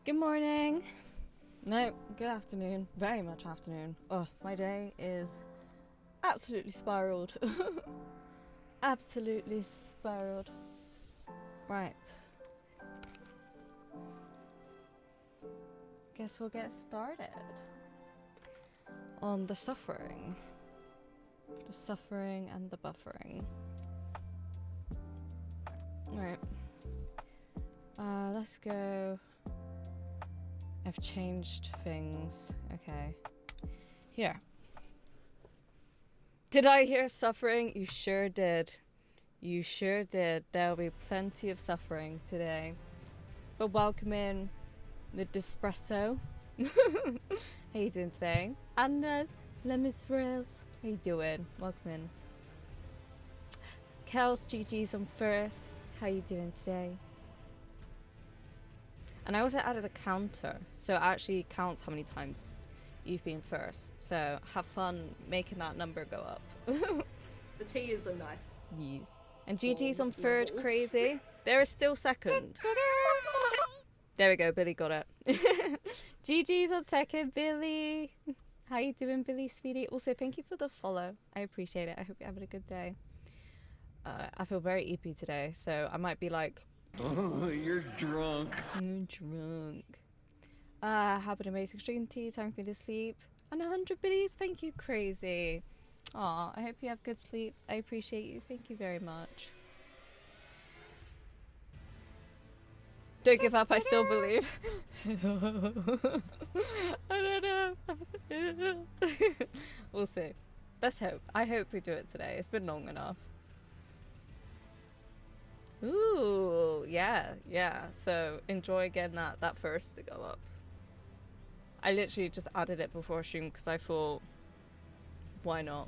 Good morning. No, good afternoon. Very much afternoon. Oh, my day is absolutely spiraled. Absolutely spiraled. Right. Guess we'll get started on the suffering. The suffering and the buffering. Right. Let's go. I've changed things. Okay. Here. Did I hear suffering? You sure did. You sure did. There'll be plenty of suffering today. But welcome in the Dispresso. How you doing today? And Lemon Swirls. How you doing? Welcome in. Kels, GG's on first. How you doing today? And I also added a counter, so it actually counts how many times you've been first. So have fun making that number go up. The T is a nice. Yes. And GG's on third, crazy. There is still second. There we go, Billy got it. GG's on second, Billy. How you doing, Billy, sweetie? Also, thank you for the follow. I appreciate it. I hope you're having a good day. I feel very eepy today, so I might be like, oh, you're drunk. I'm drunk. Have an amazing stream, tea. Time for me to sleep. And 100 biddies. Thank you, crazy. Aw, I hope you have good sleeps. I appreciate you. Thank you very much. Don't give up. I still believe. I don't know. We'll see. Let's hope. I hope we do it today. It's been long enough. Ooh, yeah. So enjoy getting that first to go up. I literally just added it before stream because I thought, why not?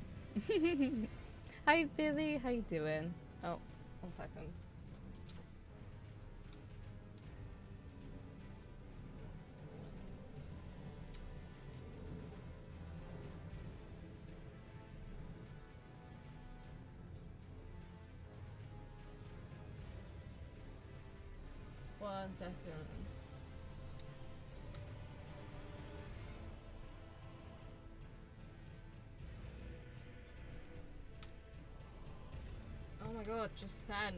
Hi, Billy. How you doing? Oh, 1 second. One second. Oh my god, just send.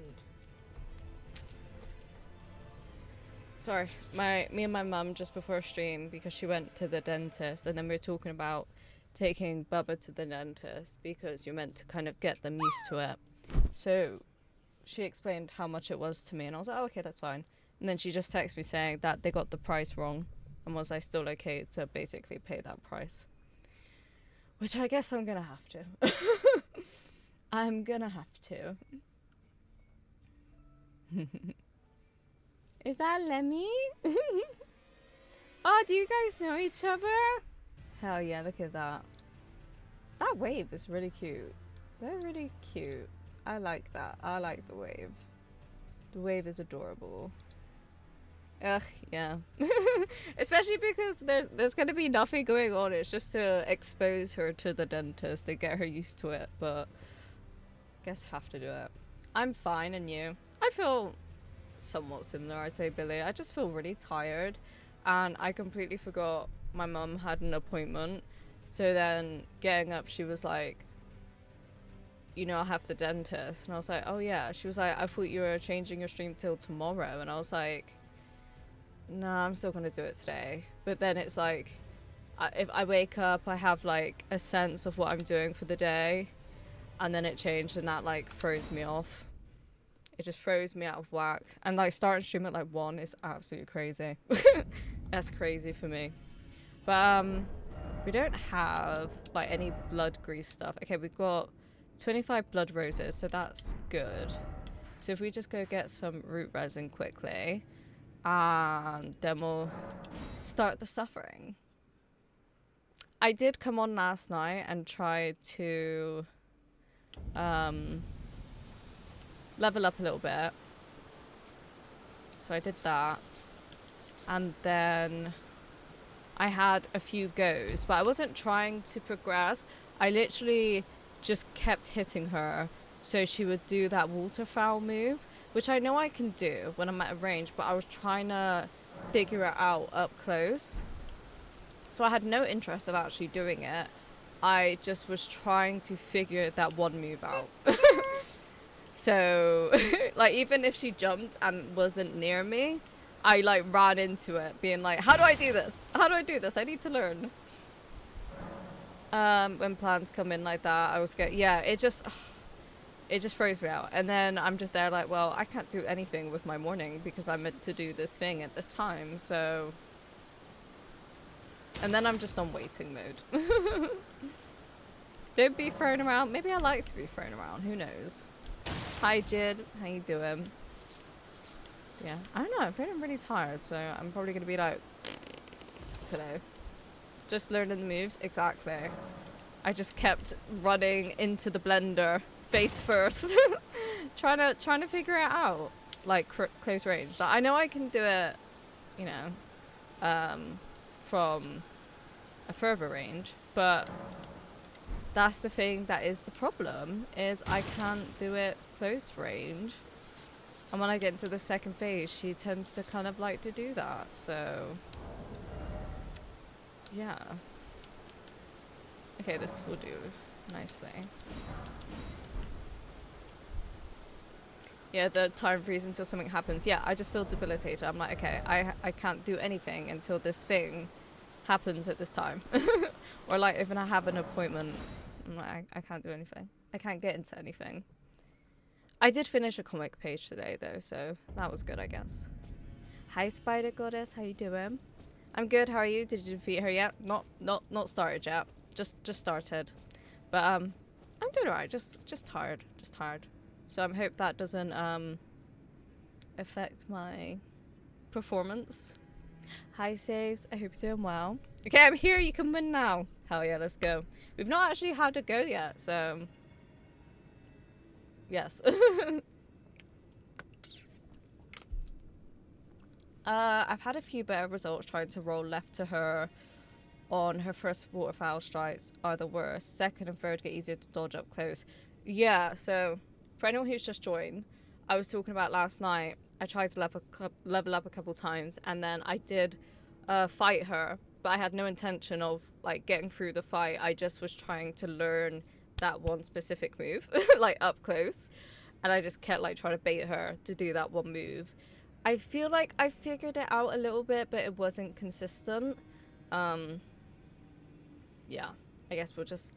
Sorry, me and my mum just before stream, because she went to the dentist, and then we were talking about taking Bubba to the dentist because you're meant to kind of get them used to it. So she explained how much it was to me, and I was like, oh, okay, that's fine. And then she just texted me saying that they got the price wrong, and was I still okay to basically pay that price? Which I guess I'm gonna have to. I'm gonna have to. Is that Lemmy? Oh, do you guys know each other? Hell yeah, look at that. That wave is really cute. They're really cute. I like that. I like the wave. The wave is adorable. Ugh, yeah. Especially because there's gonna be nothing going on. It's just to expose her to the dentist and get her used to it, but guess have to do it. I'm fine, and you? I feel somewhat similar, I'd say, Billy. I just feel really tired, and I completely forgot my mum had an appointment. So then getting up, she was like, you know, I have the dentist. And I was like, oh yeah. She was like, I thought you were changing your stream till tomorrow. And I was like, no, I'm still gonna do it today. But then it's like, if I wake up, I have like a sense of what I'm doing for the day, and then it changed, and that like throws me off. It just throws me out of whack. And like starting stream at like 1 is absolutely crazy. That's crazy for me. But we don't have like any blood grease stuff. Okay, we've got 25 blood roses, so that's good. So if we just go get some root resin quickly, and then we'll start the suffering. I did come on last night and try to level up a little bit. So I did that. And then I had a few goes, but I wasn't trying to progress. I literally just kept hitting her so she would do that waterfowl move, which I know I can do when I'm at a range, but I was trying to figure it out up close. So I had no interest of actually doing it. I just was trying to figure that one move out. So, like, even if she jumped and wasn't near me, I, like, ran into it, being like, how do I do this? How do I do this? I need to learn. When plans come in like that, I was get yeah, it just throws me out. And then I'm just there like, well, I can't do anything with my morning because I'm meant to do this thing at this time, so... And then I'm just on waiting mode. Don't be thrown around. Maybe I like to be thrown around, who knows? Hi Jid, how you doing? Yeah, I don't know, I'm feeling really tired, so I'm probably gonna be like today. Just learning the moves, exactly. I just kept running into the blender face first, trying to figure it out, like close range. Like, I know I can do it, you know, from a further range, but that's the thing that is the problem, is I can't do it close range. And when I get into the second phase, she tends to kind of like to do that, so... Yeah. Okay, this will do nicely. Yeah, the time freeze until something happens. Yeah, I just feel debilitated. I'm like, okay, I can't do anything until this thing happens at this time. Or like, if I have an appointment, I'm like, I can't do anything. I can't get into anything. I did finish a comic page today though, so that was good, I guess. Hi Spider Goddess, how you doing? I'm good, how are you? Did you defeat her yet? Not started yet. Just started. But I'm doing alright, just tired. So I hope that doesn't affect my performance. Hi Saves, I hope you're doing well. Okay, I'm here, you can win now. Hell yeah, let's go. We've not actually had a go yet, so yes. I've had a few better results trying to roll left to her on her first waterfowl strikes are the worst. Second and third get easier to dodge up close. Yeah, so for anyone who's just joined, I was talking about last night. I tried to level up a couple times, and then I did fight her, but I had no intention of like getting through the fight. I just was trying to learn that one specific move, like up close, and I just kept like trying to bait her to do that one move. I feel like I figured it out a little bit, but it wasn't consistent. Yeah, I guess we'll just...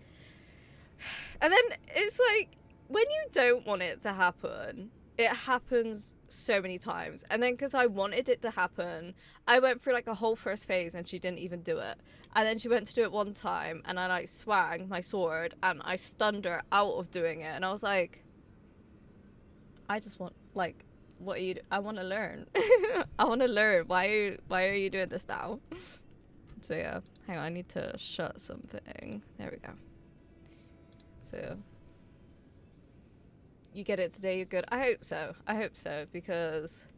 And then it's like, when you don't want it to happen, it happens so many times. And then because I wanted it to happen, I went through like a whole first phase and she didn't even do it. And then she went to do it one time and I like swang my sword and I stunned her out of doing it. And I was like, I just want, like, what are you... I want to learn. I want to learn. Why are you doing this now? So yeah, hang on, I need to shut something. There we go. So you get it today, you're good. I hope so, because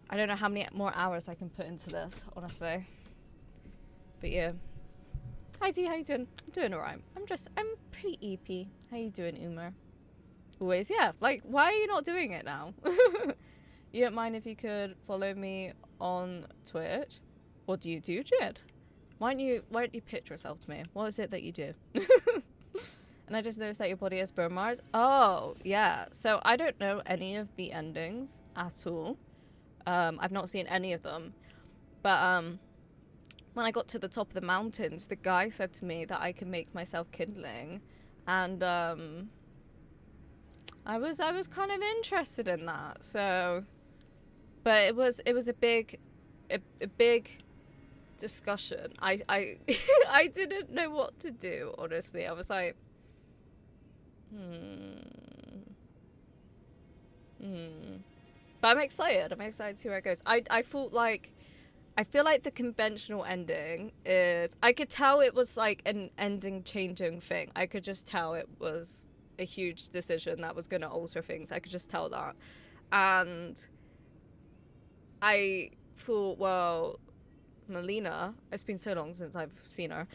I don't know how many more hours I can put into this, honestly. But yeah. Hi D, how you doing? I'm doing alright. I'm pretty EP. How you doing, Umar? Always, yeah. Like, why are you not doing it now? You don't mind if you could follow me on Twitch? What do you do, Jed? Why don't you pitch yourself to me? What is it that you do? And I just noticed that your body has burn marks. Oh, yeah. So I don't know any of the endings at all. I've not seen any of them. But when I got to the top of the mountains, the guy said to me that I can make myself kindling, and I was kind of interested in that. So, but it was a big discussion. I I didn't know what to do, honestly. I was like, But I'm excited. I'm excited to see where it goes. I feel like the conventional ending is... I could tell it was like an ending changing thing. I could just tell it was a huge decision that was going to alter things. I could just tell that. And I thought, well, Melina, it's been so long since I've seen her,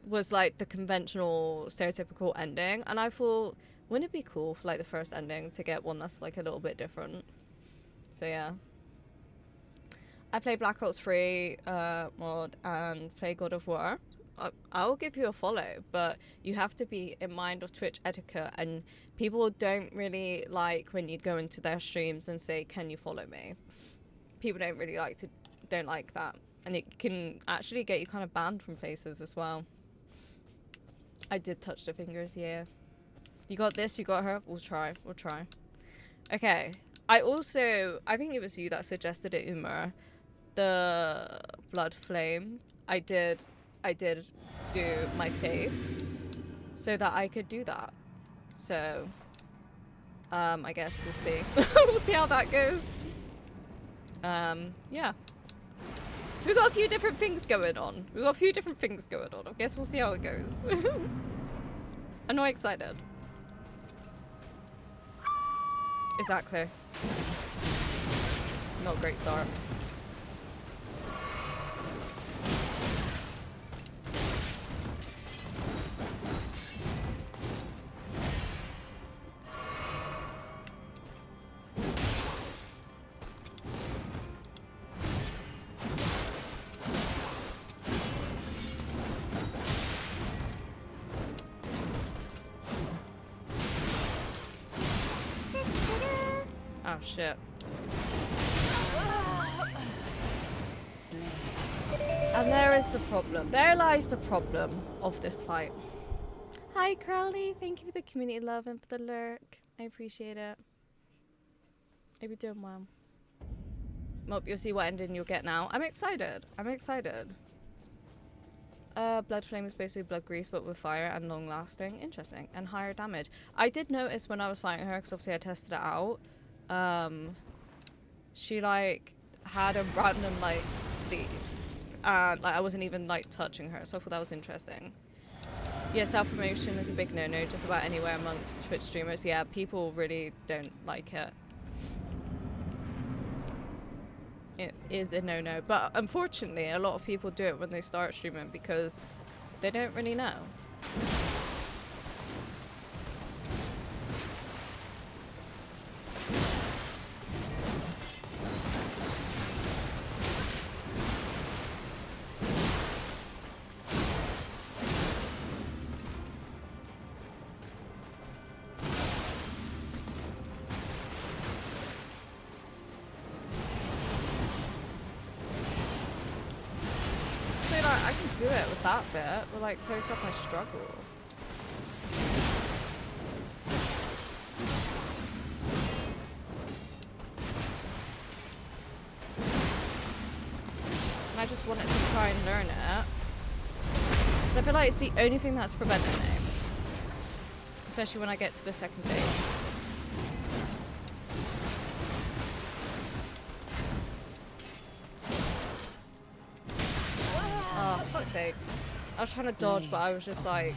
was like the conventional stereotypical ending, and I thought, wouldn't it be cool for like the first ending to get one that's like a little bit different? So yeah. I play Black Ops 3 mod and play God of War. I'll give you a follow, but you have to be in mind of Twitch etiquette, and people don't really like when you go into their streams and say, can you follow me? People don't like that, and it can actually get you kind of banned from places as well. I did touch the fingers, yeah. You got this, you got her, we'll try. Okay, I think it was you that suggested it, Umar, the blood flame. I did do my faith so that I could do that. So I guess we'll see. We'll see how that goes. Yeah. So we got a few different things going on. I guess we'll see how it goes. I'm not excited. Exactly. Not a great start. Oh shit. And there is the problem. There lies the problem of this fight. Hi Crowley, thank you for the community love and for the lurk. I appreciate it. Hope you're doing well. Hope you'll see what ending you'll get now. I'm excited. Blood flame is basically blood grease but with fire and long lasting. Interesting. And higher damage. I did notice when I was fighting her, because obviously I tested it out. She like had a random like lead. Like I wasn't even like touching her, so I thought that was interesting. Yeah, self-promotion is a big no-no just about anywhere amongst Twitch streamers. Yeah, people really don't like it. It is a no-no, but unfortunately a lot of people do it when they start streaming because they don't really know. I can do it with that bit, but like close up I struggle. And I just wanted to try and learn it. Because I feel like it's the only thing that's preventing me. Especially when I get to the second phase. Oh, fuck's sake. I was trying to dodge, but I was just like...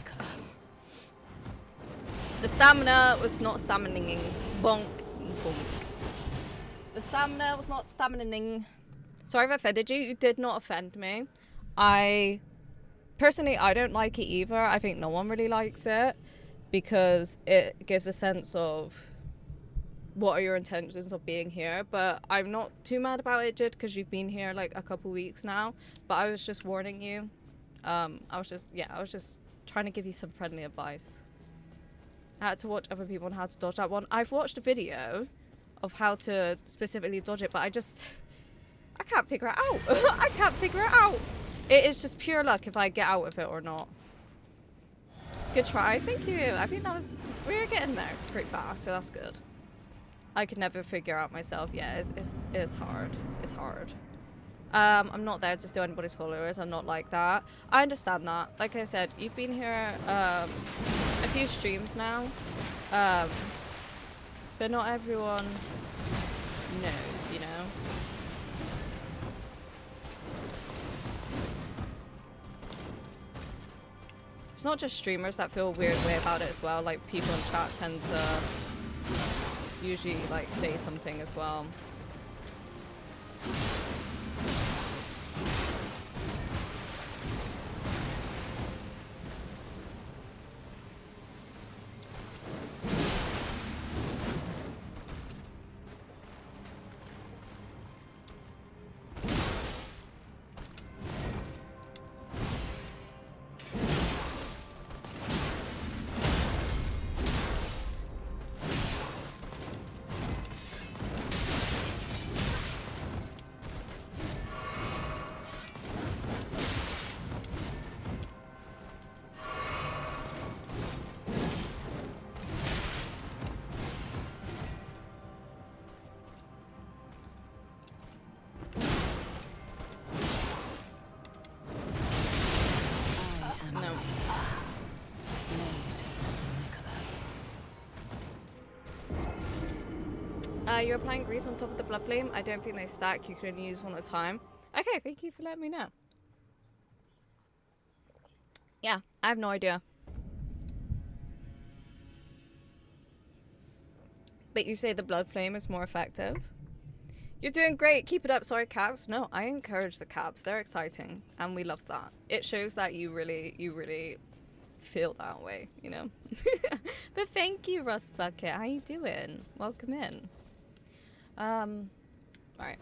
The stamina was not stamining. Bonk. Bonk. The stamina was not stamining. Sorry if I offended you. You did not offend me. Personally, I don't like it either. I think no one really likes it. Because it gives a sense of... what are your intentions of being here, but I'm not too mad about it, Jid, because you've been here like a couple weeks now, but I was just warning you. I was just trying to give you some friendly advice. I had to watch other people on how to dodge that one. I've watched a video of how to specifically dodge it, but I can't figure it out. I can't figure it out. It is just pure luck if I get out of it or not. Good try, thank you. I think we're getting there pretty fast, so that's good. I could never figure out myself. Yeah, it's hard. It's hard. I'm not there to steal anybody's followers. I'm not like that. I understand that. Like I said, you've been here a few streams now, but not everyone knows, you know. It's not just streamers that feel a weird way about it as well. Like people in chat tend to usually like say something as well. You're applying grease on top of the blood flame. I don't think they stack. You can only use one at a time. Okay, thank you for letting me know. Yeah, I have no idea. But you say the blood flame is more effective? You're doing great. Keep it up. Sorry, caps. No, I encourage the caps. They're exciting, and we love that. It shows that you really feel that way, you know. But thank you, Rust Bucket. How you doing? Welcome in. Right.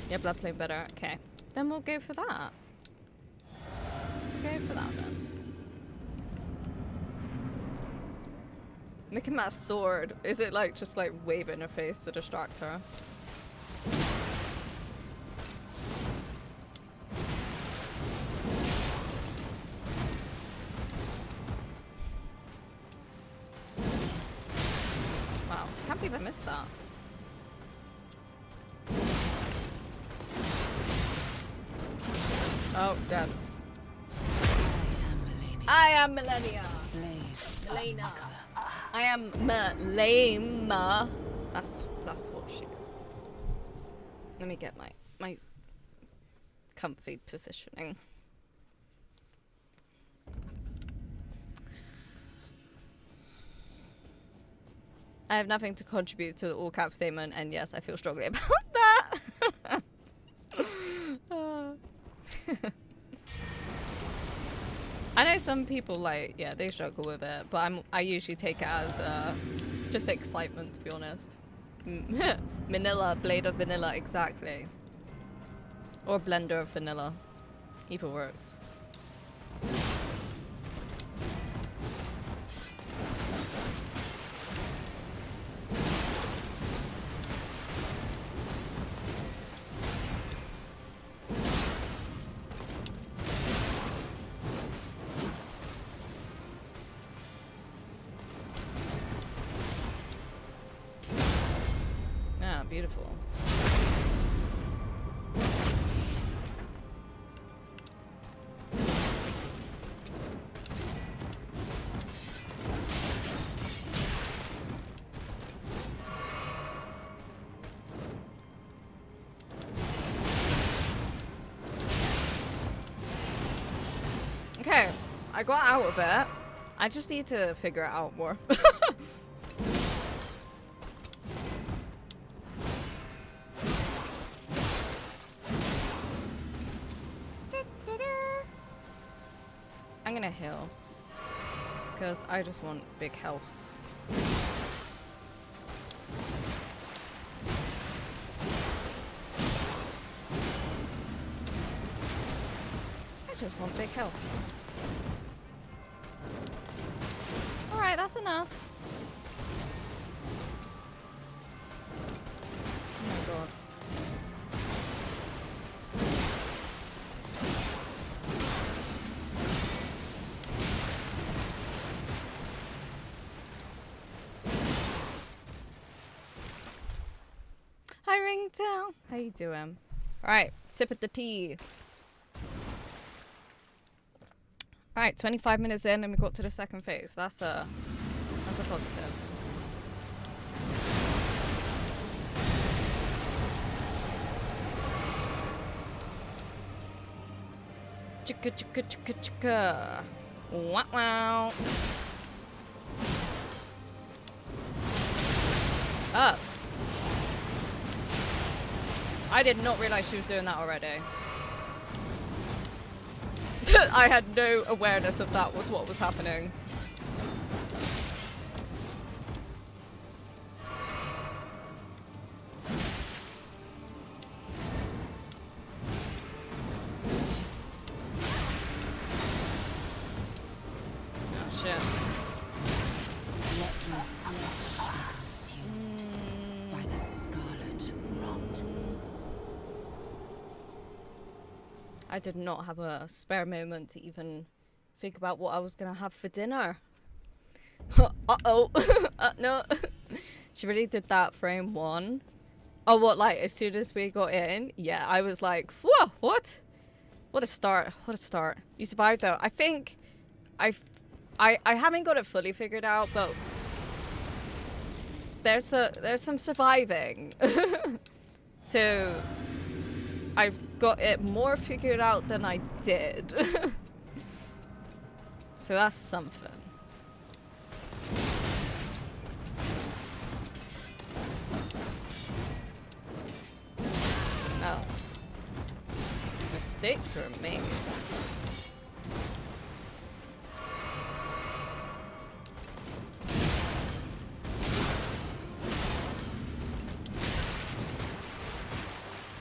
Yeah, blood flame better. Okay, then we'll go for that. Go for that then. Look at that sword. Is it like just like waving her face to distract her? Wow, can't believe I missed that. Oh, dead. I am Millennia. Milena. I am Malema. That's what she is. Let me get my comfy positioning. I have nothing to contribute to the all cap statement, and yes, I feel strongly about that. I know some people like, yeah, they struggle with it, but I usually take it as just excitement, to be honest. Manila, blade of vanilla, exactly. Or blender of vanilla. Either works. Beautiful. Okay, I got out of it. I just need to figure it out more. I'm gonna heal, because I just want big healths. I just want big healths. Alright, that's enough. Oh my god. How you doing? Alright, sip at the tea. Alright, 25 minutes in and we got to the second phase. That's a positive. Chicka chicka chicka chicka. Wow wow. Up. I did not realize she was doing that already. I had no awareness of that was what was happening. Oh shit. Let your flesh be consumed by the scarlet rot. I did not have a spare moment to even think about what I was gonna have for dinner. Uh-oh. No. She really did that frame one. Oh, what, like, as soon as we got in? Yeah, I was like, whoa, what? What a start. What a start. You survived, though. I think I haven't got it fully figured out, but there's some surviving. So I've got it more figured out than I did. So that's something. Oh. Mistakes were made.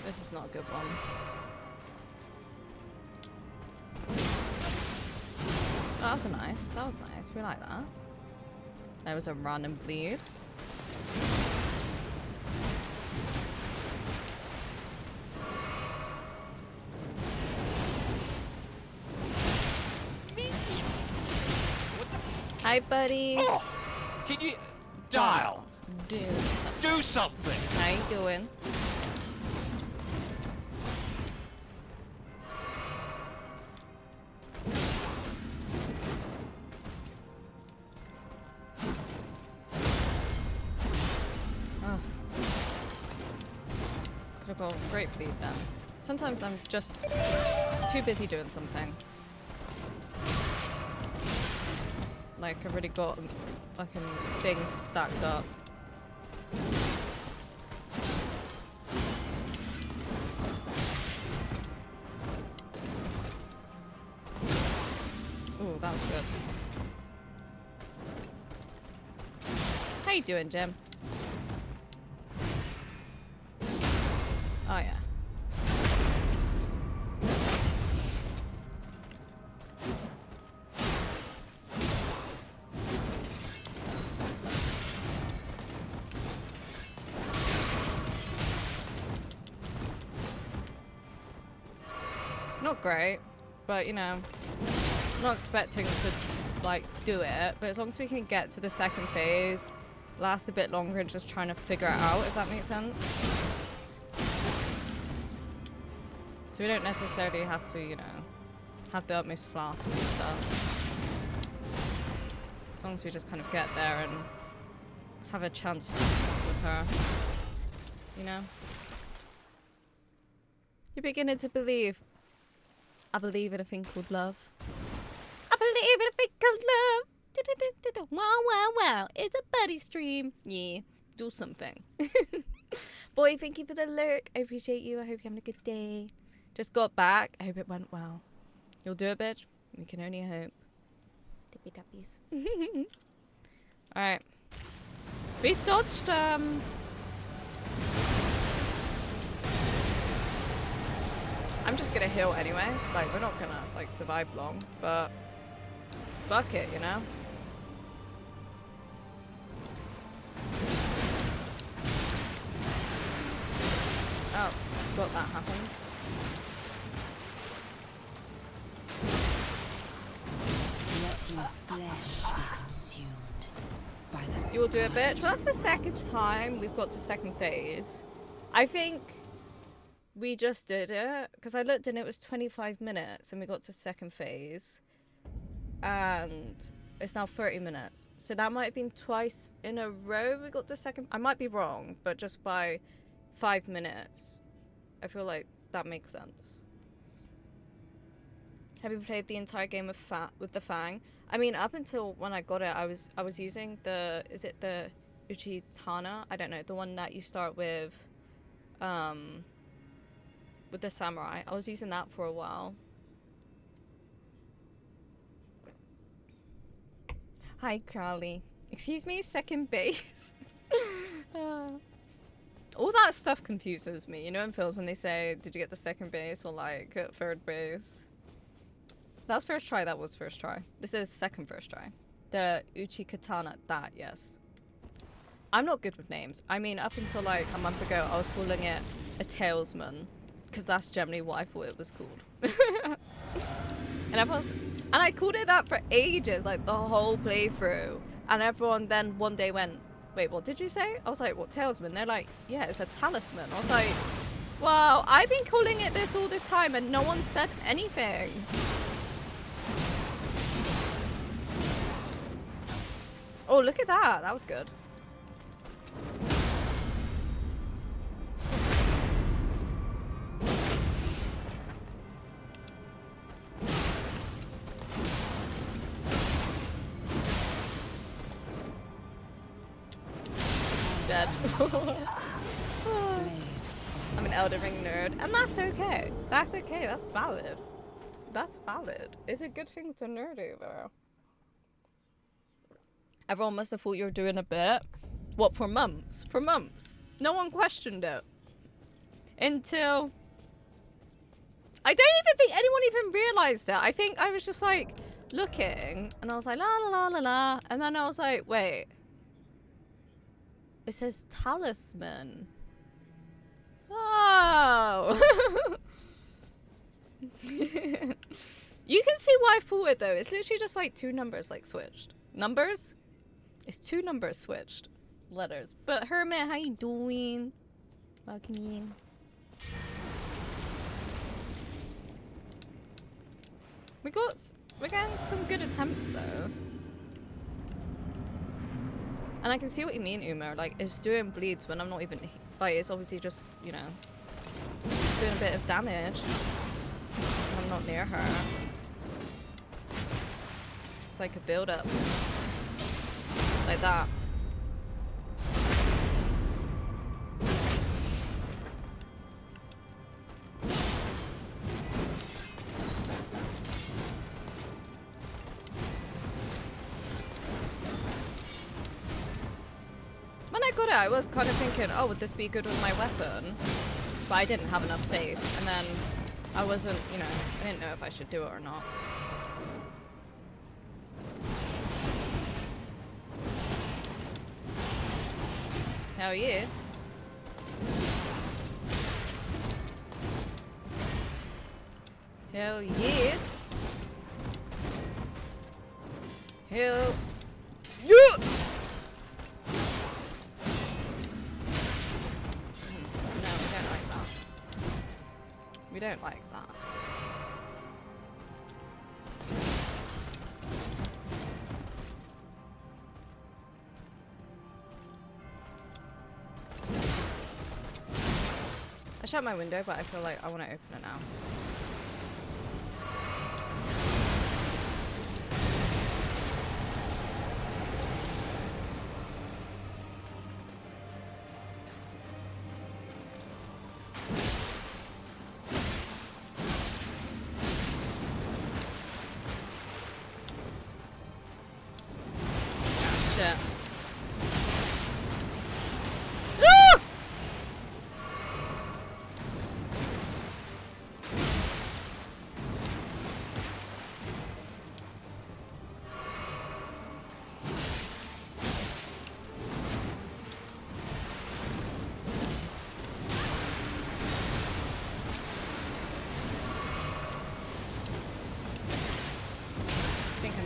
This is not a good one. Oh, that was nice. That was nice. We like that. There was a random bleed. Hi, buddy. Oh, can you dial? Do something. Do something. How you doing? Oh. Could have got a great bleed then. Sometimes I'm just too busy doing something. Like, I've already got fucking things stacked up. Ooh, that was good. How you doing, Jim? Oh, yeah. Not great, but you know, not expecting to like do it, but as long as we can get to the second phase, last a bit longer and just trying to figure it out, if that makes sense. So we don't necessarily have to, you know, have the utmost flasks and stuff. As long as we just kind of get there and have a chance with her, you know? You're beginning to believe. I believe in a thing called love. I believe in a thing called love. Do-do-do-do-do. Wow, wow, wow. It's a buddy stream. Yeah. Do something. Boy, thank you for the lurk. I appreciate you. I hope you're having a good day. Just got back. I hope it went well. You'll do it, bitch? We can only hope. Tippy tappies. Alright. We've dodged, I'm just gonna heal anyway. Like, we're not gonna, like, survive long, but fuck it, you know? Oh, forgot that happens. Let your flesh be consumed by the You'll do it, scarlet. bitch. Well, that's the second time we've got to second phase. I think we just did it, because I looked and it was 25 minutes and we got to second phase. And it's now 30 minutes. So that might have been twice in a row we got to second. I might be wrong, but just by 5 minutes. I feel like that makes sense. Have you played the entire game with the Fang? I mean, up until when I got it, I was using the, is it the Uchitana? I don't know, the one that you start with the samurai. I was using that for a while. Hi, Crowley. Excuse me, second base. All that stuff confuses me. You know in films when they say, did you get the second base or like third base? That was first try, that was first try. This is second first try. The Uchi Katana, that, yes. I'm not good with names. I mean, up until like a month ago, I was calling it a talesman. Because that's generally what I thought it was called. And I called it that for ages, like the whole playthrough. And everyone then one day went, wait, what did you say? I was like, what, talisman? They're like, yeah, it's a talisman. I was like, wow, I've been calling it this all this time and no one said anything. Oh, look at that. That was good. I'm an Elden Ring nerd, and that's okay. That's okay. That's valid. That's valid. It's a good thing to nerd over. Everyone must have thought you were doing a bit. What, for months? For months. No one questioned it. Until... I don't even think anyone even realised it. I think I was just like, looking, and I was like, la la la la la, and then I was like, wait. It says talisman. Oh! You can see why I thought it though. It's literally just like two numbers like switched. Numbers? It's two numbers switched. Letters. But Hermit, how you doing? Welcome in. We're getting some good attempts though. And I can see what you mean, Uma. Like, it's doing bleeds when I'm not even... Like, it's obviously just, you know... doing a bit of damage. When I'm not near her. It's like a build-up. Like that. When I got it, I was kind of thinking, oh, would this be good with my weapon? But I didn't have enough faith, and then I wasn't, you know, I didn't know if I should do it or not. Hell yeah. Hell yeah. Hell yeah! We don't like that. I shut my window, but I feel like I want to open it now.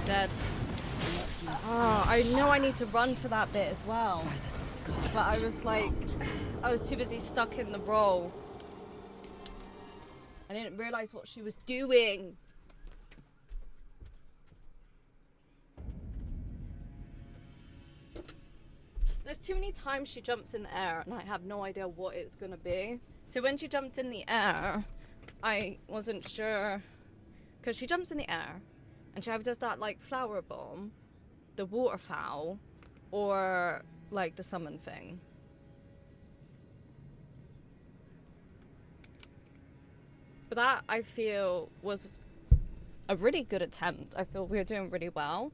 Dead. Oh, I know I need to run for that bit as well. But I was like, I was too busy stuck in the roll. I didn't realize what she was doing. There's too many times she jumps in the air and I have no idea what it's gonna be. So when she jumped in the air, I wasn't sure, because she jumps in the air and she either does that like flower bomb, the waterfowl, or like the summon thing. But that, I feel, was a really good attempt. I feel we were doing really well.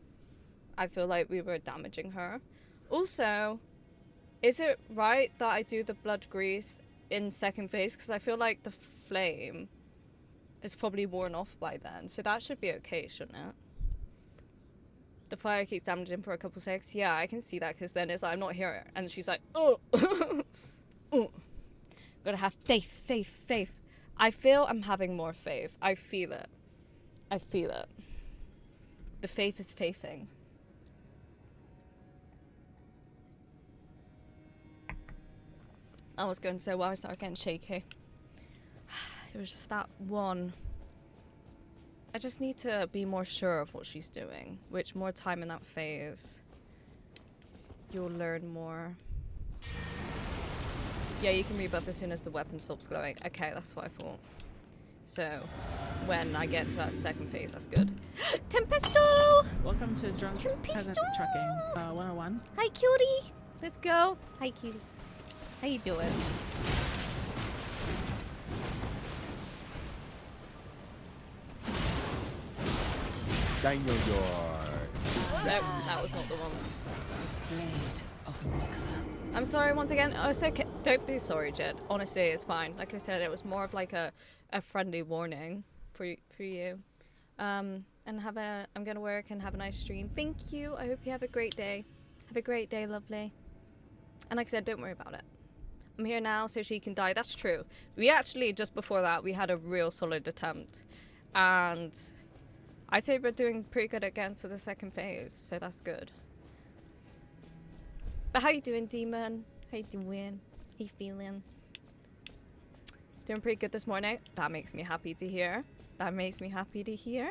I feel like we were damaging her. Also, is it right that I do the blood grease in second phase? Because I feel like the flame is probably worn off by then. So that should be okay, shouldn't it? The fire keeps damaging for a couple seconds. Yeah, I can see that, because then it's like, I'm not here. And she's like, oh. Oh. Gotta have faith, faith, faith. I feel I'm having more faith. I feel it. I feel it. The faith is faithing. I was going so well, I started getting shaky. It was just that one. I just need to be more sure of what she's doing. Which, more time in that phase, you'll learn more. Yeah, you can rebuff as soon as the weapon stops glowing. Okay, that's what I thought. So, when I get to that second phase, that's good. Tempesto! Welcome to Drunk Peasant Trucking 101. Hi, cutie! Let's go. Hi, cutie. How you doing? Daniel York. Nope, that was not the one. Blade of Nicola. I'm sorry once again. Oh, it's okay. Don't be sorry, Jed. Honestly, it's fine. Like I said, it was more of like a friendly warning for you. And I'm gonna work and have a nice stream. Thank you. I hope you have a great day. Have a great day, lovely. And like I said, don't worry about it. I'm here now so she can die. That's true. We actually, just before that, we had a real solid attempt. And I'd say we're doing pretty good at getting to the second phase, so that's good. But how you doing, Demon? How you doing? How you feeling? Doing pretty good this morning. That makes me happy to hear. That makes me happy to hear.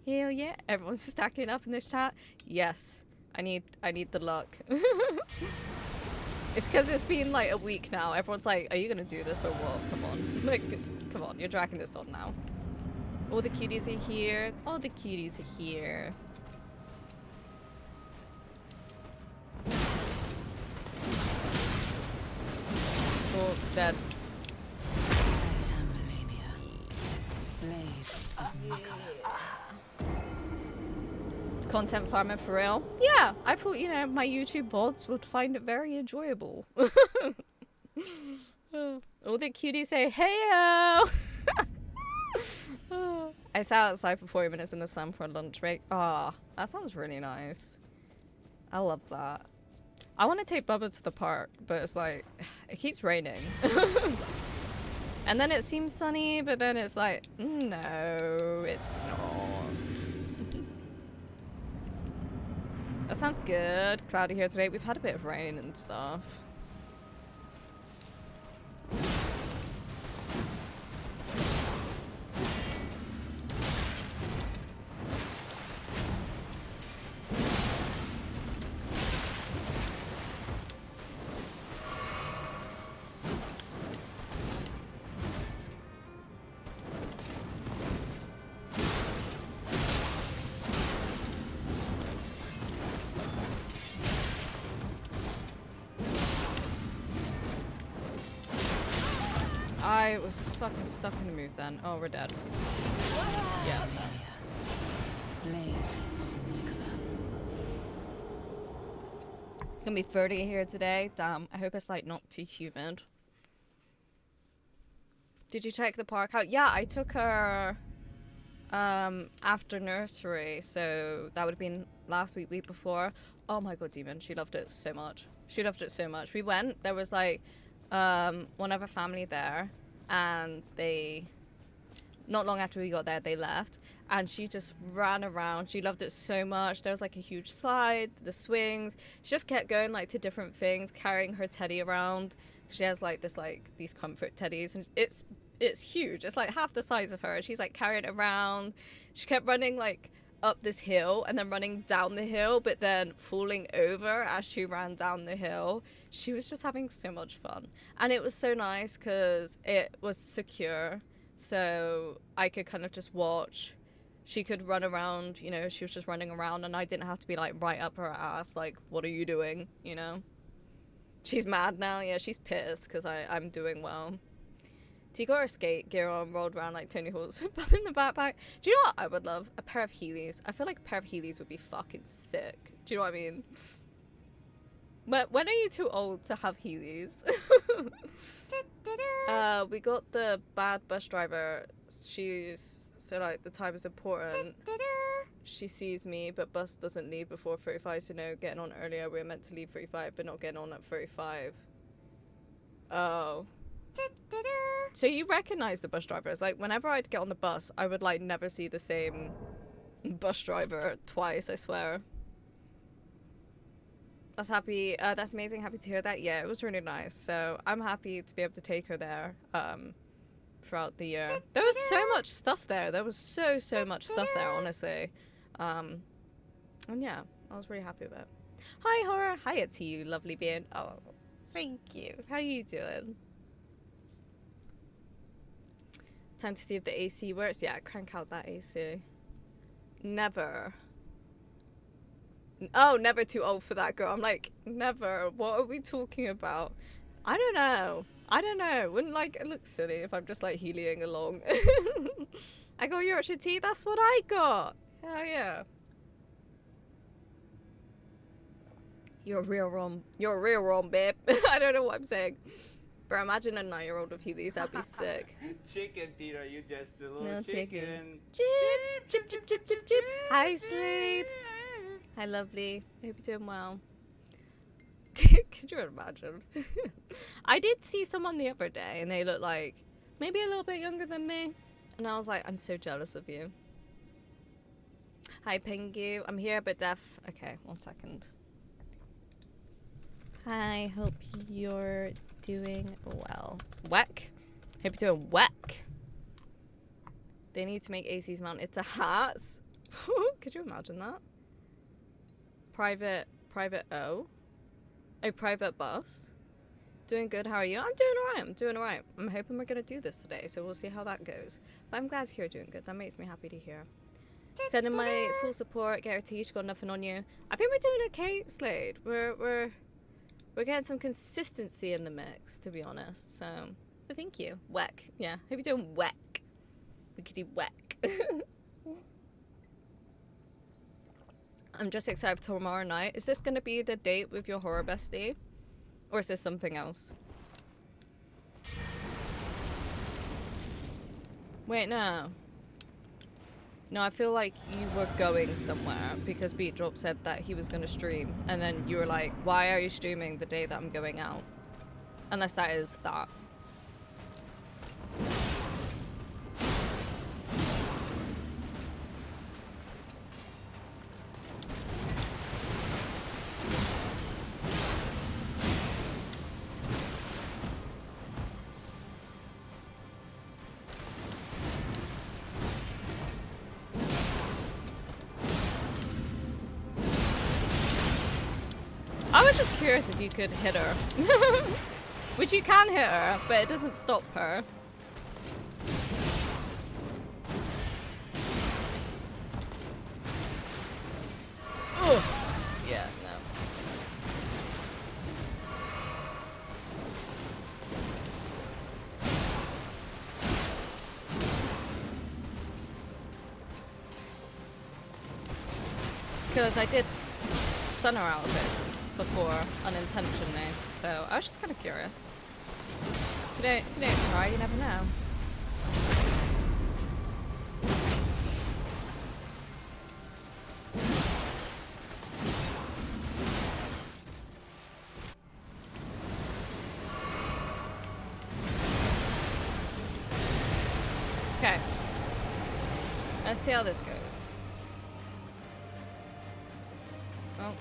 Hell yeah. Everyone's stacking up in this chat. Yes. I need the luck. It's because it's been like a week now. Everyone's like, are you gonna do this or what? Come on. Like, come on. You're dragging this on now. All the cuties are here. All the cuties are here. Oh, dead. I am Melania. Blade of Nicola. Content farming for real? Yeah, I thought, you know, my YouTube bots would find it very enjoyable. All the cuties say, hey-o! I sat outside for 40 minutes in the sun for a lunch break. Ah, that sounds really nice. I love that. I want to take Bubba to the park, but it's like, it keeps raining. And then it seems sunny, but then it's like, no, it's not. That sounds good. Cloudy here today. We've had a bit of rain and stuff. I was fucking stuck in a move then. Oh, we're dead. Yeah. Blade of Nicola. It's gonna be 30 here today. Damn. I hope it's like not too humid. Did you check the park out? Yeah, I took her after nursery, so that would have been last week before. Oh my god, Demon, she loved it so much. She loved it so much. We went, there was like one other family there, and they, not long after we got there, they left, and she just ran around. She loved it so much. There was like a huge slide, the swings. She just kept going like to different things, carrying her teddy around. She has like this, like these comfort teddies, and it's huge. It's like half the size of her. She's like carrying it around. She kept running like up this hill and then running down the hill, but then falling over as she ran down the hill. She was just having so much fun, and it was so nice because it was secure, so I could kind of just watch. She could run around, you know, she was just running around, and I didn't have to be like right up her ass like, what are you doing, you know? She's mad now. Yeah, she's pissed because I'm doing well. She got her skate gear on, rolled around like Tony Hawk's in the backpack. Do you know what I would love? A pair of Heelys. I feel like a pair of Heelys would be fucking sick. Do you know what I mean? But when are you too old to have Heelys? We got the bad bus driver. She's, so like the time is important. She sees me, but bus doesn't leave before 35, so no, getting on earlier. We're meant to leave 35, but not getting on at 35. Oh. So you recognize the bus drivers. Like, whenever I'd get on the bus, I would, like, never see the same bus driver twice, I swear. That's happy. That's amazing. Happy to hear that. Yeah, it was really nice. So I'm happy to be able to take her there throughout the year. There was so much stuff there. There was so much stuff there, honestly. And yeah, I was really happy with it. Hi, Horror. Hiya to you, lovely being. Oh, thank you. How you doing? Time to see if the AC works. Yeah, crank out that AC. Never. Oh, never too old for that, girl. I'm like, never. What are we talking about? I don't know. I don't know. Wouldn't like it look silly if I'm just like healing along? I got Yorkshire tea. That's what I got. Hell yeah. You're real wrong. You're real wrong, babe. I don't know what I'm saying. Bro, imagine a 9-year-old with Heelys. That'd be sick. Chicken, Peter. You just a little No chicken. chicken. Chip, chip, chip, chip, chip, chip. Hi, Slade. Hi, lovely. I hope you're doing well. Could you imagine? I did see someone the other day, and they looked like maybe a little bit younger than me. And I was like, I'm so jealous of you. Hi, Pingu. I'm here, but deaf. Okay, 1 second. Hi, hope you're doing well. Whack. Hope you're doing whack. They need to make ACs mount it to hats. Could you imagine that? Private O. A private bus. Doing good, how are you? I'm doing alright, I'm doing alright. I'm hoping we're gonna do this today, so we'll see how that goes. But I'm glad you're doing good, that makes me happy to hear. Sending my full support, get her tea, she got nothing on you. I think we're doing okay, Slade. We're getting some consistency in the mix, to be honest, so thank you. Whack, yeah. Hope you're doing whack. We could do whack. I'm just excited for tomorrow night. Is this going to be the date with your horror bestie? Or is this something else? Wait, no. No, I feel like you were going somewhere because Beat Drop said that he was going to stream. And then you were like, why are you streaming the day that I'm going out? Unless that is that. I was just curious if you could hit her. Which you can hit her, but it doesn't stop her. Ugh. Yeah, no. Because I did stun her out a bit before, unintentionally, so I was just kind of curious. If you don't try, you never know. Okay. Let's see how this goes. Oh.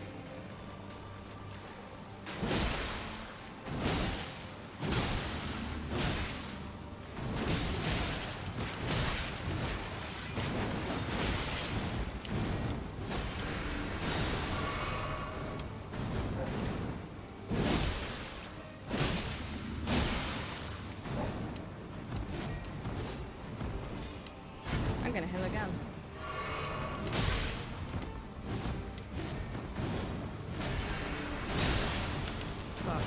I'm gonna heal again. Fuck.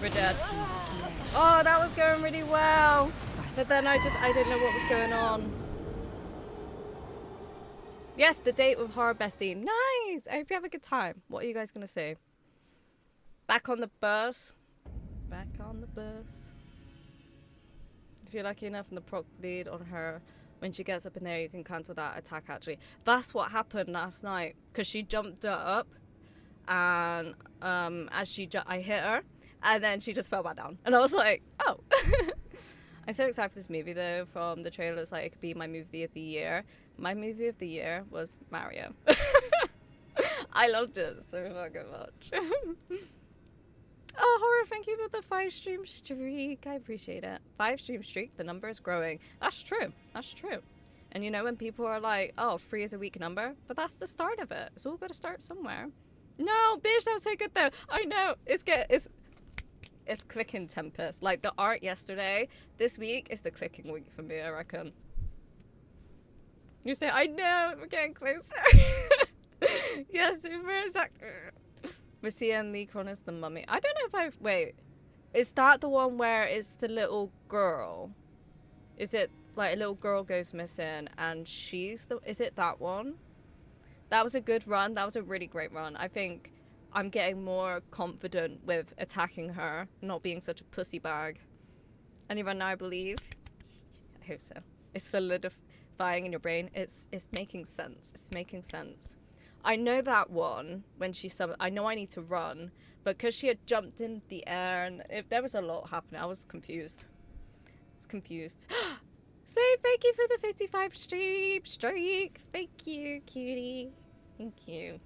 We're dead. Oh, that was going really well. But then I didn't know what was going on. Yes, the date with Horror Bestie. Nice! I hope you have a good time. What are you guys going to say? Back on the bus. Back on the bus. If you're lucky enough in the proc lead on her, when she gets up in there, you can cancel that attack, actually. That's what happened last night. Because she jumped up. And as I hit her. And then she just fell back down. And I was like, oh. I'm so excited for this movie, though. From the trailer, it's like, it could be my movie of the year. My movie of the year was Mario. I loved it so fucking much. Oh, Horror, thank you for the 5-stream streak. I appreciate it. 5-stream streak, the number is growing. That's true. That's true. And you know when people are like, oh, 3 is a weak number? But that's the start of it. It's all got to start somewhere. No, bitch, that was so good though. I know. It's clicking Tempest. Like the art yesterday, this week is the clicking week for me, I reckon. You say, I know, we're getting closer. Yes, super exactly. Marcia and Lecron is the mummy. I don't know if wait, is that the one where it's the little girl? Is it like a little girl goes missing and is it that one? That was a good run. That was a really great run. I think I'm getting more confident with attacking her, not being such a pussy bag. Any run now, I believe? I hope so. It's solidifying in your brain. It's making sense. It's making sense. I know that one when she summoned. I know I need to run, but because she had jumped in the air and if there was a lot happening, I was confused. It's confused. Slave, thank you for the 55 streak. Thank you, cutie. Thank you.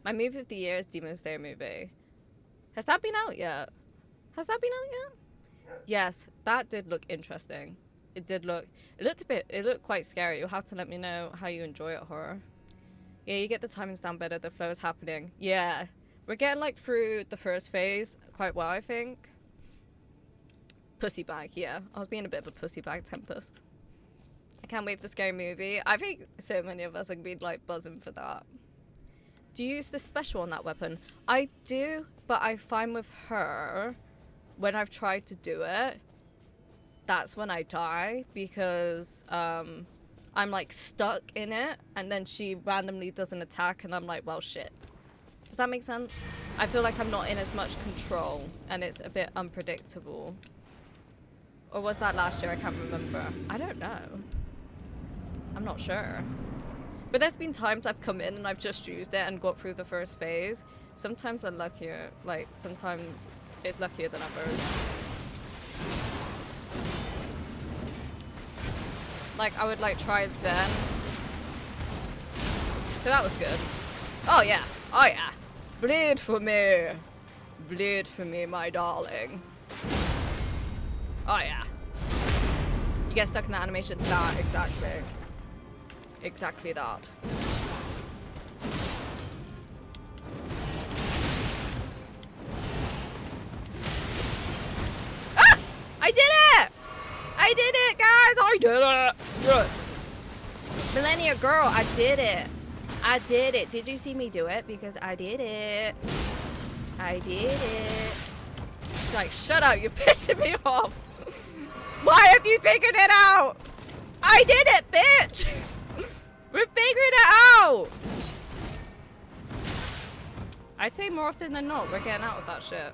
My movie of the year is Demon Slayer movie. Has that been out yet? Has that been out yet? Yes, that did look interesting. It looked quite scary. You'll have to let me know how you enjoy it, Horror. Yeah, you get the timings down better. The flow is happening. Yeah, we're getting like through the first phase quite well, I think. Pussy bag, yeah. I was being a bit of a pussy bag, Tempest. I can't wait for the scary movie. I think so many of us are gonna be like buzzing for that. Do you use the special on that weapon? I do, but I find with her, when I've tried to do it, that's when I die because I'm like stuck in it and then she randomly does an attack and I'm like, well, shit. Does that make sense? I feel like I'm not in as much control and it's a bit unpredictable. Or was that last year? I can't remember. I don't know. I'm not sure. But there's been times I've come in and I've just used it and got through the first phase. Sometimes I'm luckier. Like, sometimes it's luckier than others. Like, I would, like, try then. So that was good. Oh, yeah. Oh, yeah. Bleed for me. Bleed for me, my darling. Oh, yeah. You get stuck in the animation? That, exactly. Exactly that. Ah! I did it! I did it, guys! I did it! Yes. Millennia girl, I did it. I did it. Did you see me do it? Because I did it. I did it. She's like, shut up, you're pissing me off. Why have you figured it out? I did it, bitch! We're figuring it out! I'd say more often than not, we're getting out of that shit.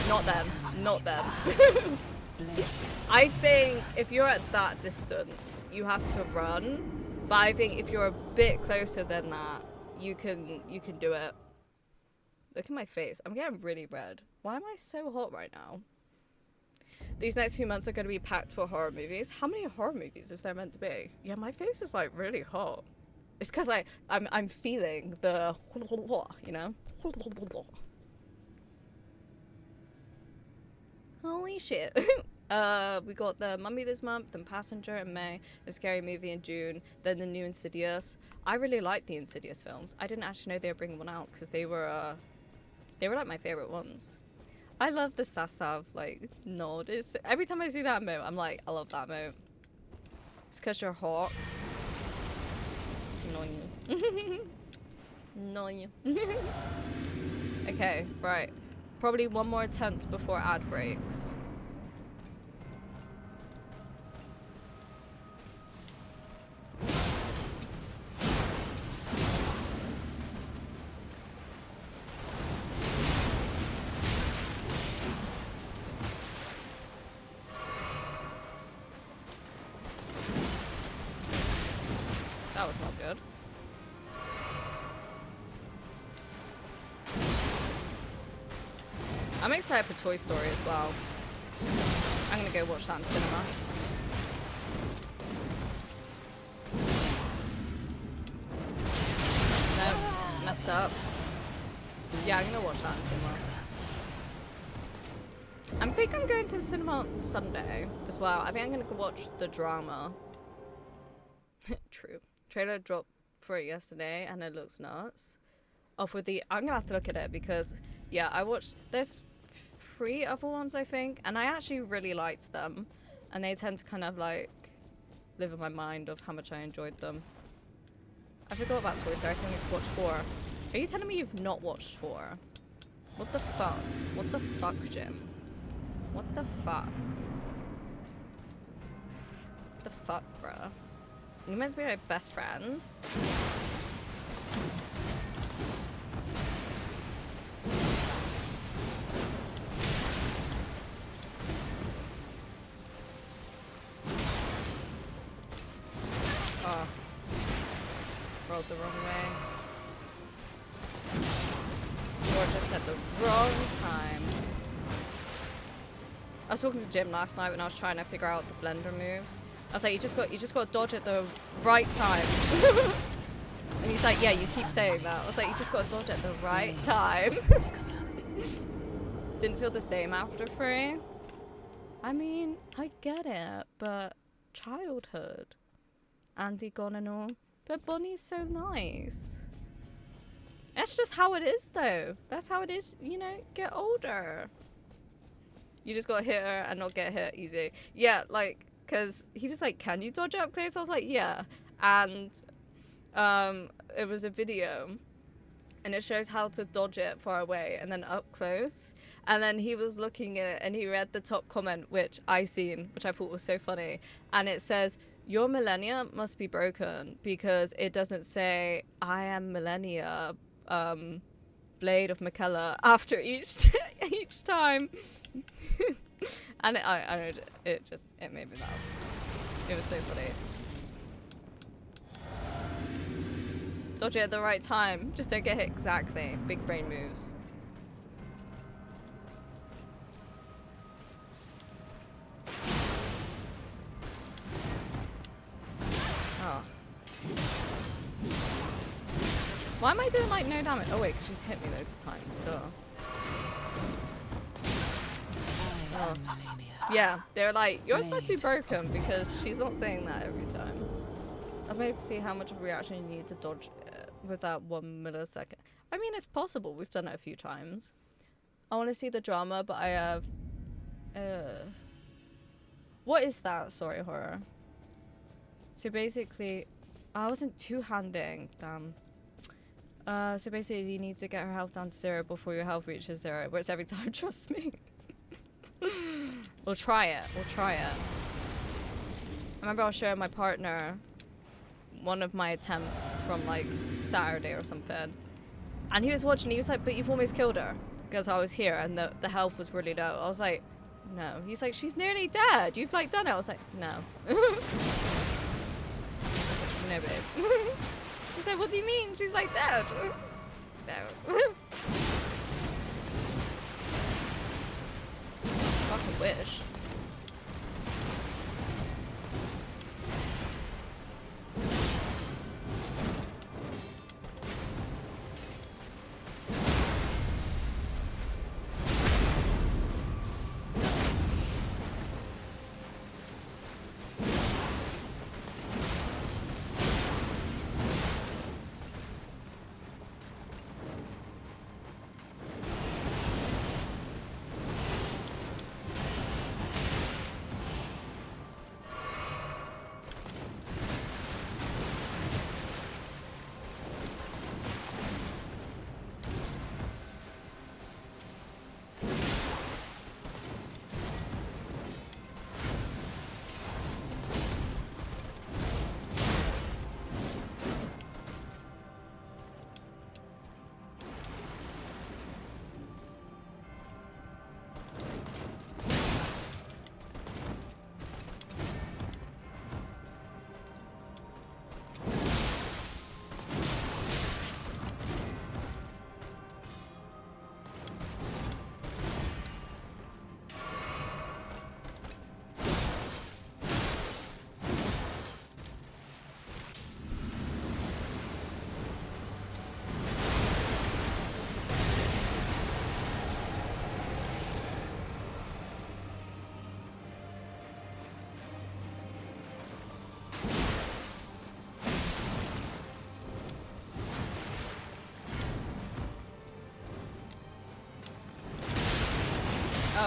Not then. Not then. I think if you're at that distance, you have to run. But I think if you're a bit closer than that, you can do it. Look at my face. I'm getting really red. Why am I so hot right now? These next few months are going to be packed for horror movies. How many horror movies is there meant to be? Yeah, my face is like really hot. It's because I'm feeling the, you know? Holy shit. We got the Mummy this month, then Passenger in May, the Scary Movie in June, then the new Insidious. I really like the Insidious films. I didn't actually know they were bringing one out because they were like my favorite ones. I love the Sasav like nod. It's every time I see that emote, I'm like, I love that emote. It's because you're hot. No you. Okay, right. Probably one more attempt before ad breaks. That was not good. I'm excited for Toy Story as well. I'm gonna go watch that in cinema. No, messed up. Yeah, I'm gonna watch that in cinema. think I'm going to the cinema on Sunday as well. I think I'm gonna go watch the drama. True. Trailer dropped for it yesterday and it looks nuts. Off with the I'm gonna have to look at it because yeah, I watched there's 3 other ones I think, and I actually really liked them. And they tend to kind of like live in my mind of how much I enjoyed them. I forgot about Toy Story, so I need to watch 4. Are you telling me you've not watched 4? What the fuck? What the fuck, Jim? What the fuck? What the fuck, bruh? You meant to be my best friend? Oh. Rolled the wrong way. Or just at the wrong time. I was talking to Jim last night when I was trying to figure out the blender move. I was like, you just got to dodge at the right time. And he's like, yeah, you keep saying that. I was like, you just got to dodge at the right time. Didn't feel the same after 3. I mean, I get it, but childhood. Andy gone and all. But Bonnie's so nice. That's just how it is, though. That's how it is, you know, get older. You just gotta hit her and not get hit easy. Yeah, like, because he was like, can you dodge up close? I was like, yeah. And it was a video. And it shows how to dodge it far away and then up close. And then he was looking at it and he read the top comment, which I seen, which I thought was so funny. And it says, your millennia must be broken because it doesn't say, I am millennia, Blade of McKellar after each time. And I know, it made me laugh. It was so funny. Dodge it at the right time. Just don't get hit exactly. Big brain moves. Oh. Why am I doing like no damage? Oh wait, because she's hit me loads of times. Duh. Oh. Yeah, they're like, you're supposed to be broken because she's not saying that every time. I was made to see how much of a reaction you need to dodge it with that 1 millisecond. I mean, it's possible. We've done it a few times. I want to see the drama, but I have... What is that? Sorry, horror. So basically... I wasn't two-handing. Damn. So basically, you need to get her health down to 0 before your health reaches 0. Works every time, trust me. We'll try it. We'll try it. I remember I was showing my partner one of my attempts from like Saturday or something. And he was watching, he was like, but you've almost killed her. Because I was here and the health was really low. I was like, no. He's like, she's nearly dead. You've like done it. I was like, no. No, babe. He's like, what do you mean? She's like dead. No. Fucking wish.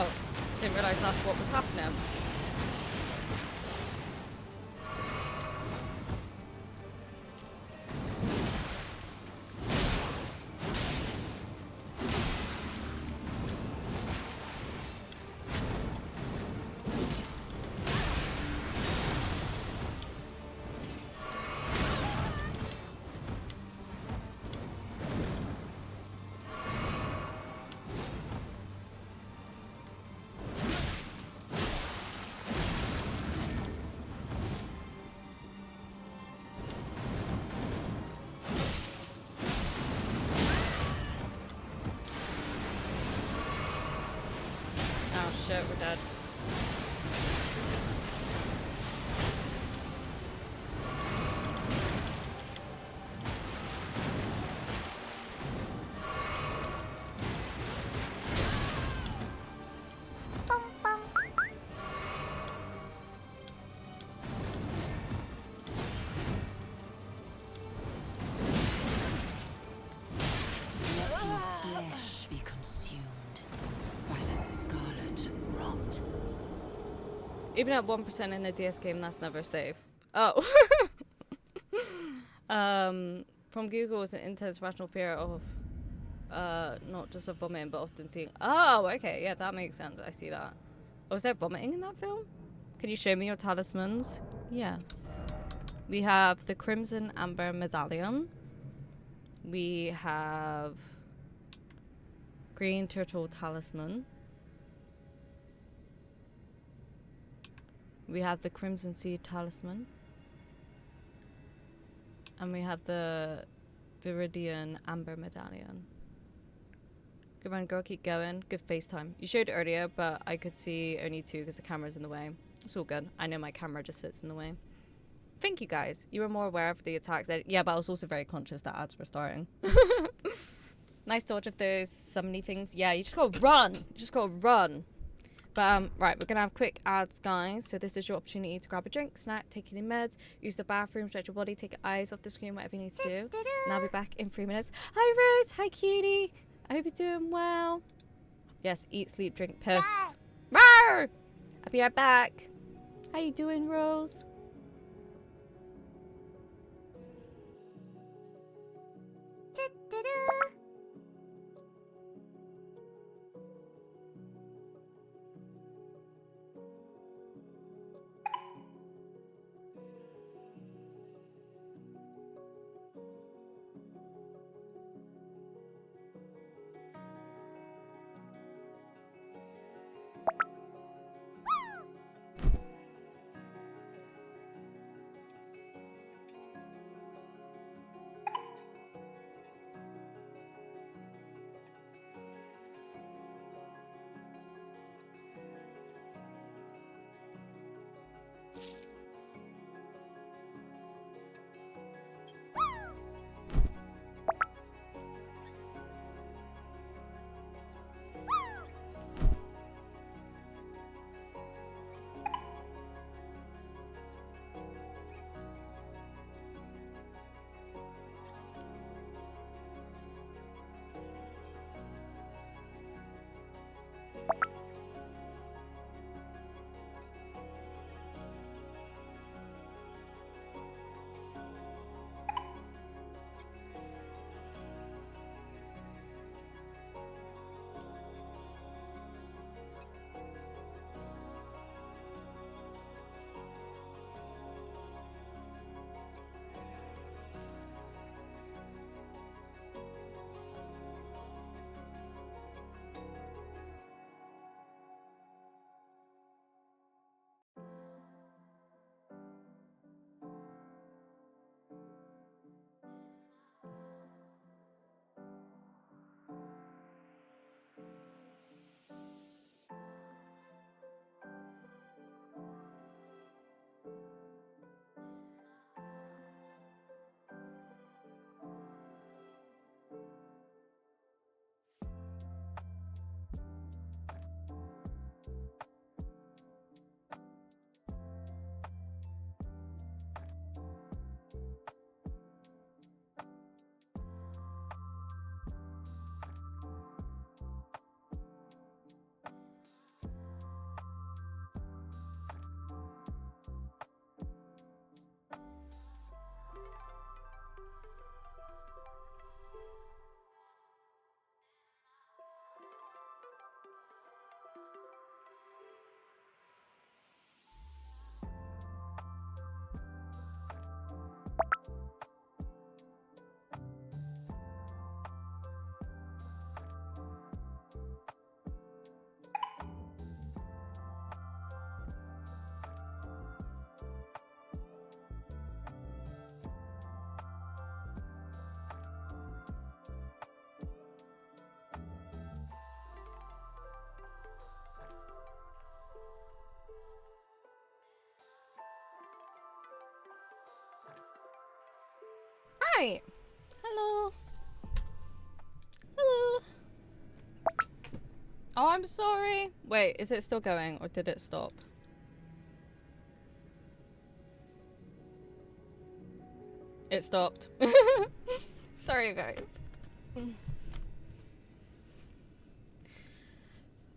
Oh, didn't realise that's what was happening. Oh shit, we're dead. Let your flesh be consumed by the scarlet rot. Even at 1% in a DS game, that's never safe. Oh. From Google is an intense rational fear of not just of vomiting, but often seeing. Oh, okay, yeah, that makes sense. I see that. Oh, is there vomiting in that film? Can you show me your talismans? Yes. We have the Crimson Amber Medallion. We have Green Turtle Talisman. We have the Crimson Seed Talisman. And we have the Viridian Amber Medallion. Good run, girl. Keep going. Good FaceTime. You showed it earlier, but I could see only 2 because the camera's in the way. It's all good. I know my camera just sits in the way. Thank you, guys. You were more aware of the attacks. Yeah, but I was also very conscious that ads were starting. Nice dodge of those summoning things. Yeah, you just gotta run. You just gotta run. But, right, we're gonna have quick ads, guys. So this is your opportunity to grab a drink, snack, take any meds, use the bathroom, stretch your body, take your eyes off the screen, whatever you need to do. And I'll be back in 3 minutes. Hi, Rose. Hi, cutie. I hope you're doing well. Yes, eat, sleep, drink, piss. Rawr! I'll be right back. How you doing, Rose? Right. Hello. Hello. Oh, I'm sorry. Wait, is it still going or did it stop? It stopped. Sorry, guys.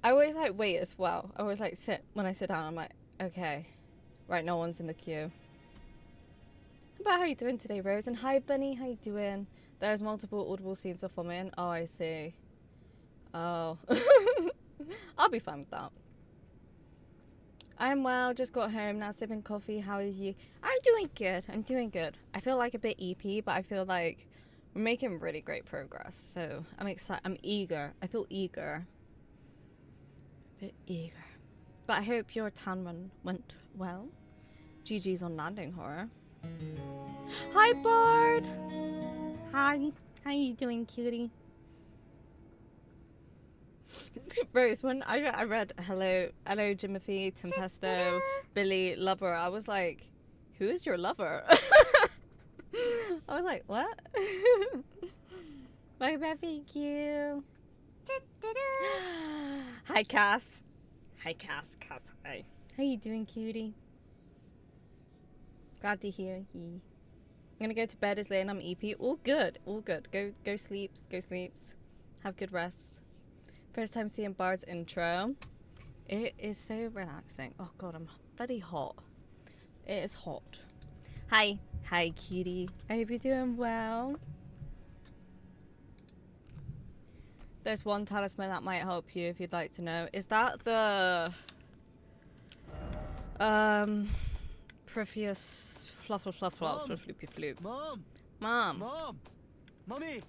I always like wait as well. I always like sit when I sit down. I'm like, okay, right, no one's in the queue. But how you doing today, Rose? And hi, Bunny. How you doing? There's multiple audible scenes of filming. Oh, I see. Oh, I'll be fine with that. I'm well. Just got home now, sipping coffee. How is you? I'm doing good. I'm doing good. I feel like a bit EP, but I feel like we're making really great progress. So I'm excited. I'm eager. I feel eager. A bit eager. But I hope your town run went well. GG's on landing horror. Hi, Bard. Hi. How you doing, cutie? Rose, when I read hello Jimothy, Tempesto, Billy, lover, I was like, who is your lover? I was like, what? Bye bye, thank you. Hi, Cass. Hi, Cass. Hi. How you doing, cutie? Glad to hear you. I'm gonna go to bed. It's late and I'm EP. All good. Go sleeps. Have good rest. First time seeing Bard's intro. It is so relaxing. Oh god, I'm bloody hot. It is hot. Hi, cutie. I hope you're doing well. There's one talisman that might help you if you'd like to know. Is that the Previous fluffle floopy floop. Mom. Mommy.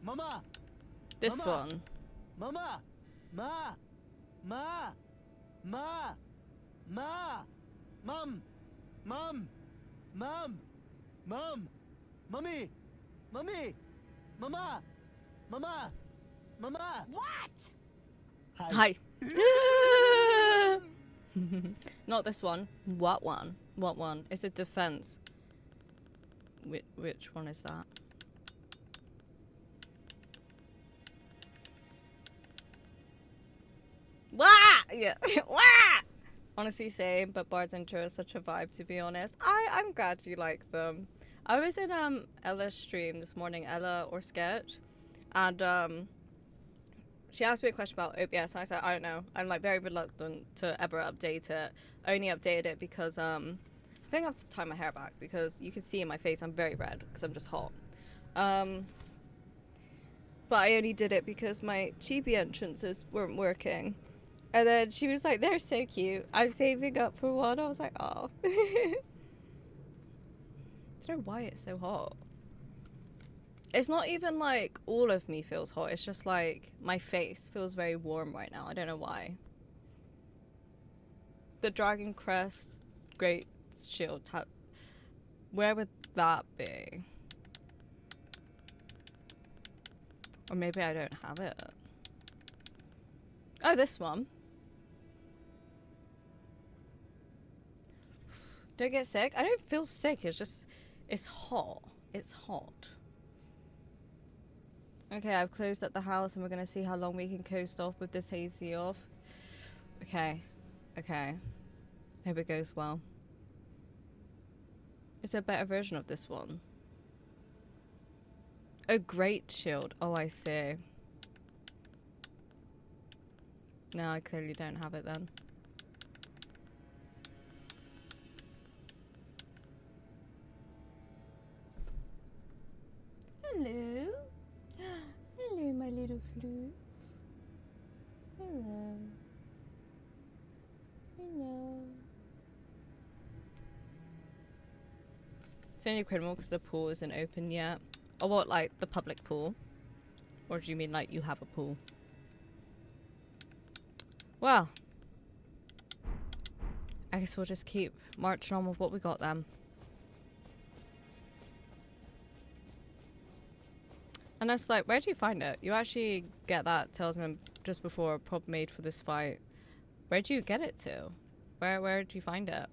Mama. This Mama. one. Mama. Mommy. Mama. What? Hi. Not this one. What one? It's a defense. Which one is that? Wah! Yeah. Wah! Honestly, same, but Bard's intro is such a vibe, to be honest. I'm glad you like them. I was in Ella's stream this morning, Ella or Sketch, and she asked me a question about OBS, and I said, I don't know. I'm like very reluctant to ever update it. I only updated it because I think I have to tie my hair back because you can see in my face I'm very red because I'm just hot. But I only did it because my chibi entrances weren't working. And then she was like, they're so cute. I'm saving up for one. I was like, oh. I don't know why it's so hot. It's not even like all of me feels hot. It's just like my face feels very warm right now. I don't know why. The Dragon Crest Great Shield. Where would that be? Or maybe I don't have it. Oh, this one. Don't get sick. I don't feel sick. It's just, it's hot. It's hot. Okay, I've closed at the house and we're gonna see how long we can coast off with this hazy off. Okay. Hope it goes well. Is there a better version of this one? A great shield. Oh, I see. No, I clearly don't have it then. Hello. Hello, my little flute. Hello. It's only criminal because the pool isn't open yet. Or what, like the public pool? Or do you mean like you have a pool? Well, I guess we'll just keep marching on with what we got then. And that's like, where'd you find it? You actually get that talisman just before prop made for this fight. Where'd you get it to? Where'd you find it?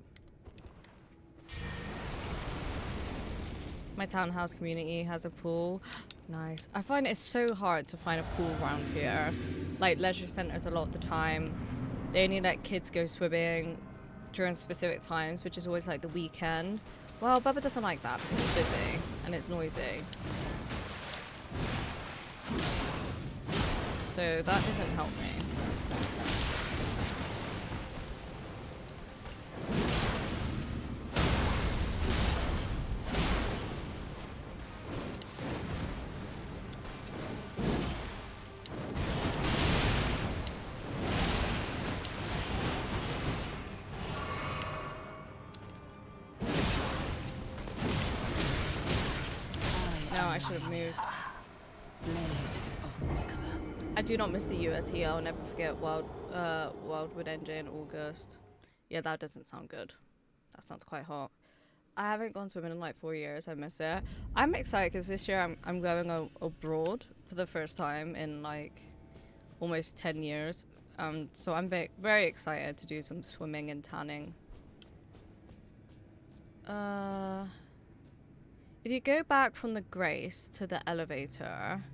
My townhouse community has a pool. Nice. I find it's so hard to find a pool around here. Like leisure centers a lot of the time. They only let kids go swimming during specific times, which is always like the weekend. Well, Bubba doesn't like that because it's busy and it's noisy. So that doesn't help me. No, I should have moved. Blade of Mikola. I do not miss the US here. I'll never forget Wildwood NJ in August. Yeah, that doesn't sound good. That sounds quite hot. I haven't gone swimming in like 4 years. I miss it. I'm excited because this year I'm going abroad for the first time in like almost 10 years. So I'm very excited to do some swimming and tanning. If you go back from the Grace to the elevator,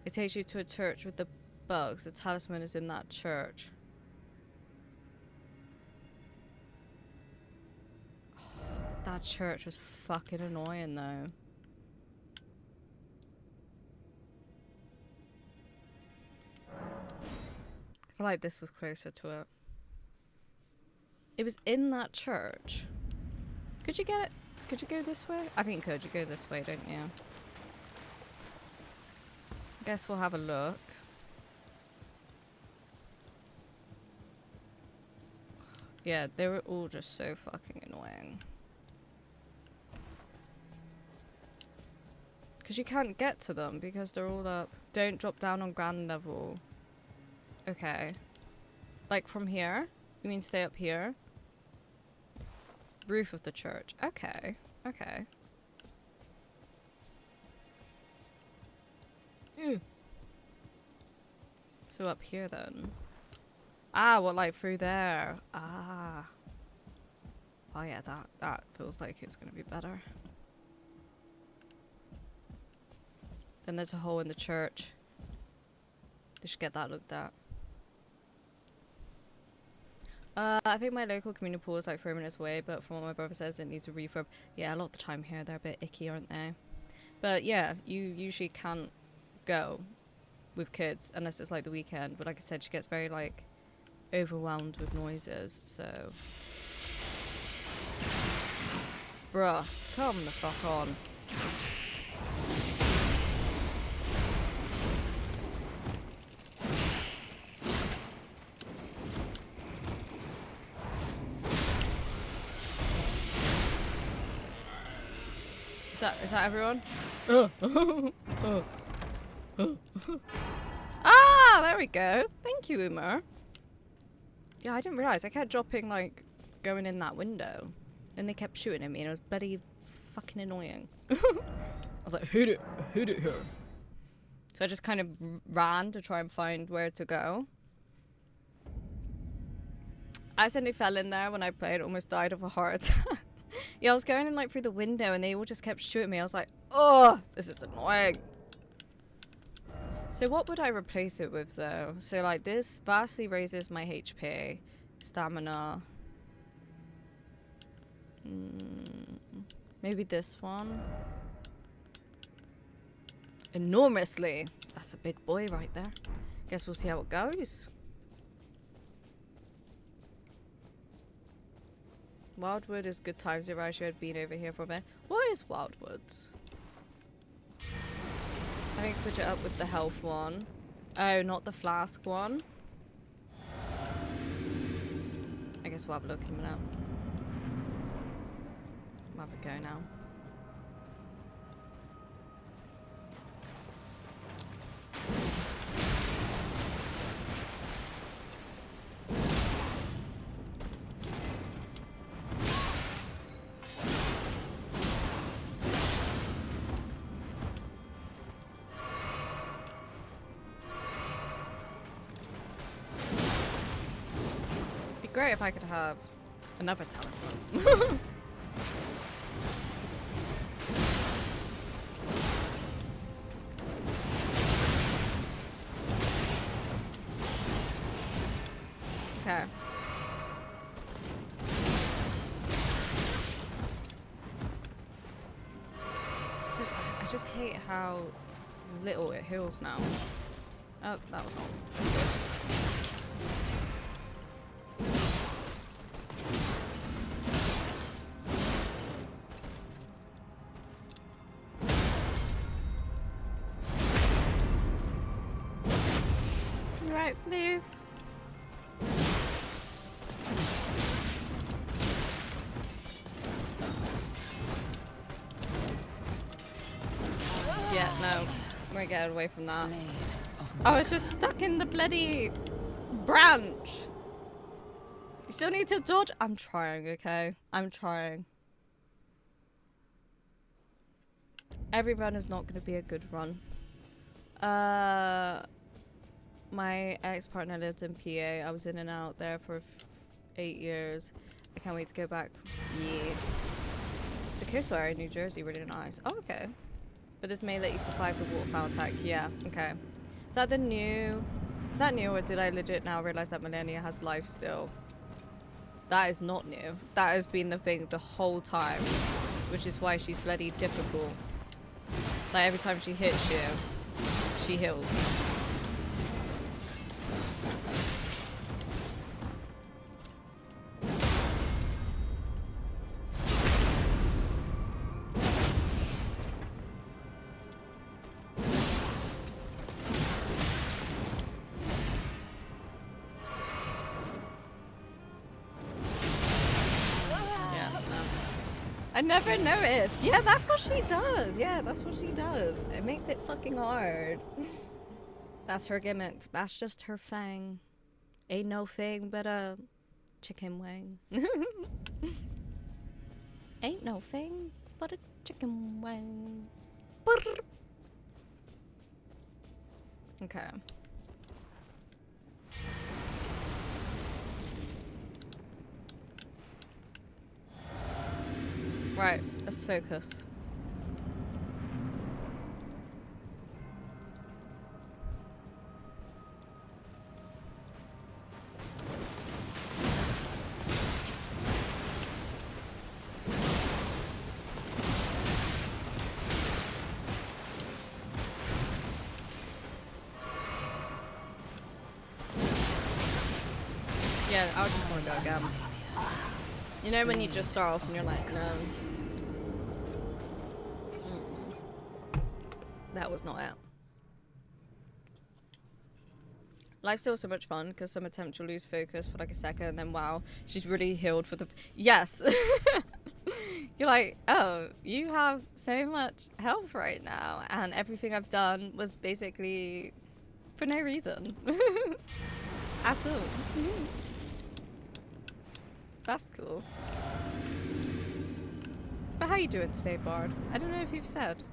it takes you to a church with the bugs. The talisman is in that church. That church was fucking annoying though. I feel like this was closer to it. It was in that church. Could you get it? Could you go this way? I think you go this way, don't you? Guess we'll have a look. Yeah, they were all just so fucking annoying. Because you can't get to them because they're all up. Don't drop down on ground level. Okay. Like from here? You mean stay up here? Roof of the church. Okay. Okay. Ew. So up here then. Ah, what, like through there? Ah. Oh yeah, that feels like it's gonna be better. Then there's a hole in the church. They should get that looked at. I think my local community pool is like 3 minutes away, but from what my brother says, it needs a refurb. Yeah, a lot of the time here, they're a bit icky, aren't they? But yeah, you usually can't go with kids unless it's like the weekend. But like I said, she gets very like overwhelmed with noises, so. Bruh, come the fuck on. Is that everyone? Ah, there we go. Thank you, Umar. Yeah, I didn't realize. I kept dropping, like, going in that window. And they kept shooting at me, and it was bloody fucking annoying. I was like, hit it here. So I just kind of ran to try and find where to go. I accidentally fell in there when I played, almost died of a heart attack. Yeah, I was going in like through the window and they all just kept shooting me. I was like, oh, this is annoying. So what would I replace it with though? So like this vastly raises my HP, stamina. Maybe this one. Enormously. That's a big boy right there. Guess we'll see how it goes. Wildwood is good times. I had been over here for a minute. What is Wildwoods? I think switch it up with the health one. Oh, not the flask one. I guess we'll have a look in a minute. We'll have a go now. Great if I could have another talisman. just hate how little it heals now. Oh, that was not good. Right, Floof. Yeah, no. We're getting away from that. Blade of I was just stuck in the bloody branch. You still need to dodge. I'm trying, okay? I'm trying. Every run is not going to be a good run. My ex-partner lived in PA. I was in and out there for 8 years. I can't wait to go back. Yeah. It's a coastal area in New Jersey, really nice. Oh, okay. But this may let you survive the waterfowl attack. Yeah, okay. Is that the new... Is that new, or did I legit now realize that Millennia has life still? That is not new. That has been the thing the whole time. Which is why she's bloody difficult. Like, every time she hits you, she heals. I never noticed. Yeah, that's what she does. Yeah, that's what she does. It makes it fucking hard. That's her gimmick. That's just her thing. Ain't no thing but a chicken wing. Ain't no thing but a chicken wing. Brrr. Okay. Right, let's focus. Yeah, I just want to go again. You know when you just start off and you're like, no. That was not it. Life's still so much fun because some attempt to lose focus for like a second and then wow, she's really healed for the... Yes! You're like, oh, you have so much health right now and everything I've done was basically for no reason. At all. That's cool. But how you doing today, Bard? I don't know if you've said.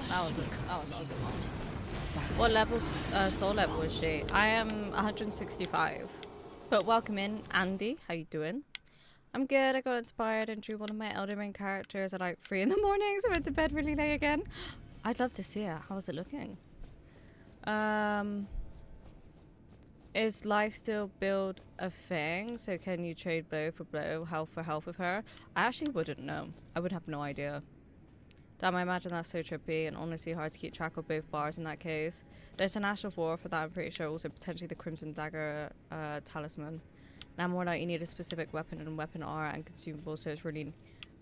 That was not a good one. What level, soul level is she? I am 165. But welcome in, Andy. How you doing? I'm good. I got inspired and drew one of my Elden Ring characters at like 3 in the morning, so I went to bed really late again. I'd love to see it. How is it looking? Is life steal build a thing? So can you trade blow for blow, health for health with her? I actually wouldn't know. I would have no idea. Damn, I imagine that's so trippy and honestly hard to keep track of both bars in that case. There's an Ash of War for that, I'm pretty sure. Also potentially the Crimson Dagger talisman. Now more like you need a specific weapon and weapon art and consumables, so it's really...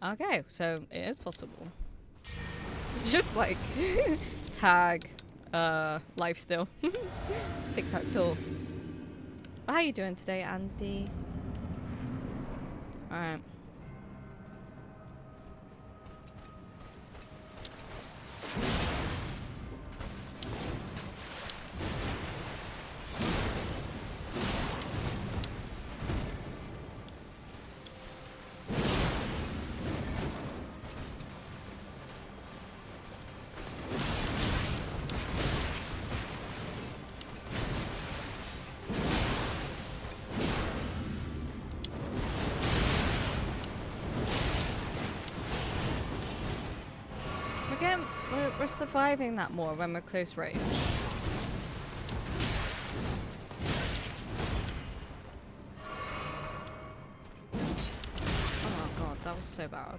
Okay, so it is possible. Just like tag life steal. Tic-tac-toe. How you doing today, Andy? Alright. We're surviving that more when we're close range. Oh god, that was so bad.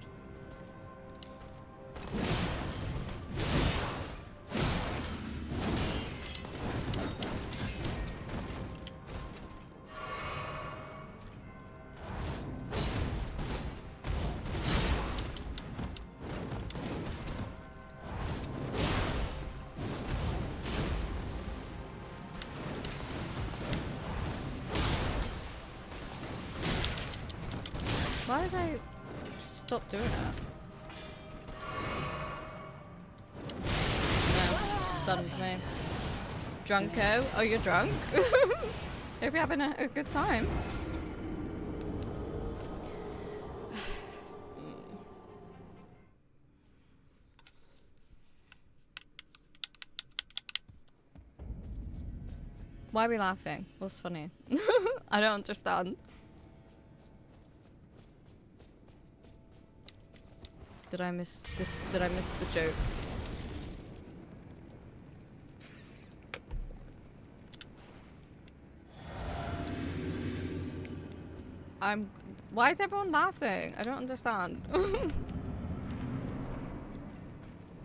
Why was I stop doing that? No, stunned me. Drunko? Oh, you're drunk? Hope you're having a good time. Why are we laughing? What's funny? I don't understand. Did I miss this? Did I miss the joke? Why is everyone laughing? I don't understand.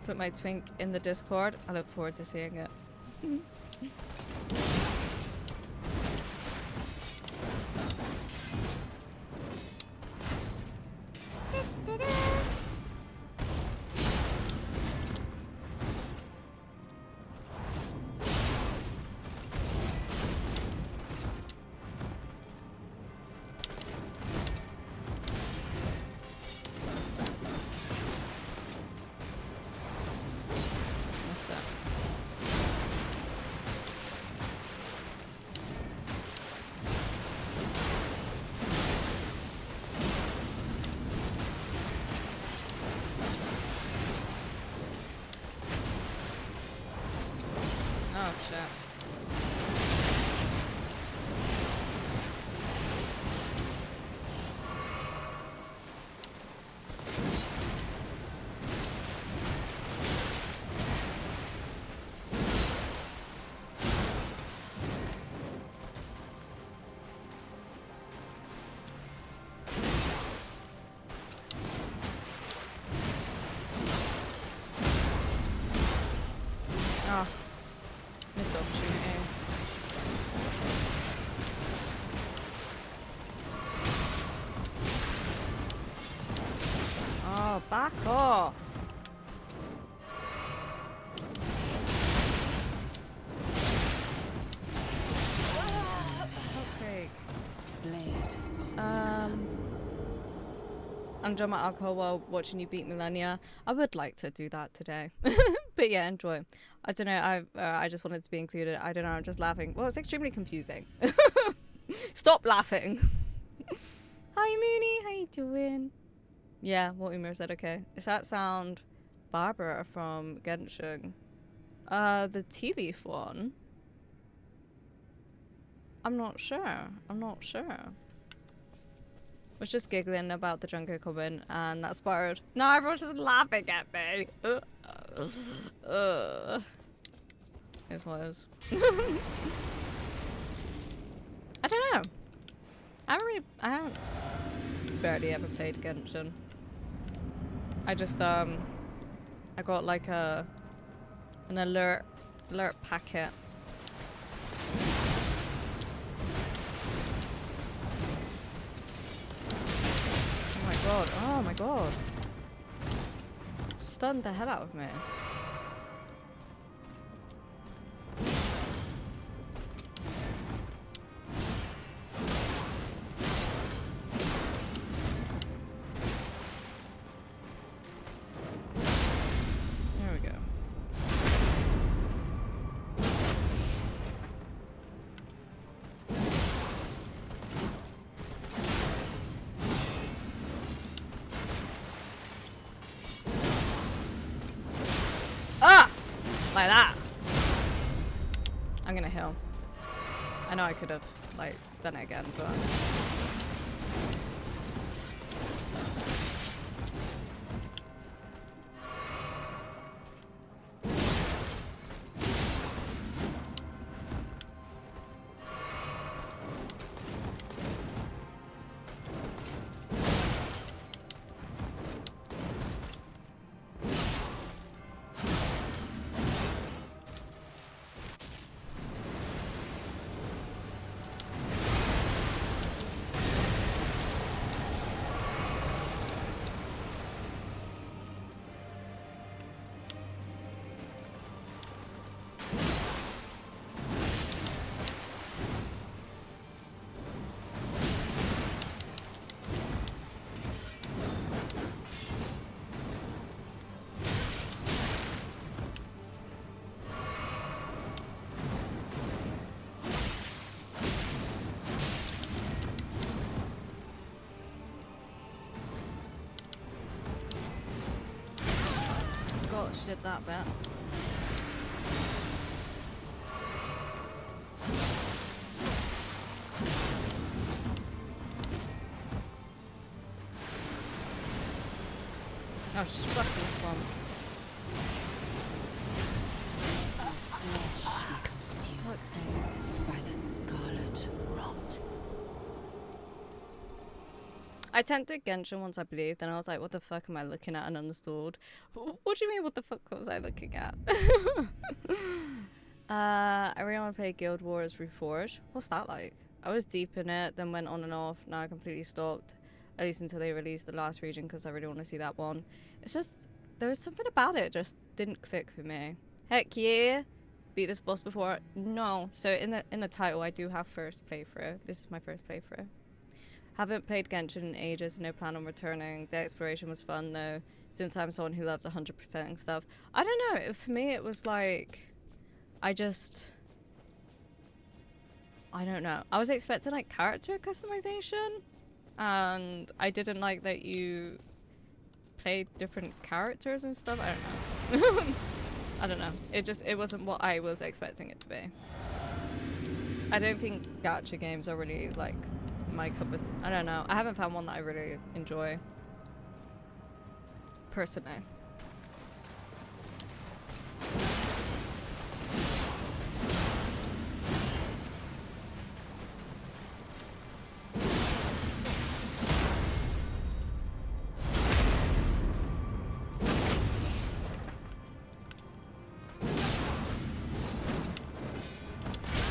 Put my twink in the Discord. I look forward to seeing it. Oh, shit. Oh. Missed opportunity. Oh, back off. Enjoy my alcohol while watching you beat Millennia. I would like to do that today. But yeah, enjoy. I don't know, I just wanted to be included. I don't know, I'm just laughing. Well, it's extremely confusing. Stop laughing. Hi Mooney, how you doing? Yeah, what Umar said, okay. Does that sound Barbara from Genshin. The tea leaf one. I'm not sure. I'm not sure. Was just giggling about the Junker coming, and that sparred. No, everyone's just laughing at me. Here's what it is. I don't know. I haven't barely ever played Genshin. I just I got like an alert packet. Oh my god! Oh my god! Stunned the hell out of me. Like that. I'm gonna heal. I know I could have, like, done it again, but... She did that bit. Oh, she's fucking swamp. Fuck's sake. By the scarlet rot. I tempted Genshin once, I believe, then I was like, what the fuck am I looking at, and uninstalled. What do you mean, what the fuck was I looking at? I really want to play Guild Wars Reforged. What's that like? I was deep in it, then went on and off, now I completely stopped. At least until they released the last region, because I really want to see that one. It's just, there was something about it just didn't click for me. Heck yeah! Beat this boss before? No. So in the title, I do have first playthrough. This is my first playthrough. Haven't played Genshin in ages, no plan on returning. The exploration was fun though, since I'm someone who loves 100% and stuff. I don't know, for me it was like, I don't know. I was expecting like character customization, and I didn't like that you played different characters and stuff. I don't know. I don't know. It wasn't what I was expecting it to be. I don't think gacha games are really like my cup of, I don't know. I haven't found one that I really enjoy. Personally.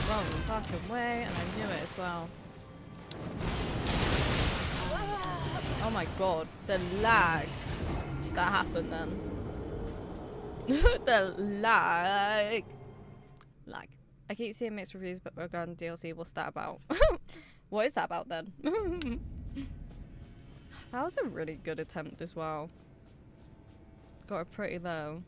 Wrong fucking way, and I knew it as well. Oh my god, the lag that happened then. The lag. I keep seeing mixed reviews but regarding DLC. What's that about? What is that about then? That was a really good attempt as well. Got it pretty low.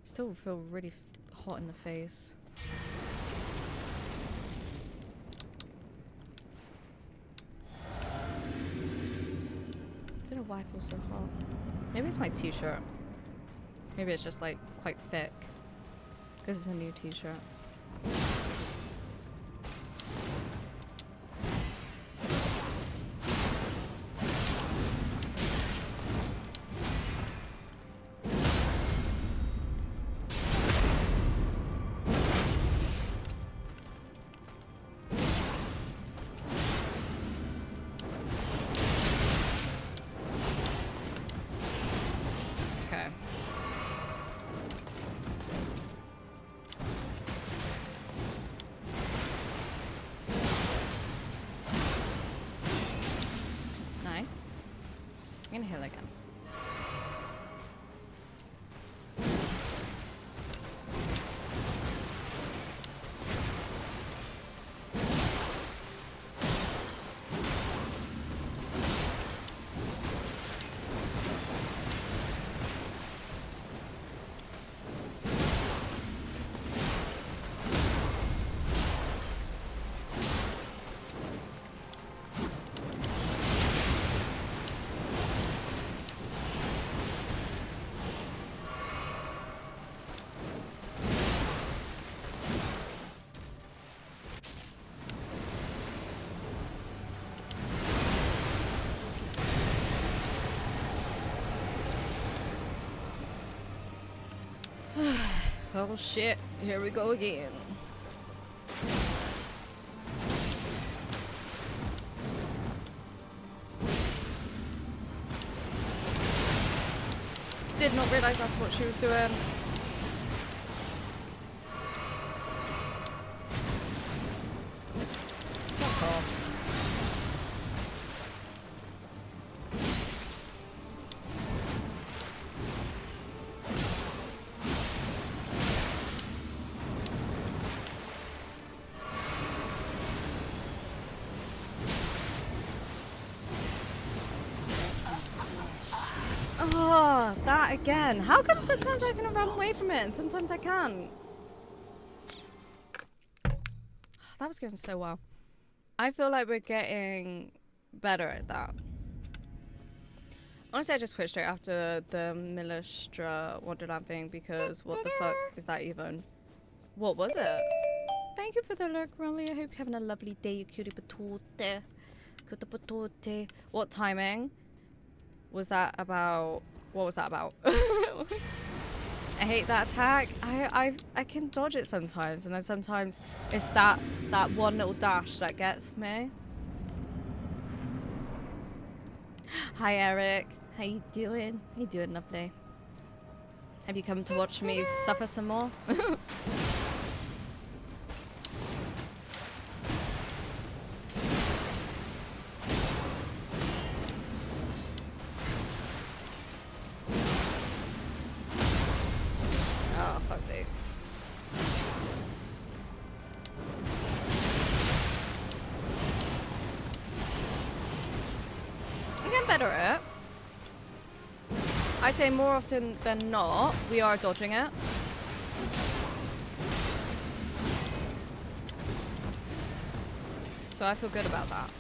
Still feel really hot in the face. Don't know why I feel so hot. Maybe it's my t-shirt. Maybe it's just like quite thick. Because it's a new t-shirt. Okay. Nice. I'm gonna heal again. Oh shit, here we go again. Did not realize that's what she was doing. Fuck off. Oh, that again. How come sometimes I can run away from it and sometimes I can't? That was going so well. I feel like we're getting better at that. Honestly, I just quit straight after the Millistra Wonderland thing because what the fuck is that even? What was it? Thank you for the lurk, Rolly. I hope you're having a lovely day, you cutie patote. Cutie patote. What timing? Was that about? What was that about? I hate that attack. I can dodge it sometimes, and then sometimes it's that one little dash that gets me. Hi Eric, how you doing? How you doing, lovely? Have you come to watch me suffer some more? Oh, fuck's sake. I'm getting better at it. I'd say more often than not, we are dodging it. So I feel good about that.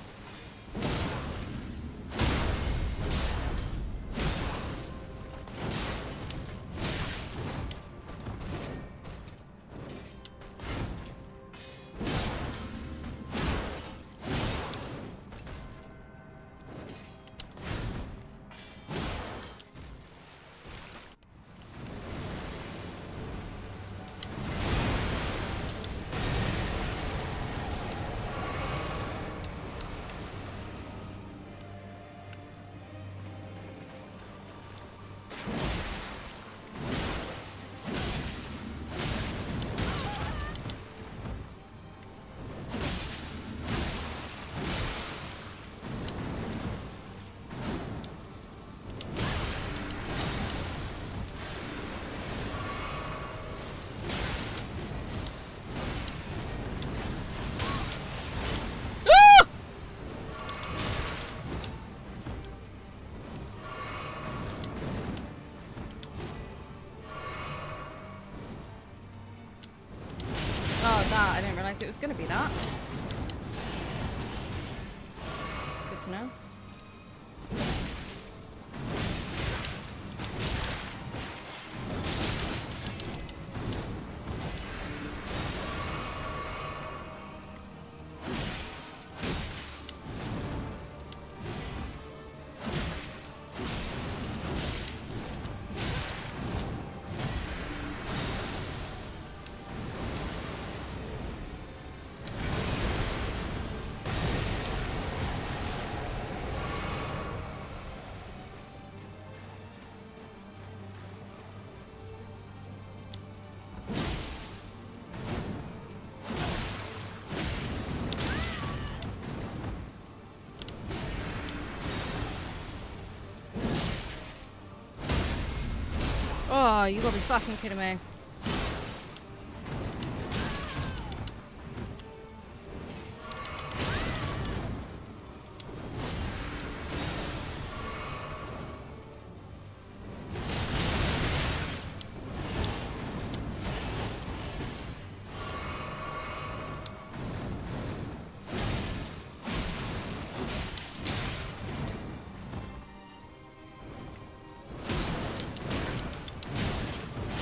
Oh, that. I didn't realize it was going to be that. Good to know. Oh, you gotta be fucking kidding me.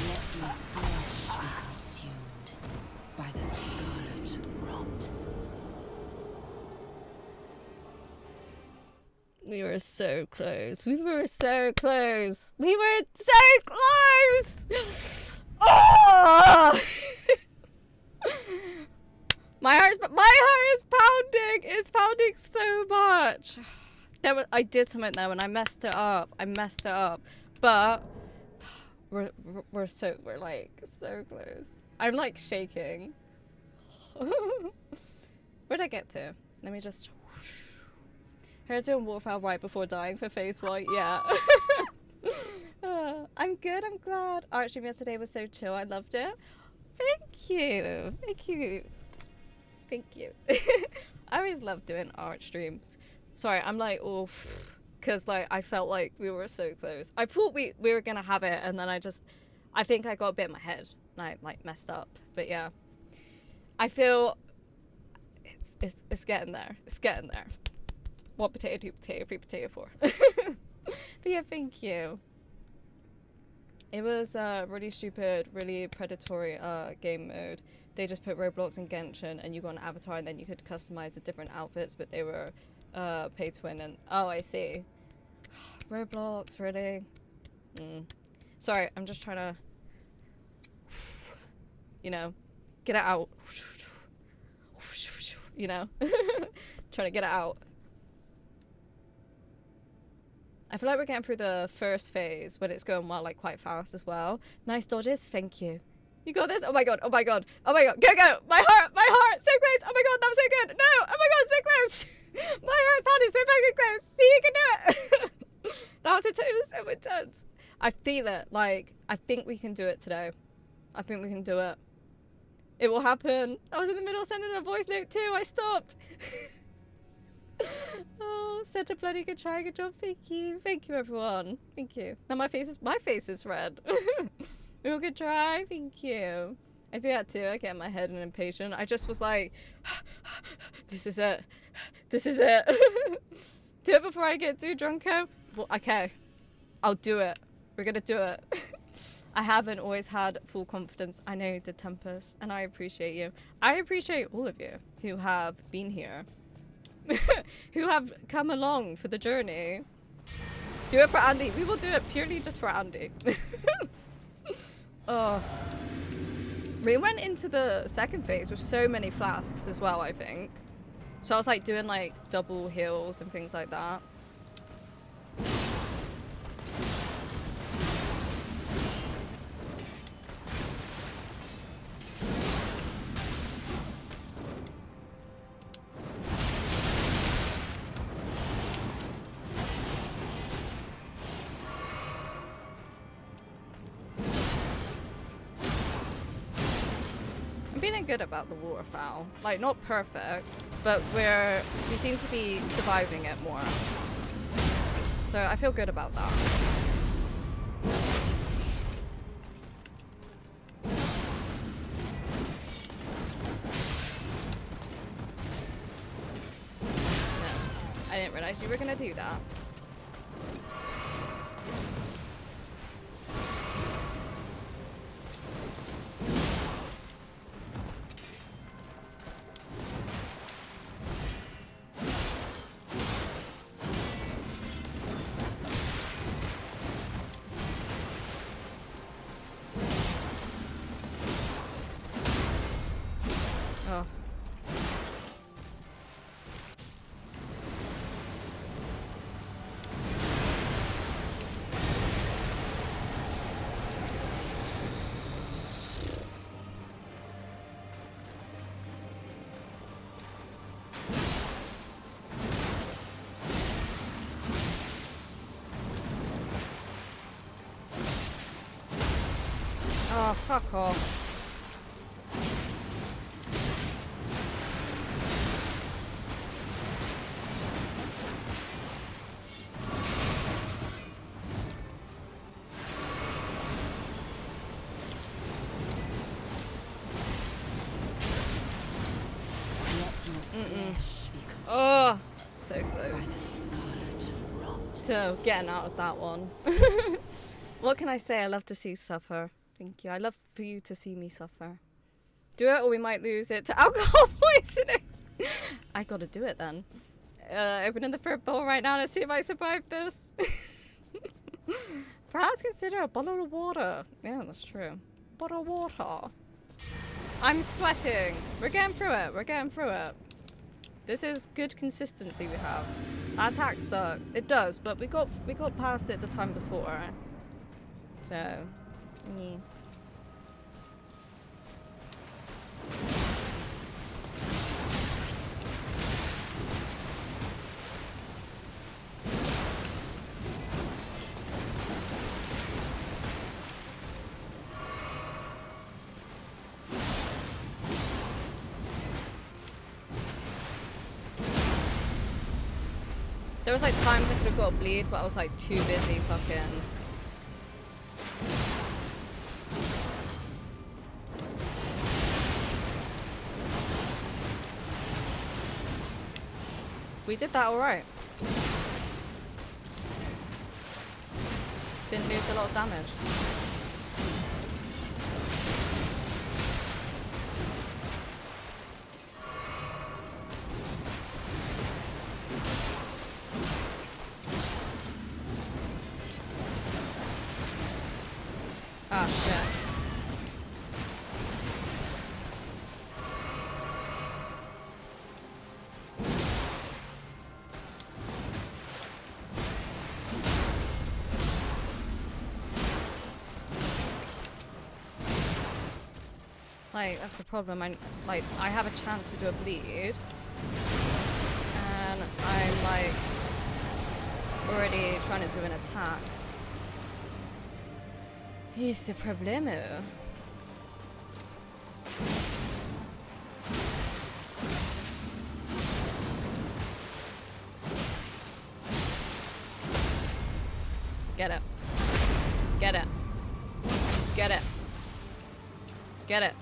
Let your flesh be consumed by the scarlet rot. We were so close. We were so close. We were so close. Oh! my heart is pounding. It's pounding so much. I did something there when I messed it up. But we're like so close. I'm like shaking. Where'd I get to? Let me just. Heard doing waterfowl right before dying for phase 1. Yeah. I'm good. I'm glad. Art stream yesterday was so chill. I loved it. Thank you. Thank you. Thank you. I always love doing art streams. Sorry, I'm like, oh, because like I felt like we were so close. I thought we were gonna have it, and then I think I got a bit in my head and I like messed up. But yeah, I feel it's getting there. It's getting there. 1 potato, 2 potato, 3 potato, 4. But yeah, thank you. It was really stupid, really predatory game mode. They just put Roblox and Genshin, and you got an avatar, and then you could customize with different outfits, but they were pay to win. And oh, I see. Roblox, really? Sorry, I'm just trying to, you know, get it out. You know, trying to get it out. I feel like we're getting through the first phase, but it's going well, like quite fast as well. Nice dodges, thank you. You got this? Oh my god, oh my god, oh my god, go, go! My heart, so close! Oh my god, that was so good! No! Oh my god, so close! My heart's pounding so fucking close! See, you can do it! It was so intense. I feel it, like, I think we can do it today. I think we can do it. It will happen. I was in the middle of sending a voice note too, I stopped. Oh, such a bloody good try, good job, thank you everyone, thank you. Now my face is red. Real good try, thank you. I do that too, I get in my head and impatient. I just was like, this is it. Do it before I get too drunko. Well, okay, I'll do it. We're gonna do it. I haven't always had full confidence. I know you did, Tempest, and I appreciate you. I appreciate all of you who have been here. Who have come along for the journey. Do it for Andy. We will do it purely just for Andy. Oh. We went into the second phase with so many flasks as well, I think. So I was like doing like double heals and things like that. Feeling good about the waterfowl. Like, not perfect, but we seem to be surviving it more. So I feel good about that. No, I didn't realize you were gonna do that. Oh, fuck off. Let your flesh be consumed Oh, so by the close scarlet rot. to getting out of that one. What can I say? I love to see you suffer. Thank you. I love for you to see me suffer. Do it or we might lose it to alcohol poisoning. I gotta do it then. Opening the third bowl right now. Let's see if I survive this. Perhaps consider a bottle of water. Yeah, that's true. Bottle of water. I'm sweating. We're getting through it. We're getting through it. This is good consistency we have. That attack sucks. It does, but we got past it the time before. So, yeah. There was like times I could have got a bleed, but I was like too busy fucking. We did that alright. Didn't lose a lot of damage. Ah, shit. Like, that's the problem. I have a chance to do a bleed. And I'm like already trying to do an attack. Here's the problemo. Get it. Get it. Get it. Get it.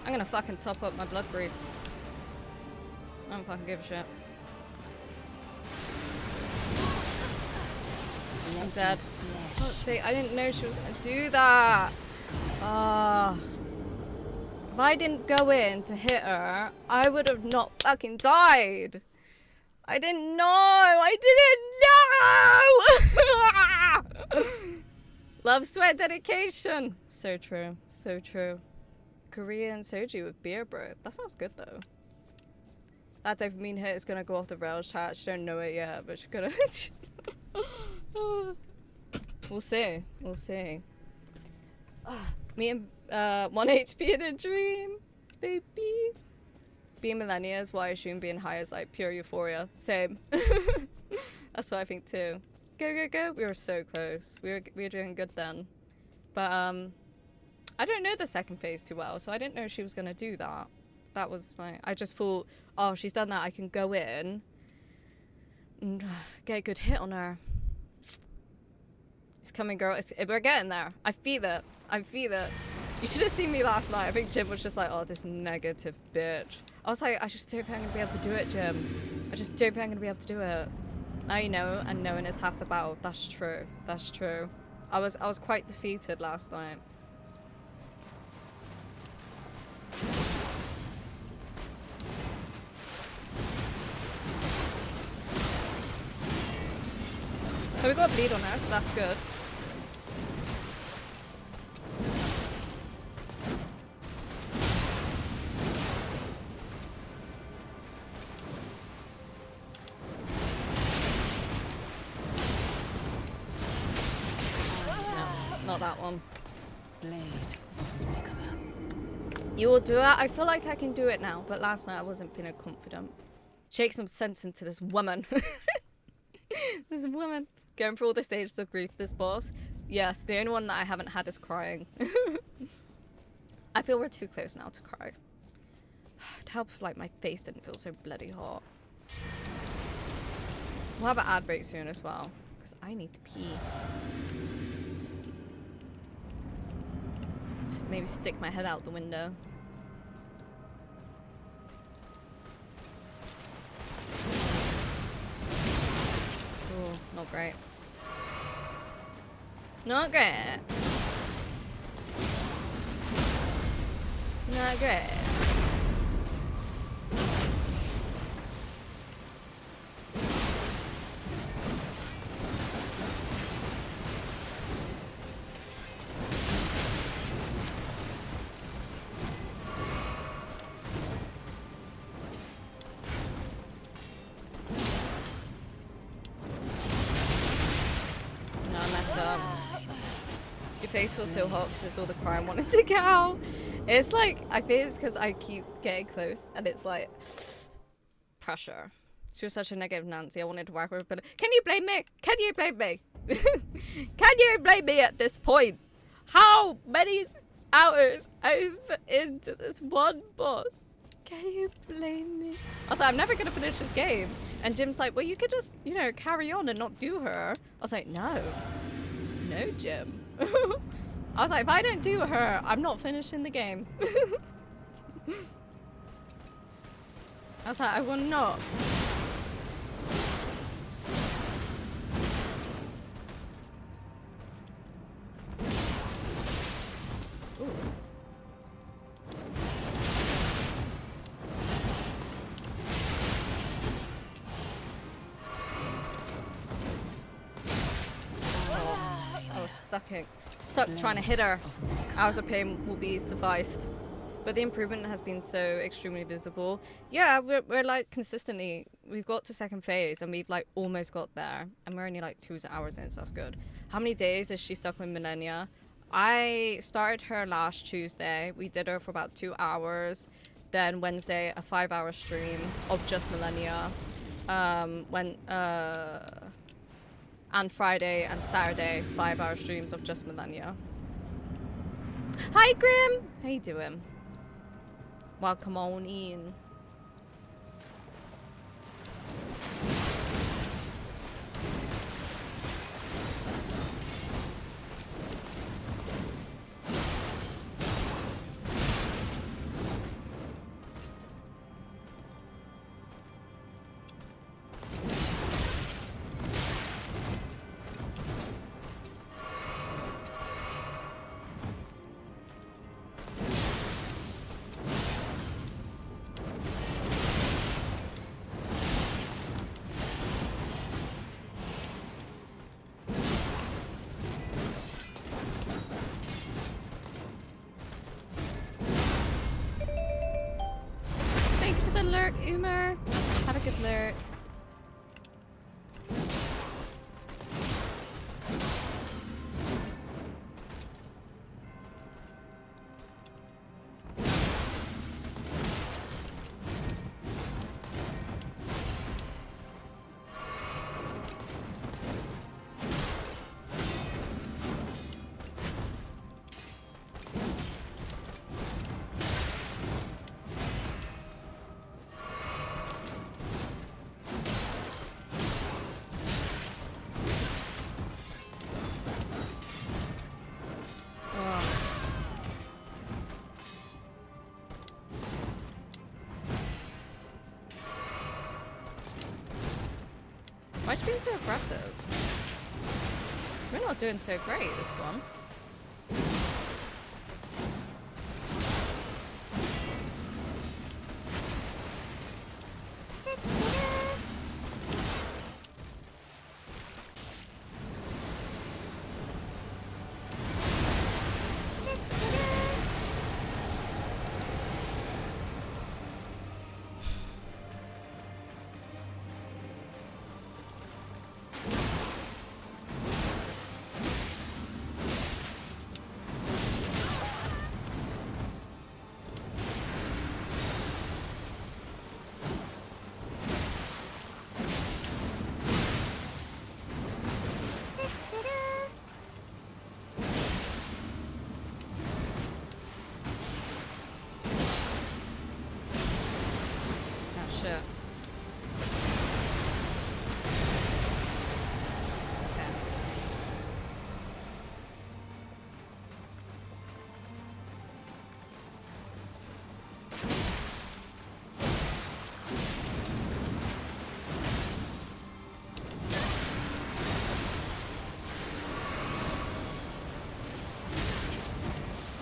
I'm gonna fucking top up my blood grease. I don't fucking give a shit. I'm dead. Fuck's sake, I didn't know she was gonna do that. Ah. If I didn't go in to hit her, I would have not fucking died. I didn't know. I didn't know. Love, sweat, dedication. So true. So true. Korean soju with beer, bro. That sounds good though. That dopamine hit is gonna go off the rails, chat. She don't know it yet, but she's gonna. We'll see. We'll see. Me and 1 HP in a dream, baby. Being millennia is why I assume being high is like pure euphoria. Same. That's what I think too. Go, go, go. We were so close. We were doing good then. But I don't know the second phase too well, so I didn't know she was gonna do that. That was I just thought, oh, she's done that, I can go in and get a good hit on her. It's coming, girl. We're getting there. I feel it. I feel it. You should have seen me last night. I think Jim was just like, oh, this negative bitch. I was like, I just don't think I'm gonna be able to do it, Jim. I just don't think I'm gonna be able to do it. Now you know, and knowing is half the battle. That's true. That's true. I was quite defeated last night. So we got a bleed on her, so that's good. No, not that one. Blade of Nicola. You will do it? I feel like I can do it now, but last night I wasn't feeling confident. Shake some sense into this woman. This woman. Going through all the stages of grief, this boss. Yes, the only one that I haven't had is crying. I feel we're too close now to cry. It'd help if like my face didn't feel so bloody hot. We'll have an ad break soon as well, because I need to pee. Just maybe stick my head out the window. Oh, not great. Not great. Not great. No, I messed up. Your face feels so hot because it's all the cry I wanted to get out. It's like, I think it's because I keep getting close and it's like, pressure. She was such a negative Nancy. I wanted to whack her, but can you blame me? Can you blame me? Can you blame me at this point? How many hours I've put into this one boss? Can you blame me? I was like, I'm never going to finish this game. And Jim's like, well, you could just, you know, carry on and not do her. I was like, no. No, Jim. I was like, if I don't do her, I'm not finishing the game. I was like, I will not. Ooh. I was stuck trying to hit her. Hours of pain will be sufficed. But the improvement has been so extremely visible. Yeah, we're like consistently, we've got to second phase and we've like almost got there. And we're only like 2 hours in, so that's good. How many days is she stuck with Millennia? I started her last Tuesday. We did her for about 2 hours. Then Wednesday, a 5-hour stream of just Millennia. And Friday and Saturday, 5-hour streams of just Millennia. Hi, Grim! How you doing? Welcome on in. Lurk, Umer. Have a good lurk. Why'd you be so aggressive? We're not doing so great, this one.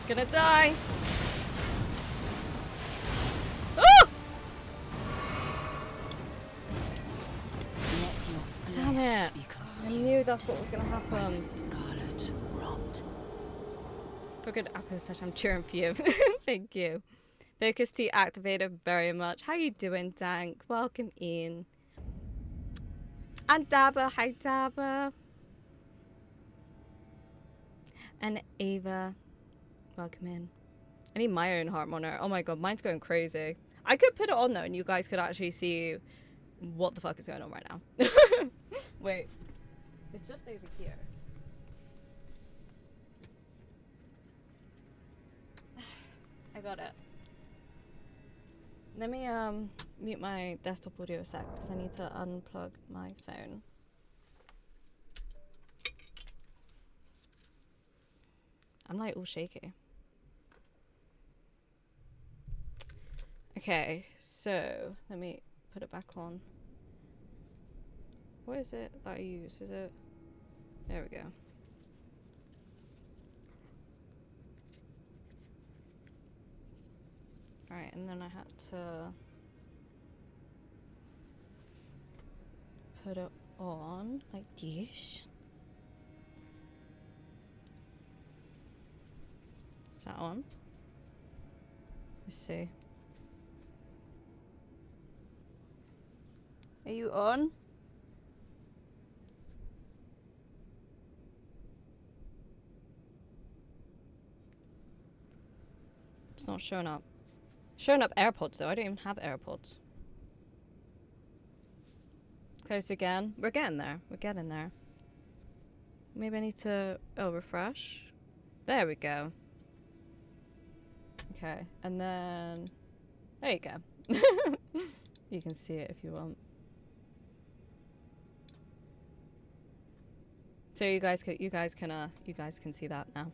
Gonna die. Oh! Let your flesh Damn it. be I consumed knew that's what was gonna by happen. the scarlet rot. For good Apple such I'm cheering for you. Thank you. Focus T activated very much. How you doing, Dank? Welcome in. And Dabba. Hi, Dabba. And Ava. Welcome in. I need my own heart monitor. Oh my god, mine's going crazy. I could put it on though and you guys could actually see what the fuck is going on right now. Wait. It's just over here. I got it. Let me mute my desktop audio a sec because I need to unplug my phone. I'm like all shaky. Okay, so let me put it back on. What is it that I use? Is it? There we go. Alright, and then I had to put it on like this. Is that on? Let's see. Are you on? It's not showing up. Showing up AirPods though. I don't even have AirPods. Close again. We're getting there. We're getting there. Maybe I need to refresh. There we go. Okay, and then there you go. You can see it if you want. So you guys can see that now.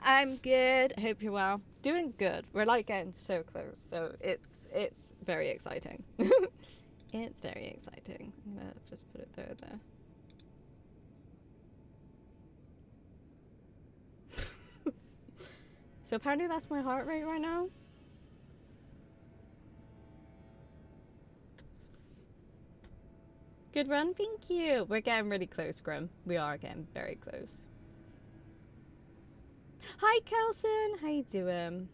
I'm good. I hope you're well. Doing good. We're like getting so close. So it's very exciting. It's very exciting. I'm gonna just put it there. So apparently that's my heart rate right now. Good run, thank you. We're getting really close, Grim. We are getting very close. Hi, Kelson. How you doing?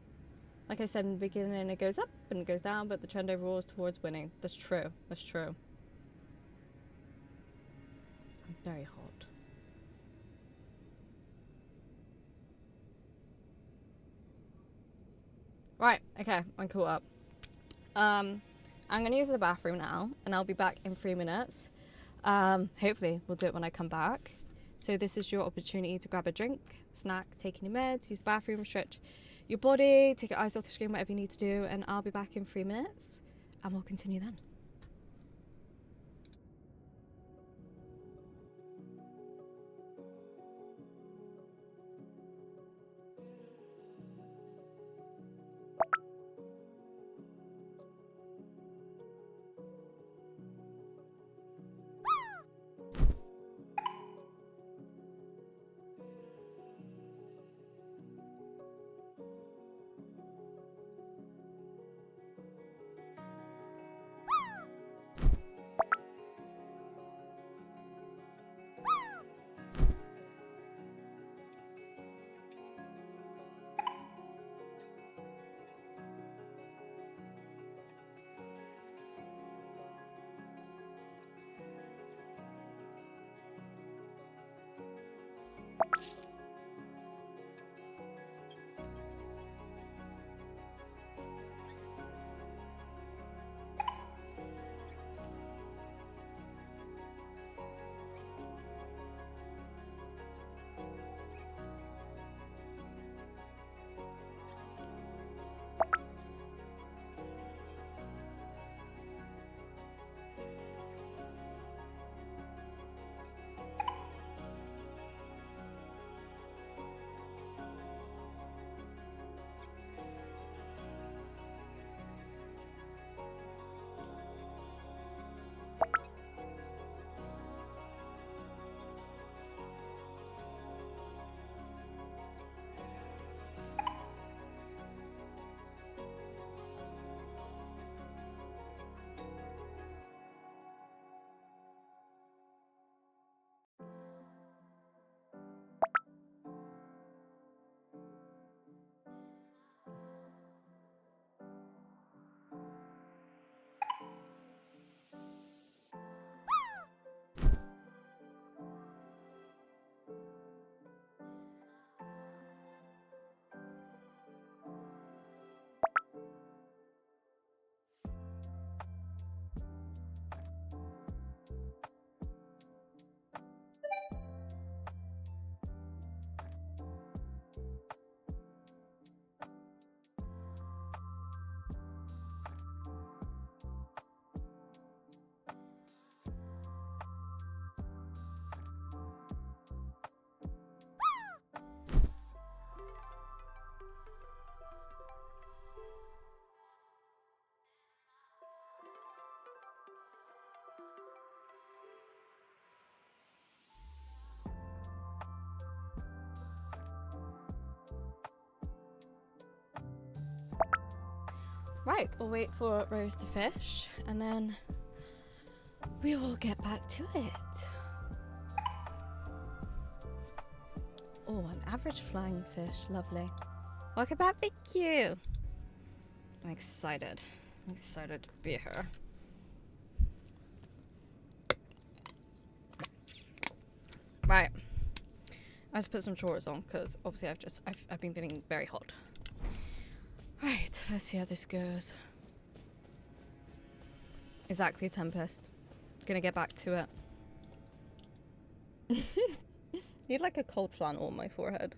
Like I said in the beginning, it goes up and it goes down, but the trend overall is towards winning. That's true. That's true. I'm very hot. Right, okay, I'm caught up. I'm gonna use the bathroom now, and I'll be back in 3 minutes. Hopefully, we'll do it when I come back. So this is your opportunity to grab a drink, snack, take any meds, use the bathroom, stretch your body, take your eyes off the screen, whatever you need to do, and I'll be back in 3 minutes, and we'll continue then. Right, we'll wait for Rose to fish, and then we will get back to it. Oh, an average flying fish. Lovely. Welcome back, thank you. I'm excited. I'm excited to be here. Right. I just put some shorts on because obviously I've been feeling very hot. Right, let's see how this goes. Exactly, Tempest. Gonna get back to it. Need like a cold flannel on my forehead.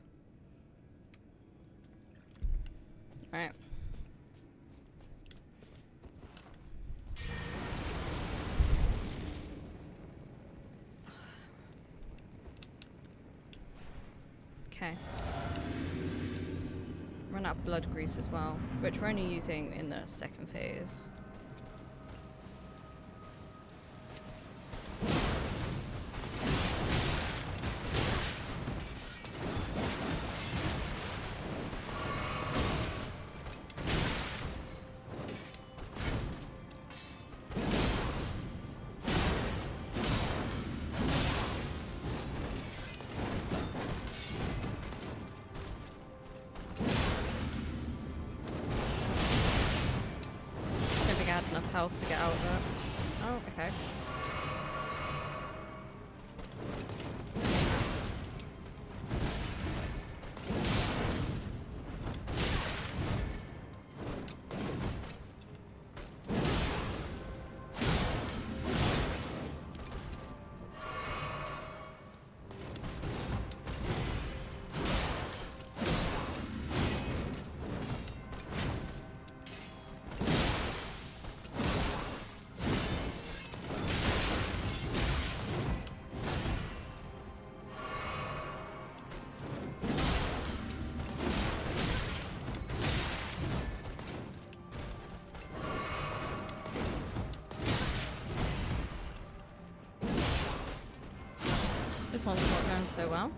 Alright. Okay. Run out of blood grease as well, which we're only using in the second phase. Enough health to get out of it. Oh, okay. This one's not going so well.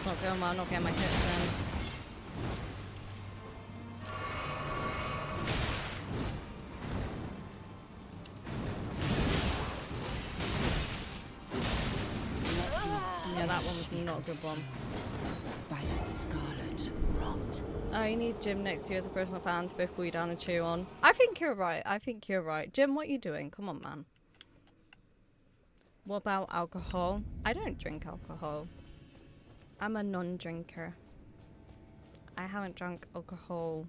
Not going well, not getting my hits in. Yeah, that one was not a good one. By the scarlet rot. Oh, you need Jim next to you as a personal fan to both cool you down and chew on. I think you're right. I think you're right. Jim, what are you doing? Come on, man. What about alcohol? I don't drink alcohol. I'm a non-drinker. I haven't drunk alcohol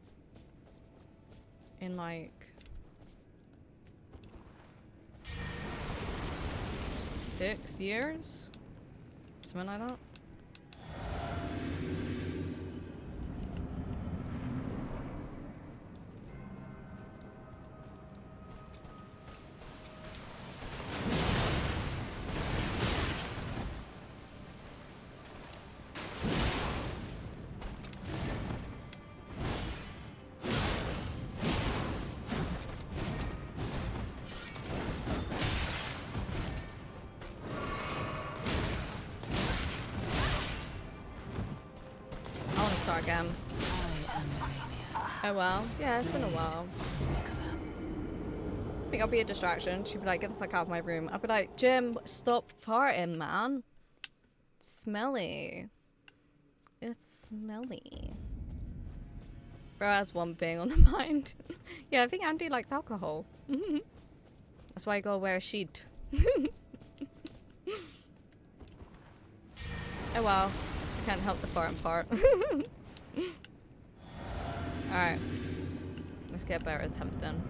in like 6 years? Something like that. Start again. Oh well. Yeah, it's been a while. I think I'll be a distraction. She'll be like, get the fuck out of my room. I'll be like, Jim, stop farting, man. It's smelly. It's smelly. Bro has one thing on the mind. Yeah, I think Andy likes alcohol. That's why you gotta wear a sheet. Oh well. I can't help the foreign part. Alright. Let's get a better attempt then.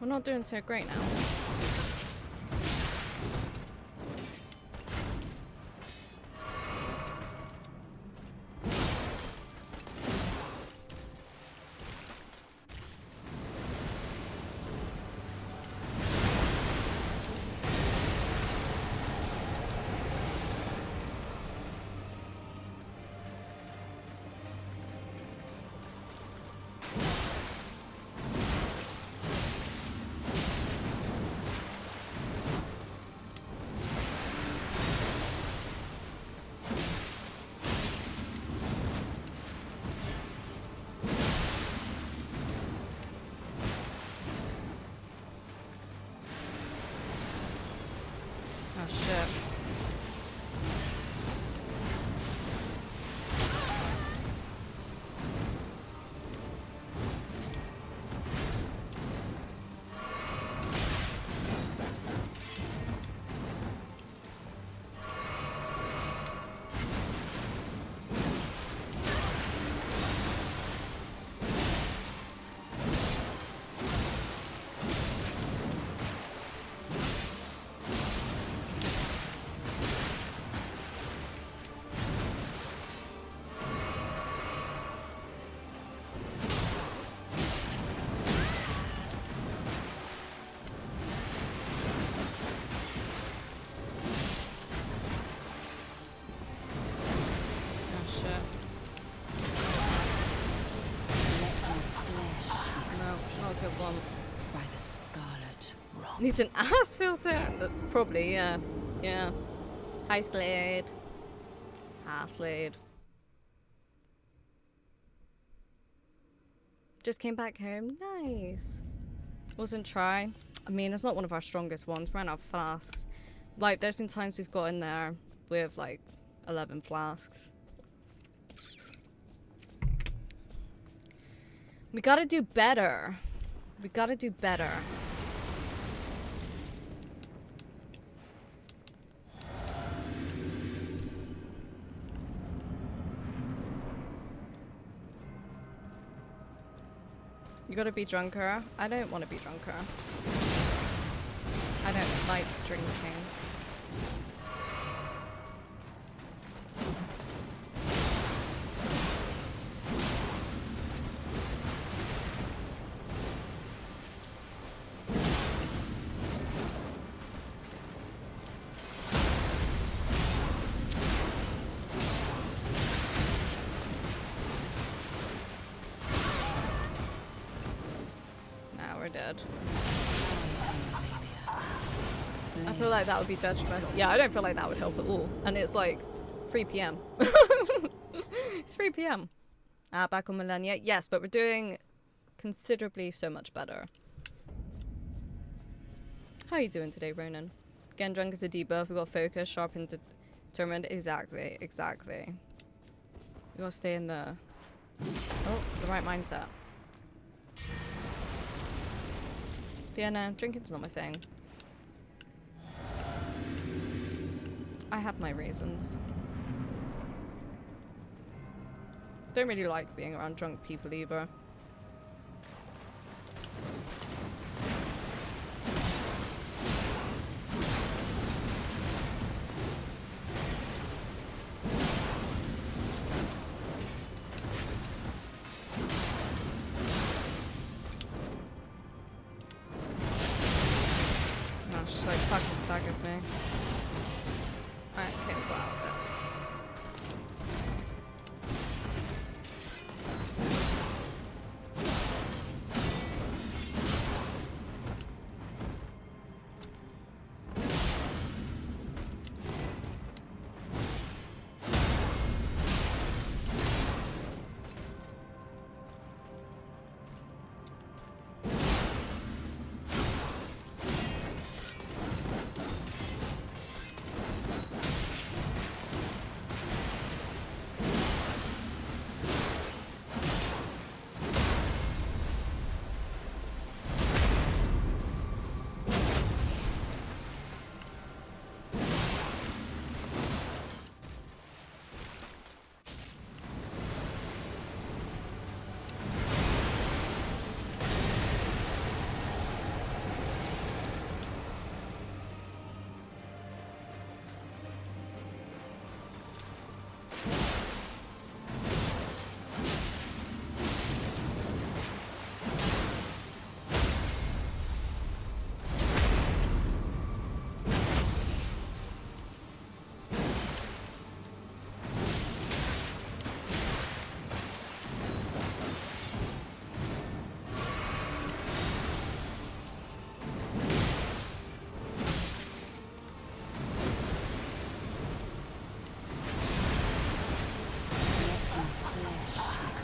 We're not doing so great now. Oh shit. Oh shit. No, not a good one. By the scarlet rot. Needs an ass filter? Probably, yeah. Yeah. Hi, Slade. Hi, Slade. Just came back home. Nice. Wasn't try. I mean, it's not one of our strongest ones. Ran out of flasks. Like, there's been times we've got in there with, like, 11 flasks. We gotta do better. We gotta do better. You gotta be drunker. I don't want to be drunker. I don't like drinking. Now we're dead. I feel like that would be detrimental. Yeah, I don't feel like that would help at all. And it's like 3 p.m. It's 3 p.m. Back on Millennia. Yes, but we're doing considerably so much better. How are you doing today, Ronan? Getting drunk is a debuff. We got focus, sharp, and determined. Exactly, exactly. We gotta stay in the right mindset. But yeah, no, drinking's not my thing. I have my reasons. Don't really like being around drunk people either. Oh, she's like fucking staggered me. Alright, okay, we'll go out of it.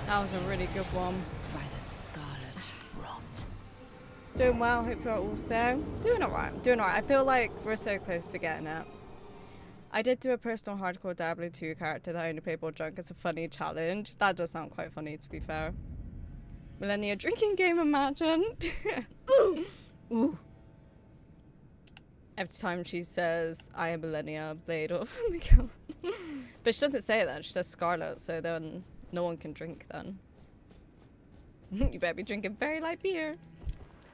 That was a really good one. By the scarlet rot. Doing well, hope you're also doing alright. Doing alright. I feel like we're so close to getting it. I did do a personal hardcore Diablo 2 character that I only played while drunk as a funny challenge. That does sound quite funny, to be fair. Millennia drinking game, imagine. Ooh. Ooh. Every time she says, I am Millennia, blade off the kill. But she doesn't say that, she says Scarlet, so then no one can drink then. You better be drinking very light beer.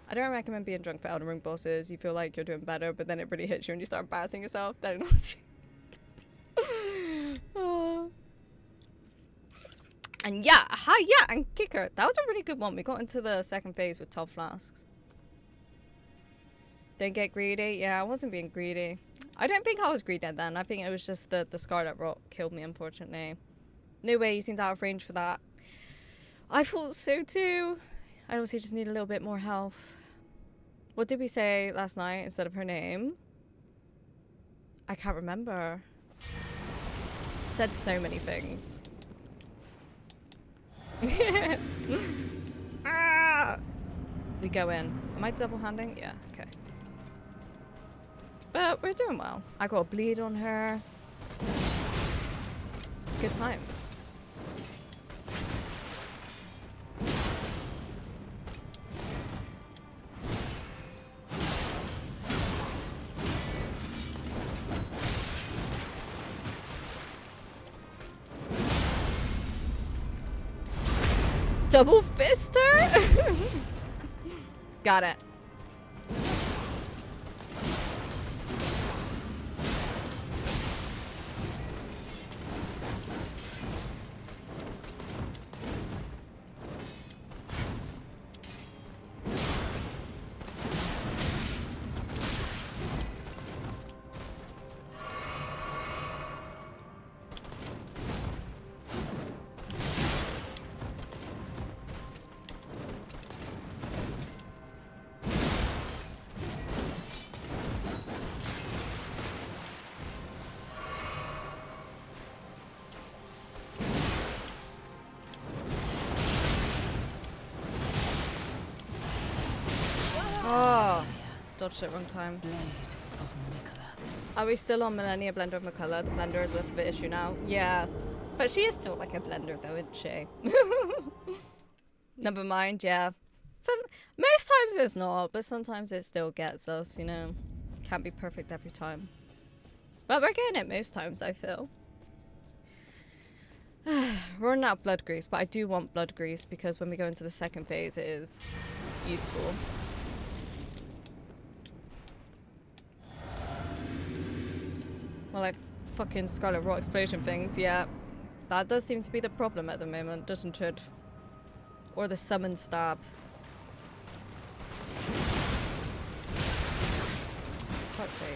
I don't recommend being drunk for Elden Ring bosses. You feel like you're doing better, but then it really hits you and you start embarrassing yourself. Don't know what to... Oh. And yeah, and Kicker. That was a really good one. We got into the second phase with 12 flasks. Don't get greedy. Yeah, I wasn't being greedy. I don't think I was greedy then. I think it was just the Scarlet Rot killed me, unfortunately. No way, he seems out of range for that. I thought so too. I also just need a little bit more health. What did we say last night instead of her name? I can't remember. Said so many things. Ah! We go in. Am I double handing? Yeah, okay. But we're doing well. I got a bleed on her. Good times. Double fister? Got it. dodged it wrong time. Blade of Mikola. Are we still on Millennia Blender of Mikola? The blender is less of an issue now. Yeah. But she is still like a blender though, isn't she? Never mind, yeah. Most times it's not, but sometimes it still gets us, you know. Can't be perfect every time. But we're getting it most times, I feel. We're running out of blood grease, but I do want blood grease because when we go into the second phase it is useful. Well, like fucking Scarlet Raw explosion things, yeah. That does seem to be the problem at the moment, doesn't it? Or the summon stab. Fuck's sake.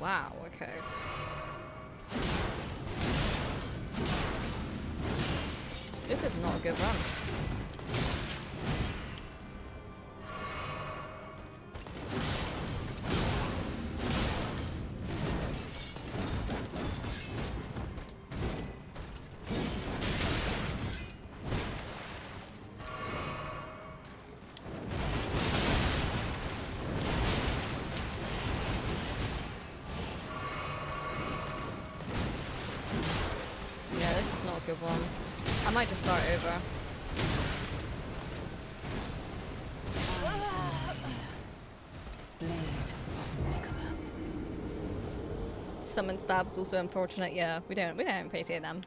Wow, okay. This is not a good run. Yeah, this is not a good one. I might just start over. Blade of Mikola. Summon stabs also unfortunate. Yeah, we don't appreciate them.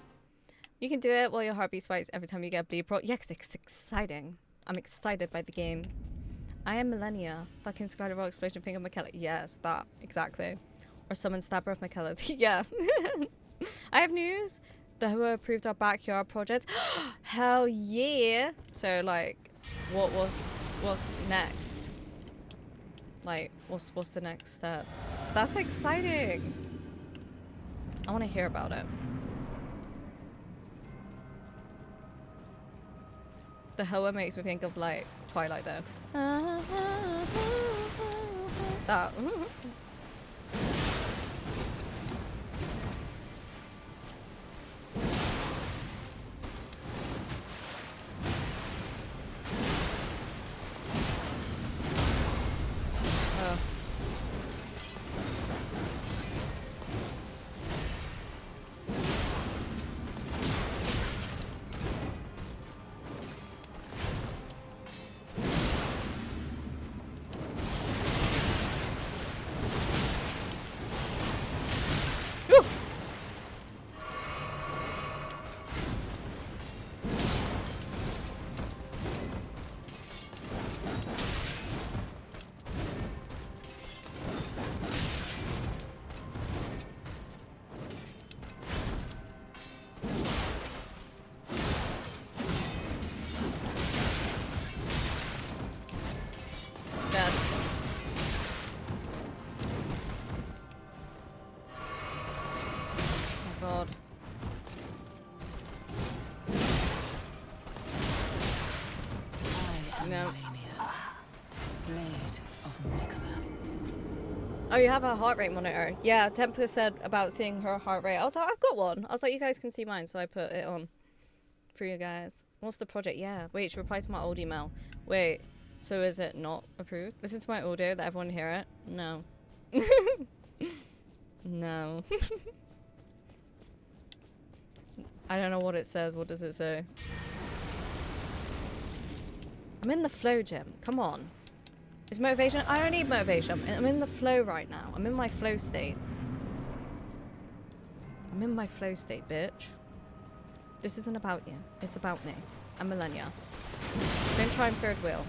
You can do it while your heartbeat spikes every time you get a bleed pro. Yeah, 'cause it's exciting. I'm excited by the game. I am Millennia. Fucking Scarlet Rock Explosion Finger McKellar. Yes, that exactly. Or summon stabber of McKellar. Yeah. I have news. The Hoa approved our backyard project. Hell yeah! So like, what's next? Like, what's the next steps? That's exciting. I want to hear about it. The Hoa makes me think of like Twilight though. That. Oh. Whew. Dead. Oh god. I am No. Millennia. Blade of Mikola. Oh, you have a heart rate monitor. Yeah, Tempest said about seeing her heart rate. I was like, I've got one. I was like, you guys can see mine, so I put it on for you guys. What's the project? Yeah. Wait, she replies to my old email. Wait, so is it not approved? Listen to my audio, that everyone hear it? No. No. I don't know what it says. What does it say? I'm in the flow, Jim. Come on. Is motivation? I don't need motivation. I'm in the flow right now. I'm in my flow state. I'm in my flow state, bitch. This isn't about you. It's about me. I'm Millennia. Don't try and third wheel.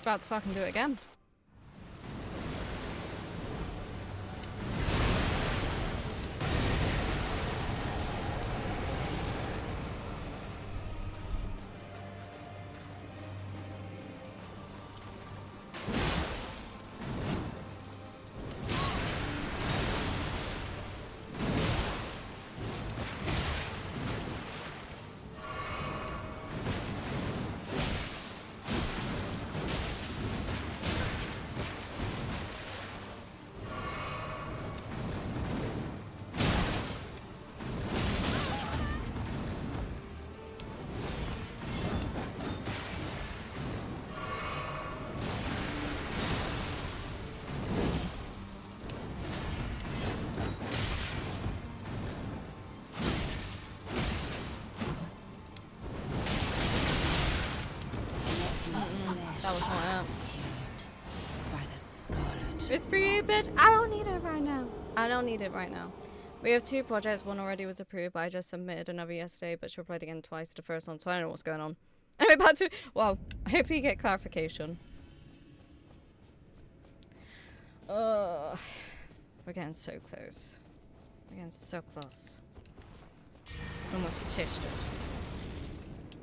About to fucking do it again. That was not it. By the scarlet. It's for you, bitch. I don't need it right now. I don't need it right now. We have 2 projects. One already was approved, but I just submitted another yesterday, but she replied again twice to the first one, so I don't know what's going on. Anyway, back to... Well, hopefully you get clarification. We're getting so close. We're getting so close. Almost tished it.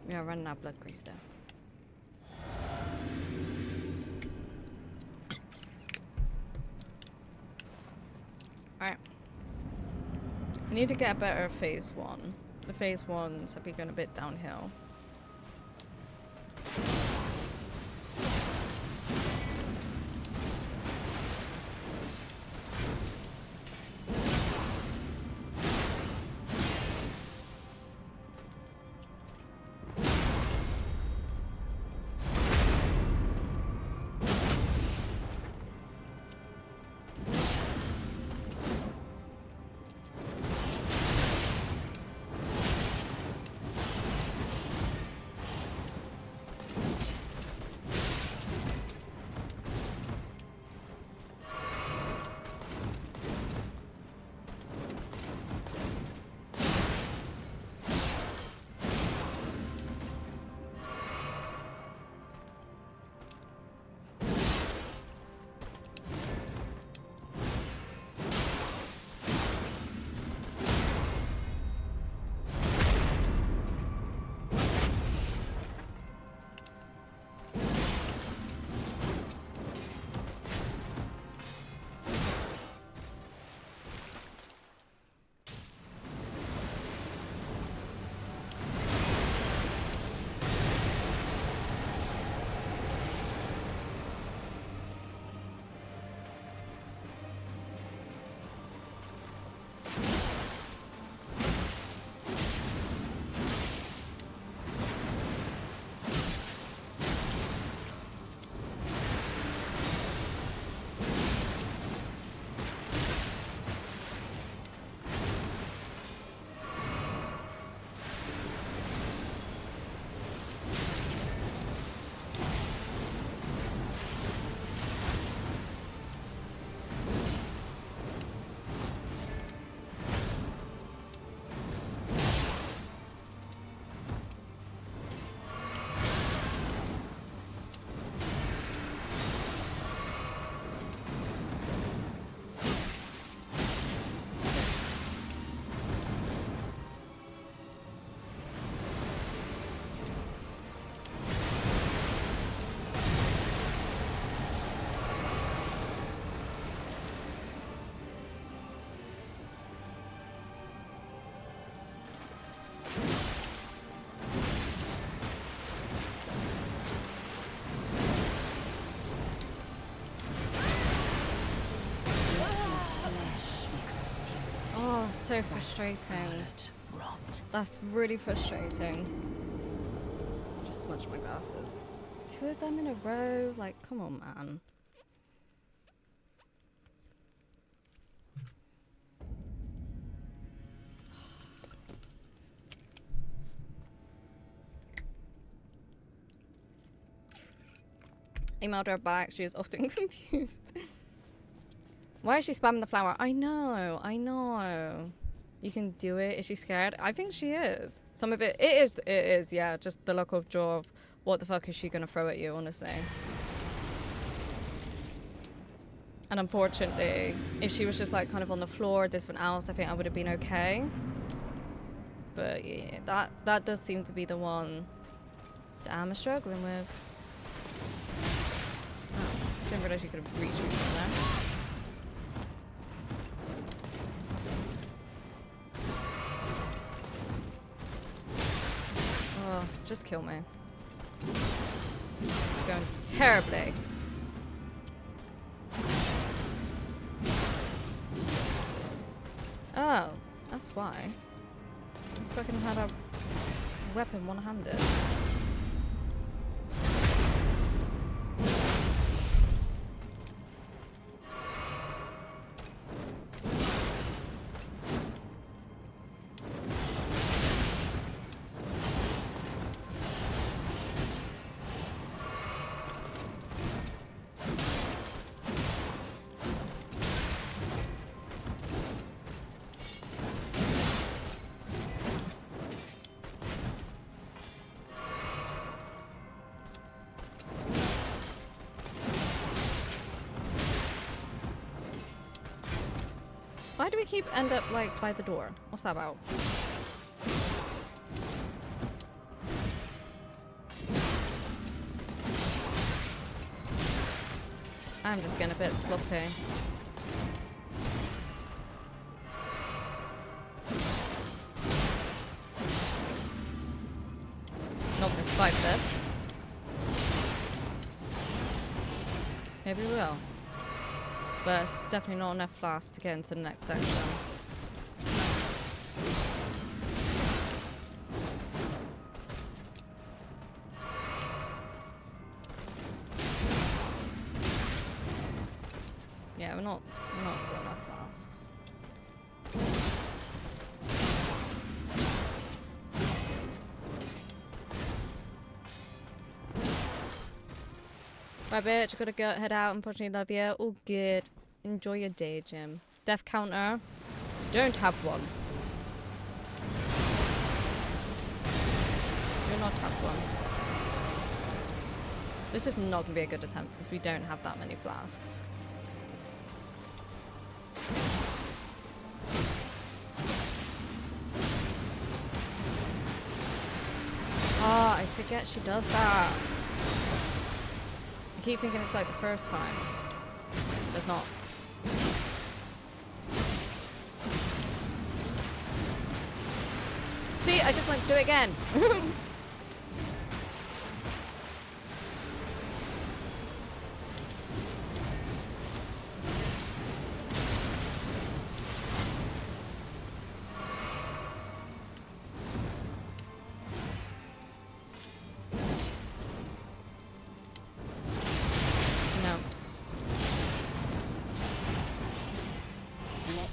We are running out of blood grease though. Alright. We need to get a better phase 1. The phase 1s have been going a bit downhill. So frustrating. That's really frustrating. Just smudge my glasses. 2 of them in a row? Like, come on, man. Emailed her back. She is often confused. Why is she spamming the flower? I know, I know. You can do it. Is she scared? I think she is. Some of it is, yeah. Just the look of jaw of what the fuck is she gonna throw at you, honestly. And unfortunately, if she was just like kind of on the floor, this one else, I think I would have been okay. But yeah, that does seem to be the one that I'm struggling with. Oh, didn't realize you could have reached me from there. Oh, just kill me. It's going terribly. Oh, that's why. Fucking had a weapon one-handed. Why do we keep end up like by the door? What's that about? I'm just getting a bit sloppy. Not gonna survive this. Maybe we will. But it's definitely not enough flasks to get into the next section. Yeah, we're not got enough flasks. Bye, bitch. Gotta go head out. Unfortunately, love you. All good. Enjoy your day, Jim. Death counter. Don't have one. Do not have one. This is not gonna be a good attempt because we don't have that many flasks. Oh, I forget she does that. I keep thinking it's like the first time. But it's not. See, I just went to do it again.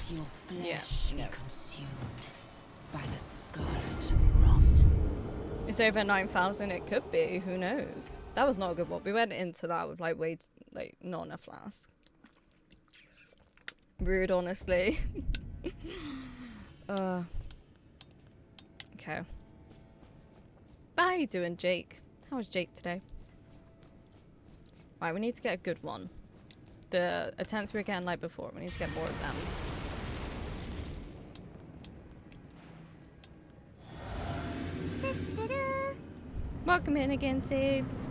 Your flesh be no. consumed by the scarlet rot. It's over 9,000. It could be. Who knows? That was not a good one. We went into that with like not enough flask. Rude, honestly. Okay. How you doing, Jake? How was Jake today? Right, we need to get a good one. The attempts we were getting like before, we need to get more of them. Welcome in again, Saves.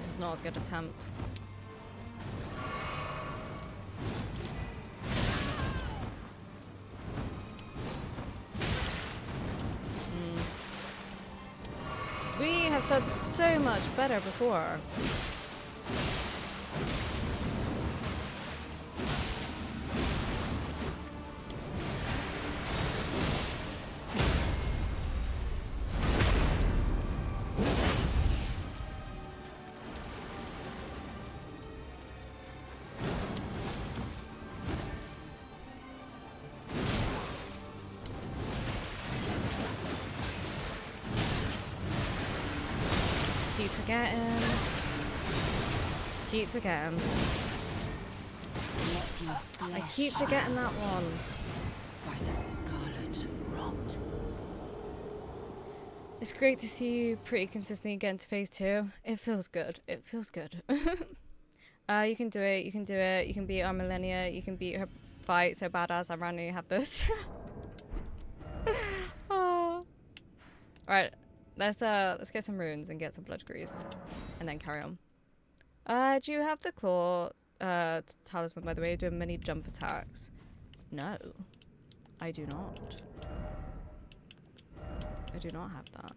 This is not a good attempt. We have done so much better before. Keep forgetting. Keep forgetting. Let your flesh I keep forgetting that one. by the scarlet rot. It's great to see you pretty consistently getting to phase 2. It feels good. It feels good. You can do it. You can do it. You can beat our Millennia. You can beat her fight so badass. I randomly have this. Oh. Alright. Let's get some runes and get some blood grease. And then carry on. Do you have the claw talisman, by the way, doing many jump attacks? No. I do not. I do not have that.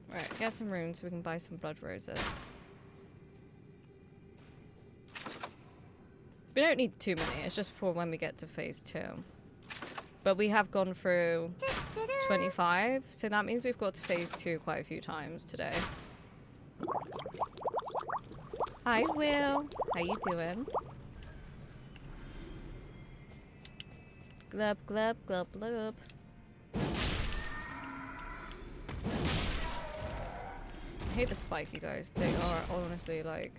Right, get some runes so we can buy some blood roses. We don't need too many, it's just for when we get to phase 2. But we have gone through 25, so that means we've got to phase 2 quite a few times today. Hi Will, how you doing? Glub glub glub glub. I hate the spiky guys. They are honestly like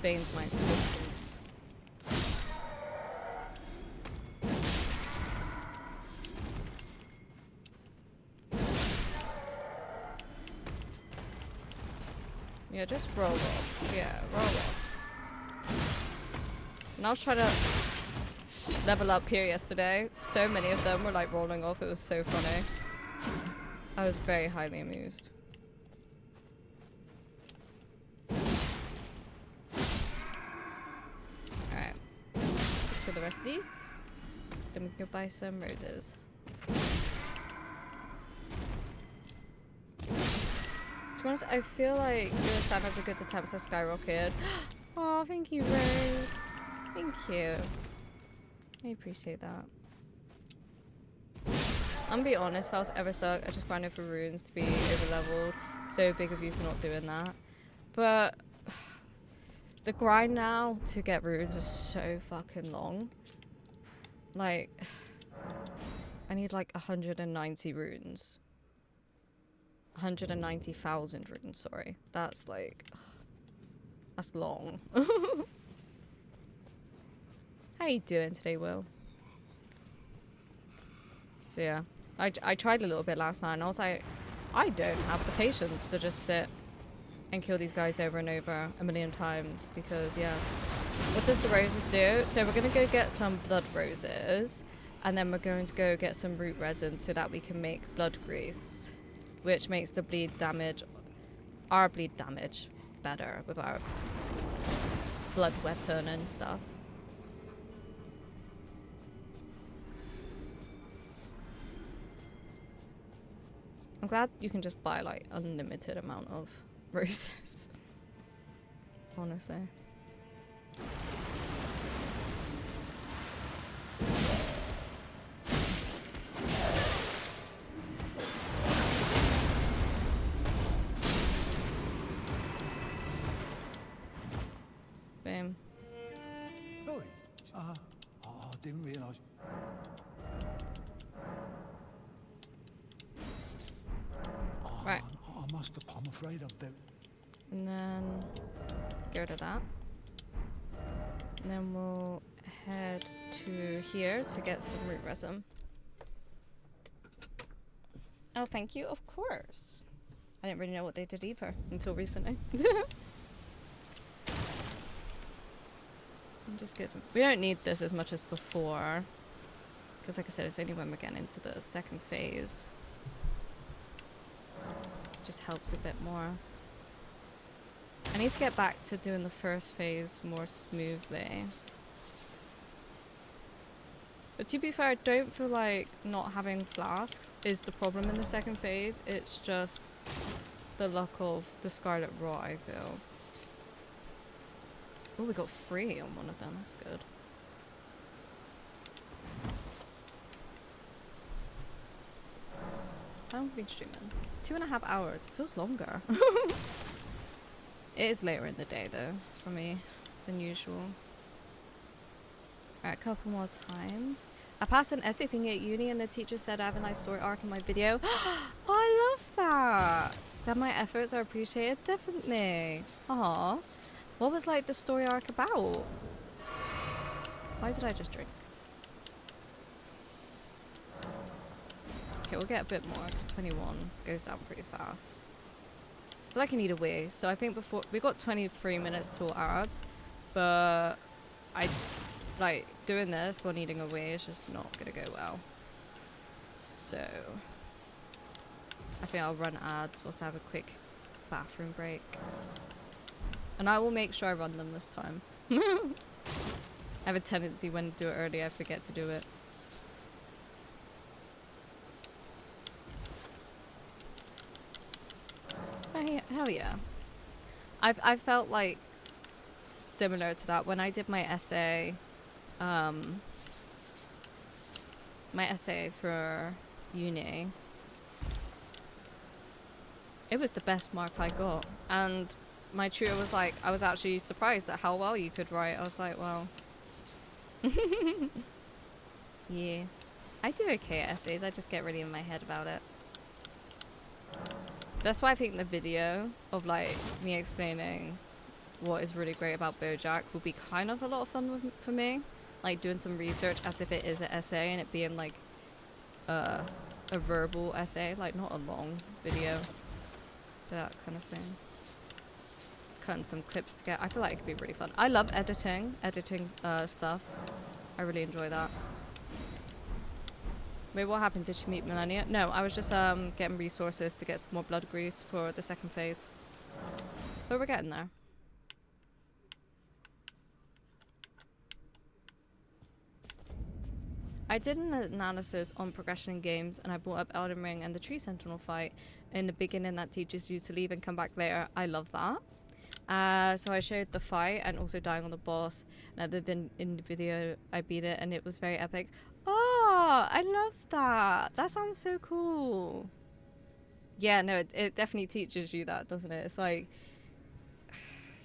veins my systems. Yeah, just roll off. Yeah, roll off. And I was trying to level up here yesterday. So many of them were like rolling off. It was so funny. I was very highly amused. Alright. Let's do the rest of these. Then we can go buy some roses. To be honest, I feel like your standard for good attempts has skyrocketed. Oh, thank you, Rose. Thank you. I appreciate that. I'm gonna be honest, if I was ever stuck, I just grinded for runes to be over leveled. So big of you for not doing that. But the grind now to get runes is so fucking long. Like, I need like 190 runes. 190,000 runes, sorry. That's like, that's long. How you doing today, Will? So yeah, I tried a little bit last night and I was like, I don't have the patience to just sit and kill these guys over and over a million times because yeah. What does the roses do? So we're gonna go get some blood roses and then we're going to go get some root resin so that we can make blood grease, which makes the bleed damage, our bleed damage better with our blood weapon and stuff. I'm glad you can just buy like unlimited amount of roses. Honestly. Bam. Sorry. I didn't realise. Right. I must have. I'm afraid I've done. And then go to that. And then we'll head to here to get some root resin. Oh, thank you. Of course. I didn't really know what they did either until recently. Just get some. We don't need this as much as before, because like I said, it's only when we're getting into the second phase. Just helps a bit more. I need to get back to doing the first phase more smoothly. But to be fair, I don't feel like not having flasks is the problem in the second phase. It's just the luck of the Scarlet Rot, I feel. Oh, we got 3 on one of them. That's good. How long have we been streaming? 2.5 hours. It feels longer. It is later in the day, though, for me, than usual. Alright, a couple more times. I passed an essay thingy at uni and the teacher said I have a nice story arc in my video. I love that! That my efforts are appreciated? Definitely. Aw. What was, like, the story arc about? Why did I just drink? Okay, we'll get a bit more, because 21 goes down pretty fast. I feel like I need a wee, so I think before... We got 23 minutes till add, but... Like, doing this while needing a wee is just not gonna go well. So... I think I'll run ads whilst I have a quick bathroom break. And I will make sure I run them this time. I have a tendency when to do it early, I forget to do it. Hell yeah. I felt like similar to that when I did my essay for uni. It was the best mark I got, and my tutor was like, I was actually surprised at how well you could write. I was like, well, yeah, I do okay at essays, I just get really in my head about it. That's why I think the video of like me explaining what is really great about BoJack will be kind of a lot of fun for me. Like doing some research as if it is an essay and it being like a verbal essay, like not a long video, that kind of thing. Cutting some clips together. I feel like it could be really fun. I love editing stuff. I really enjoy that. Wait, what happened? Did she meet Melania? No, I was just getting resources to get some more blood grease for the second phase. But we're getting there. I did an analysis on progression in games and I brought up Elden Ring and the Tree Sentinel fight in the beginning that teaches you to leave and come back later. I love that. So I showed the fight and also dying on the boss. And in the video I beat it and it was very epic. Oh, I love that. That sounds so cool. Yeah, no, it definitely teaches you that, doesn't it? It's like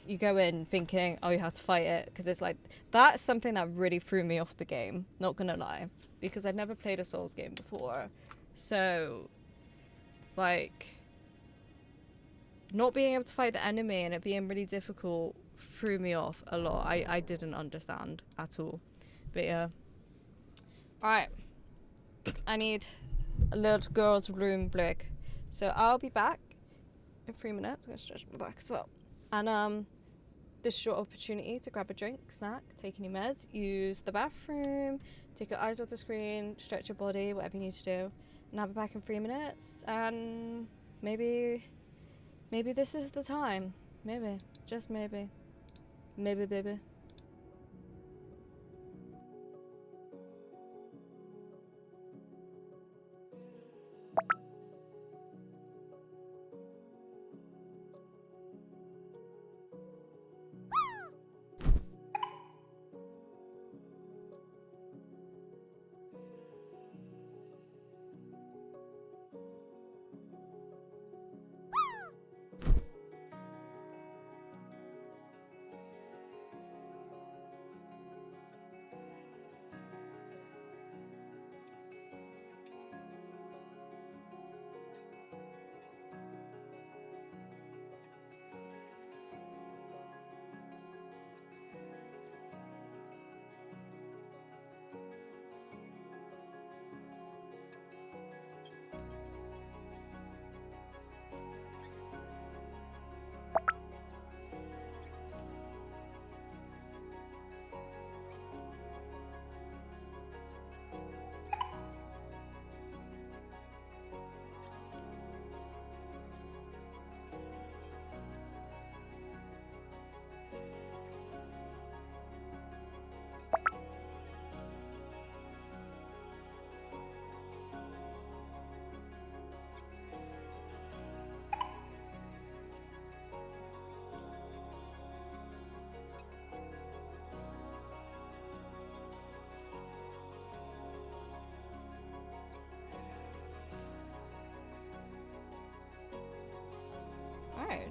you go in thinking, oh, you have to fight it, because it's like that's something that really threw me off the game, not gonna lie, because I'd never played a Souls game before. So like not being able to fight the enemy and it being really difficult threw me off a lot. I didn't understand at all. But yeah. Alright, I need a little girl's room break, so I'll be back in 3 minutes. I'm gonna stretch my back as well. And this short opportunity to grab a drink, snack, take any meds, use the bathroom, take your eyes off the screen, stretch your body, whatever you need to do. And I'll be back in 3 minutes, and maybe this is the time. Maybe, just maybe. Maybe, baby.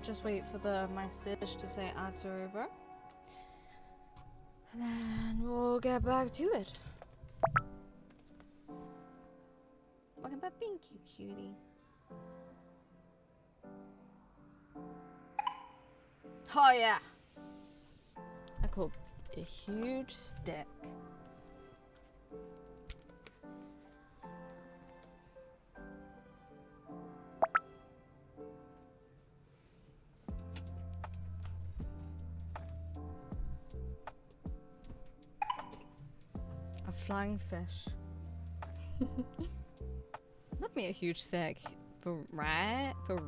just wait for the message to say ads are over. And then we'll get back to it. Welcome back, thank you, cutie. Oh yeah! I call a huge stick. A flying fish. Love me a huge stick. For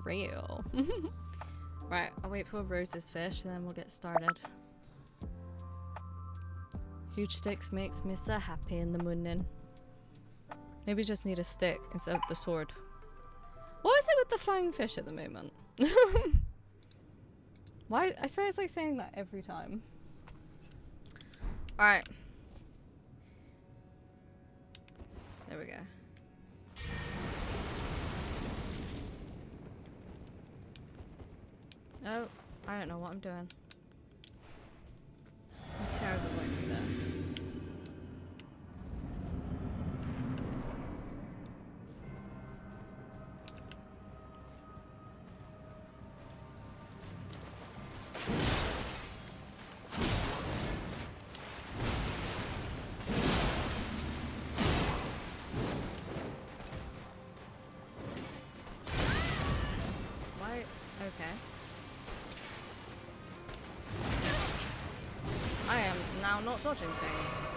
real. Right, I'll wait for Rose's fish and then we'll get started. Huge sticks makes me so happy in the morning. Maybe just need a stick instead of the sword. What is it with the flying fish at the moment? Why? I swear it's like saying that every time. Alright. There we go. Oh, I don't know what I'm doing. Who cares if I do that? Why? Okay. I am now not dodging things.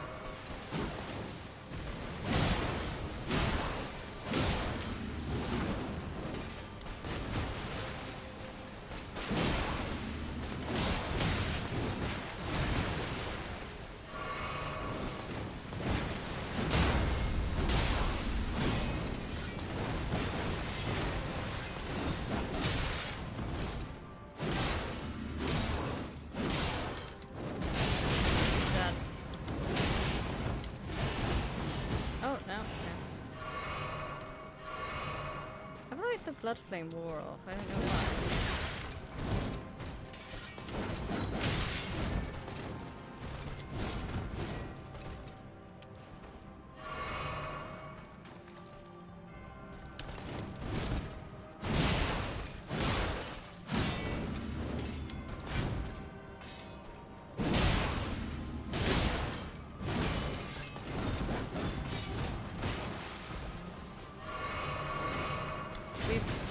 Blood flame wore off. I don't know why.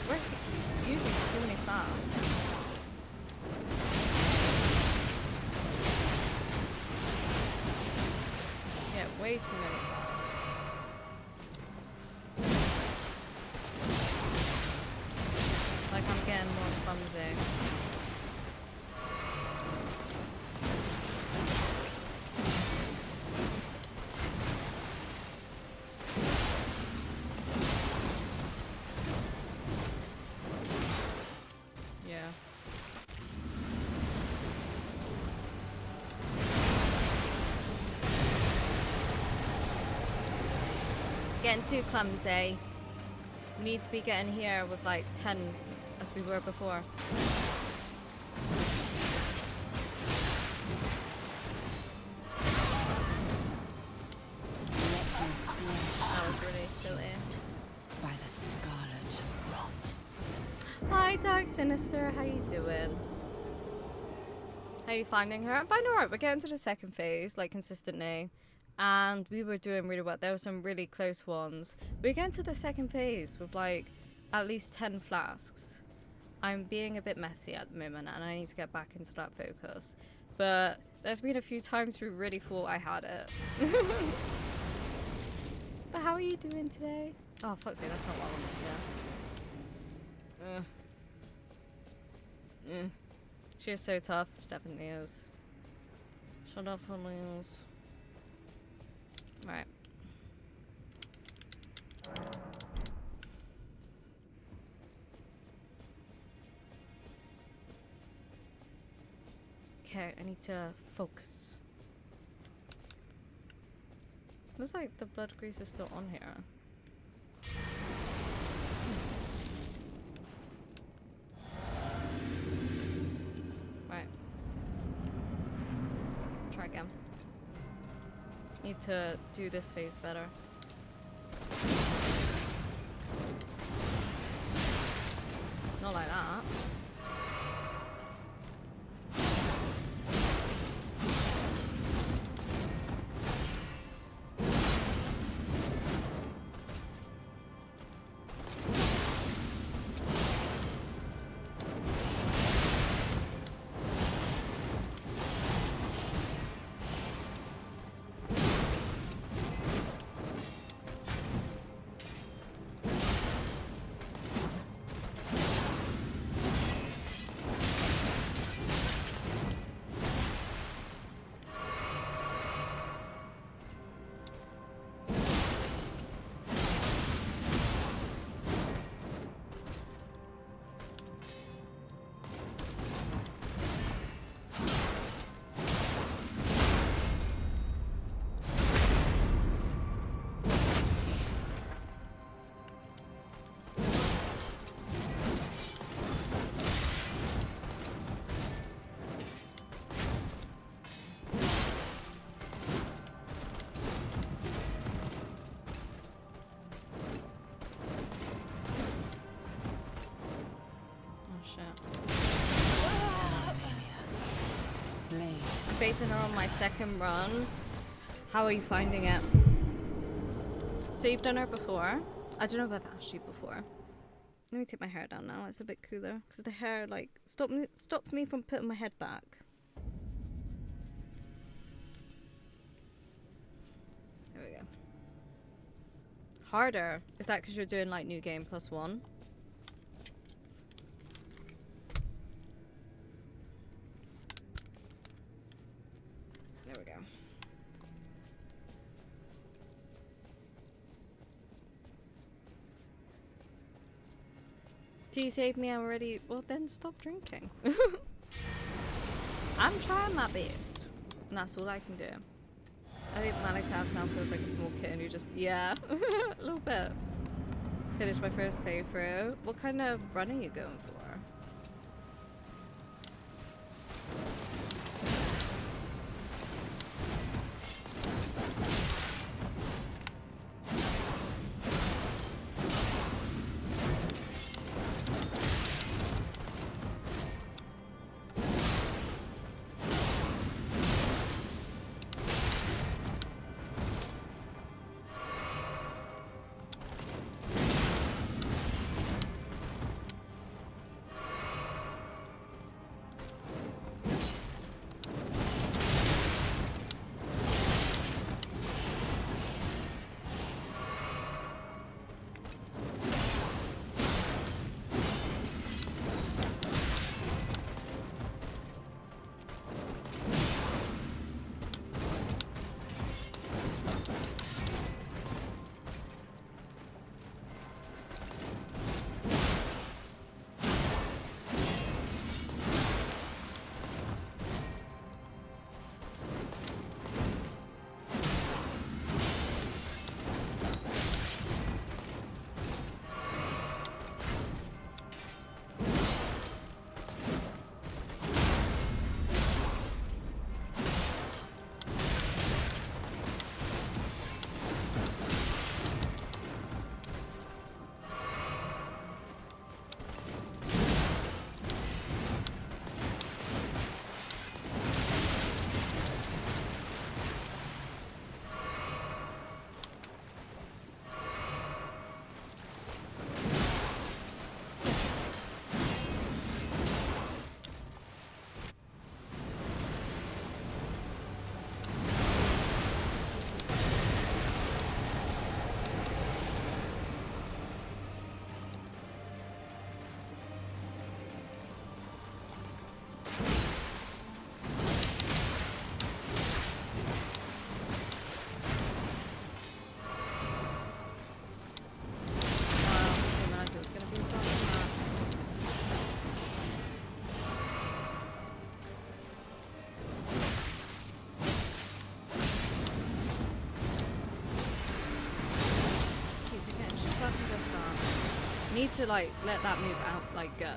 We're using too many flasks. Yeah, way too many flasks. Like I'm getting more clumsy. Getting too clumsy. We need to be getting here with like 10 as we were before. That was really silly. By the scarlet rot. Hi Dark Sinister, how you doing? How you finding her? I'm fine, alright. We're getting to the second phase, like consistently. And we were doing really well. There were some really close ones. We're getting to the second phase with like at least 10 flasks. I'm being a bit messy at the moment and I need to get back into that focus. But there's been a few times we really thought I had it. But how are you doing today? Oh, fuck's sake, that's not what I wanted to do. She is so tough. She definitely is. Shut up, Elise. Right. Okay, I need to focus. Looks like the blood grease is still on here. Need to do this phase better. Not like that. Basing her on my second run. How are you finding it? So you've done her before. I don't know if I've asked you before. Let me take my hair down now. It's a bit cooler because the hair like stops me from putting my head back. There we go. Harder. Is that because you're doing like new game +1? There we go. Do you save me? I'm already. Well, then stop drinking. I'm trying my best. And that's all I can do. I think Malakath now feels like a small kid and you just. Yeah. A little bit. Finished my first playthrough. What kind of run are you going for? Need to like let that move out, like go.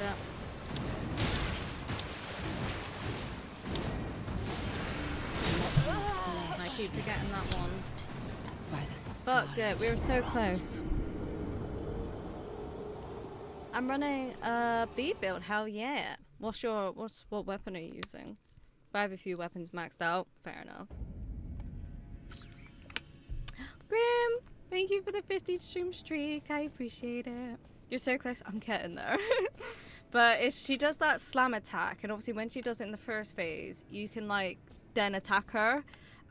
it. I keep forgetting that one. By the Fuck it, we were so close. I'm running a B build, hell yeah. What weapon are you using? I have a few weapons maxed out, fair enough. Grim, thank you for the 50 stream streak, I appreciate it. You're so close, I'm getting there. But she does that slam attack, and obviously when she does it in the first phase, you can like then attack her,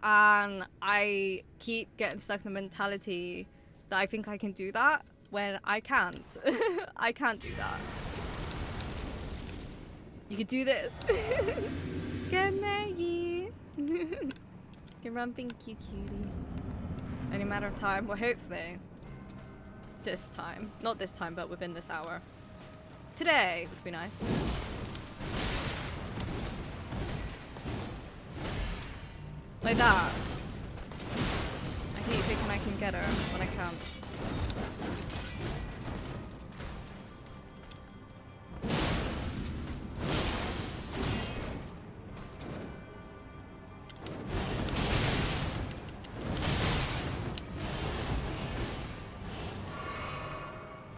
and I keep getting stuck in the mentality that I think I can do that when I can't. I can't do that. You could do this. Good night, ye. You're ramping cute cutie. Any matter of time, well hopefully this time. Not this time, but within this hour. Today would be nice. Like that. I keep thinking I can get her, but I can't.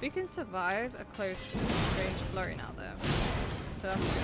We can survive a close range flurry now though. So that's good.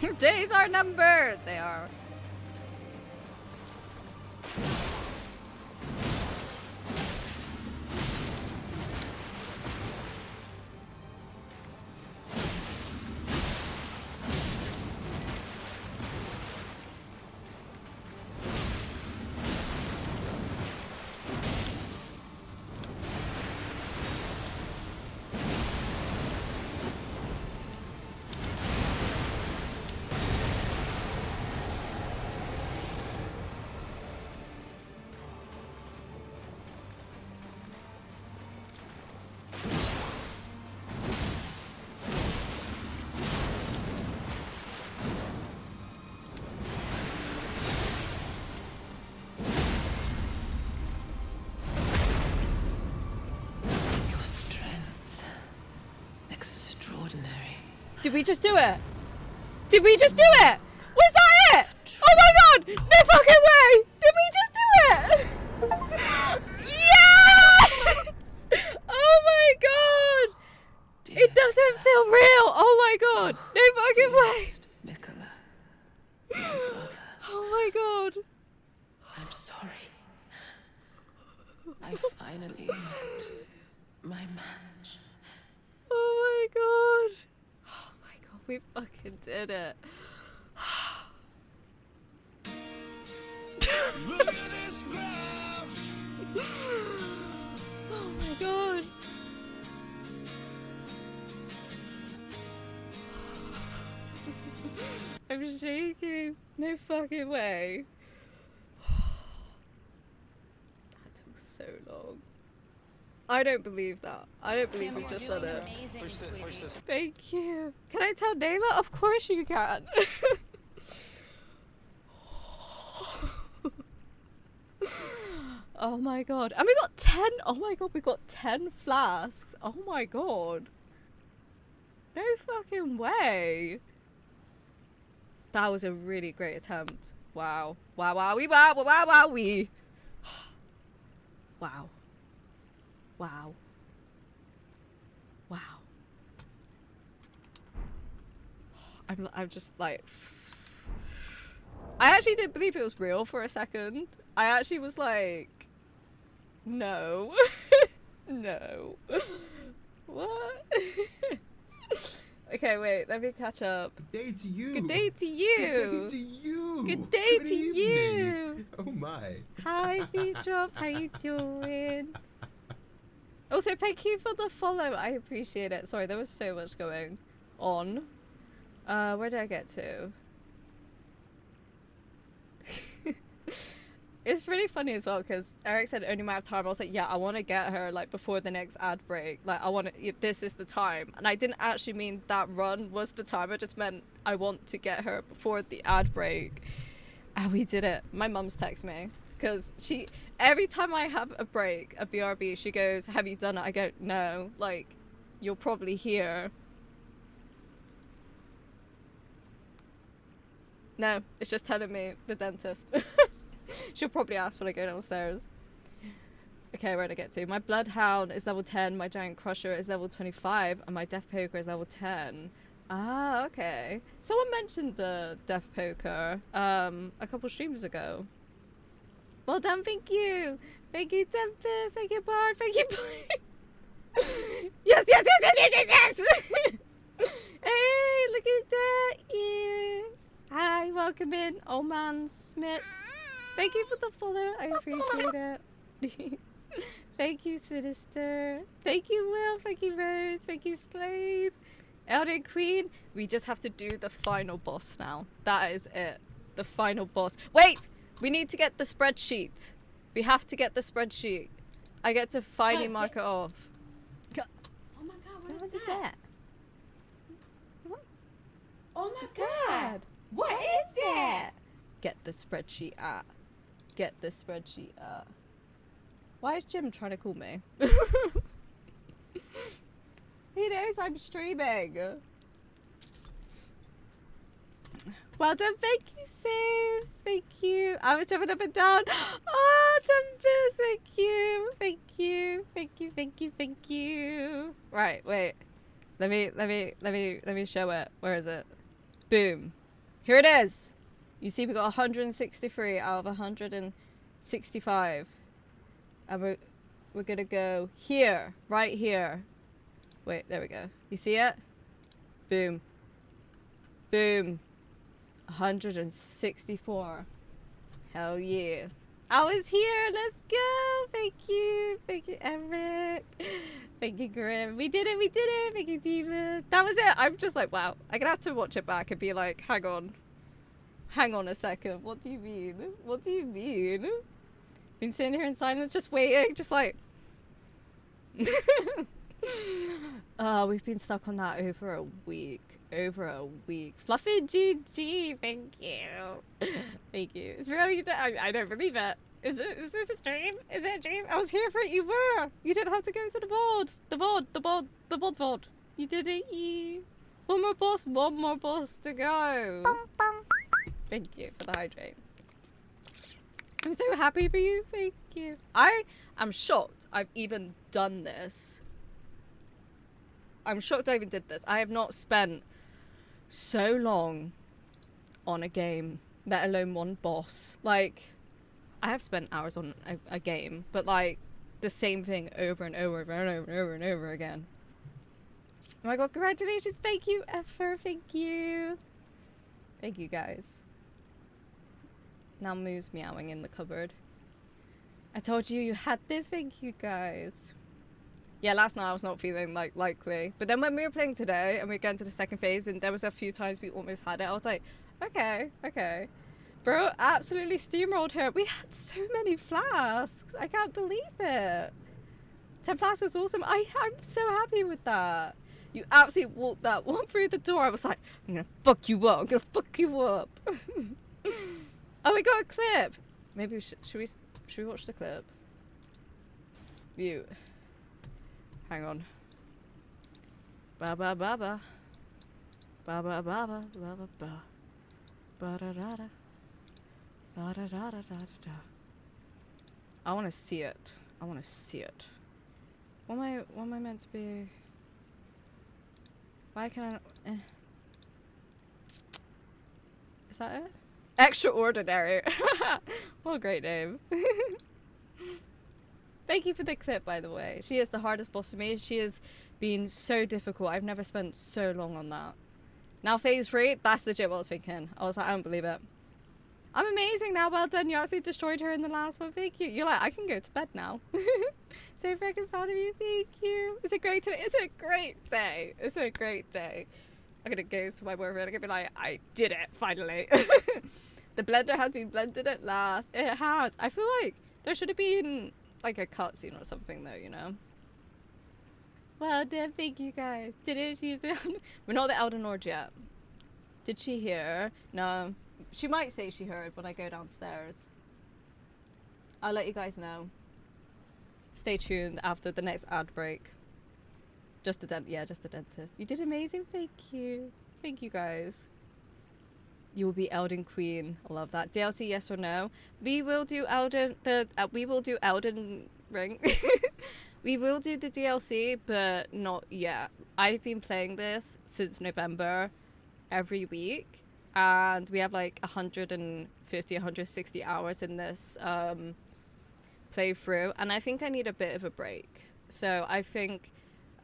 Your days are numbered! They are. Your strength. Extraordinary. Did we just do it? Did we just do it? Was that it? Oh my god! No fucking way! Did we just do it? Yes! Oh my god! It doesn't feel real! Oh my god! No fucking way! Mikola, my brother, Oh my god! I'm sorry. I finally met my match. Oh my god! Oh my god, we fucking did it. Look at this love. Oh my god. I'm shaking. No fucking way. That took so long. I don't believe that. I don't believe we've just done it. Push this. Thank you. Can I tell Dayla? Of course you can. Oh my god. And we got 10. Oh my god, we got 10 flasks. Oh my god. No fucking way. That was a really great attempt. Wow. Wow, wow, wow, wow, wow, wow, wow. Wow. Wow. I'm just like, I actually didn't believe it was real for a second. I actually was like, no. No. What? Okay, wait, let me catch up. Good day to you. Good day to you. Good day to you. Good day to evening. you. Oh my. Hi, V-Drop. How you doing? Also, thank you for the follow. I appreciate it. Sorry, there was so much going on. Where did I get to? It's really funny as well because Eric said only matter of time. I was like, yeah, I want to get her like before the next ad break. Like, I want to. This is the time, and I didn't actually mean that run was the time. I just meant I want to get her before the ad break. And we did it. My mum's text me because she every time I have a break, a BRB, she goes, "Have you done it?" I go, "No." Like, you're probably here. No, it's just telling me the dentist. She'll probably ask when I go downstairs. Okay, where'd I get to? My Bloodhound is level 10, my Giant Crusher is level 25, and my Death Poker is level 10. Ah, okay. Someone mentioned the Death Poker a couple streams ago. Well done, thank you! Thank you, Tempest! Thank you, Bard! Thank you, Bard! Yes, yes, yes, yes, yes, yes, yes! Hey, look at that! Yeah. Hi, welcome in, old man Smith. Thank you for the follow. I appreciate it. Thank you, Sinister. Thank you, Will. Thank you, Rose. Thank you, Slade. Elden Queen. We just have to do the final boss now. That is it. The final boss. Wait! We need to get the spreadsheet. We have to get the spreadsheet. I get to finally mark it off. Oh my god, What is that? Oh my god! What is that? Get the spreadsheet at. Get the spreadsheet at. Why is Jim trying to call me? He knows I'm streaming. Well done, thank you, Saves. Thank you. I was jumping up and down. Oh, Tempest, thank you. Thank you. Thank you, thank you, thank you. Right, wait. Let me show it. Where is it? Boom. Here it is. You see we got 163 out of 165. And we're gonna go here, right here. Wait, there we go. You see it? Boom. Boom. 164. Hell yeah. I was here. Let's go. Thank you. Thank you, Eric. Thank you, Grim. We did it. We did it. Thank you, Diva. That was it. I'm just like, wow. I'm gonna have to watch it back and be like, hang on. Hang on a second. What do you mean? What do you mean? Been sitting here in silence, just waiting, just like. We've been stuck on that over a week. Fluffy GG, thank you. Thank you. It's really, I don't believe it. Is this a dream? Is it a dream? I was here for it, you were. You didn't have to go to the board. The board. You did it. One more boss to go. Thank you for the hydrate. I'm so happy for you. Thank you. I am shocked I've even done this. I'm shocked I even did this. I have not spent so long on a game, let alone one boss. Like, I have spent hours on a game, but like the same thing over and over and over and over and over again. Oh my god, congratulations. Thank you, Effer. Thank you. Thank you, guys. Now Moo's meowing in the cupboard. I told you had this. Thank you, guys. Yeah, last night I was not feeling like likely. But then when we were playing today and we were going to the second phase and there was a few times we almost had it, I was like, okay. Bro, absolutely steamrolled here. We had so many flasks. I can't believe it. 10 flasks is awesome. I'm so happy with that. You absolutely walked that one through the door. I was like, I'm gonna fuck you up. Oh, we got a clip. Maybe we should we watch the clip? View. Hang on. Ba ba ba ba. Ba ba ba ba ba ba ba. Ba da da da. Ba da da da da da. I want to see it. What am I meant to be? Why can I? Is that it? Extraordinary. What a great name. Thank you for the clip, by the way. She is the hardest boss to me. She has been so difficult. I've never spent so long on that. Now phase 3, that's legit what I was thinking. I was like, I don't believe it. I'm amazing now. Well done. You actually destroyed her in the last one. Thank you. You're like, I can go to bed now. So freaking proud of you. Thank you. It's a great day. It's a great day. It's a great day. I'm gonna go to my boyfriend. I'm gonna be like, I did it finally. The blender has been blended at last. It has. I feel like there should have been like a cutscene or something though, you know. Well done, thank you guys. Did she's the we're not the Elden Lord yet. Did she hear? No. She might say she heard when I go downstairs. I'll let you guys know. Stay tuned after the next ad break. Just the dentist. You did amazing, thank you. Thank you guys. You will be Elden Queen. I love that. DLC, yes or no? We will do Elden Ring. We will do the DLC, but not yet. I've been playing this since November every week, and we have like 150, 160 hours in this playthrough, and I think I need a bit of a break. So I think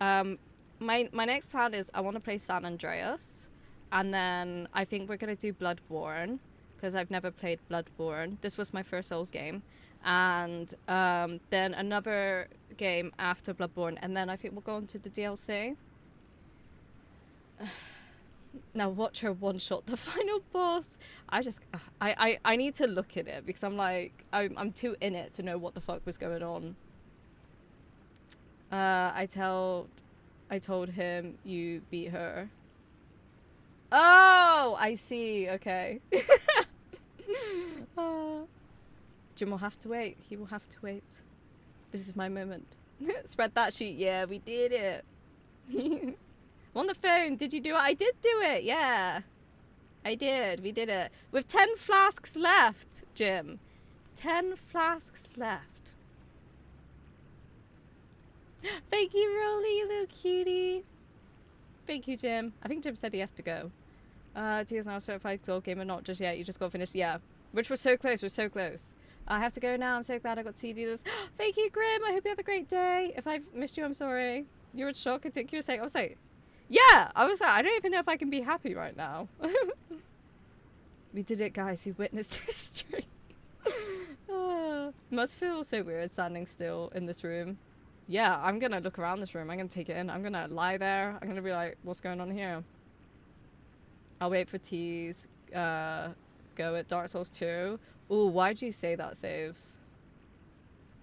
my next plan is I want to play San Andreas, and then I think we're gonna do Bloodborne because I've never played Bloodborne. This was my first Souls game, and then another game after Bloodborne, and then I think we'll go on to the DLC. Now watch her one-shot the final boss. I need to look at it because I'm like I'm too in it to know what the fuck was going on. I told him you beat her. Oh, I see. Okay. Jim will have to wait. He will have to wait. This is my moment. Spread that sheet. Yeah, we did it. On the phone. Did you do it? I did do it. Yeah. I did. We did it. With 10 flasks left, Jim. 10 flasks left. Thank you, Rolly, you little cutie. Thank you, Jim. I think Jim said he has to go. T is now certified gold gamer, not just yet. You just got finished. Yeah. Which was so close. We're so close. I have to go now. I'm so glad I got to see you do this. Thank you, Grim. I hope you have a great day. If I've missed you, I'm sorry. You were in shock. I took you a second. I was like, yeah. I was like, I don't even know if I can be happy right now. We did it, guys. We witnessed history. Must feel so weird standing still in this room. Yeah, I'm gonna look around this room. I'm gonna take it in. I'm gonna lie there. I'm gonna be like, what's going on here? I'll wait for T's go at Dark Souls 2. Ooh, why'd you say that, Saves?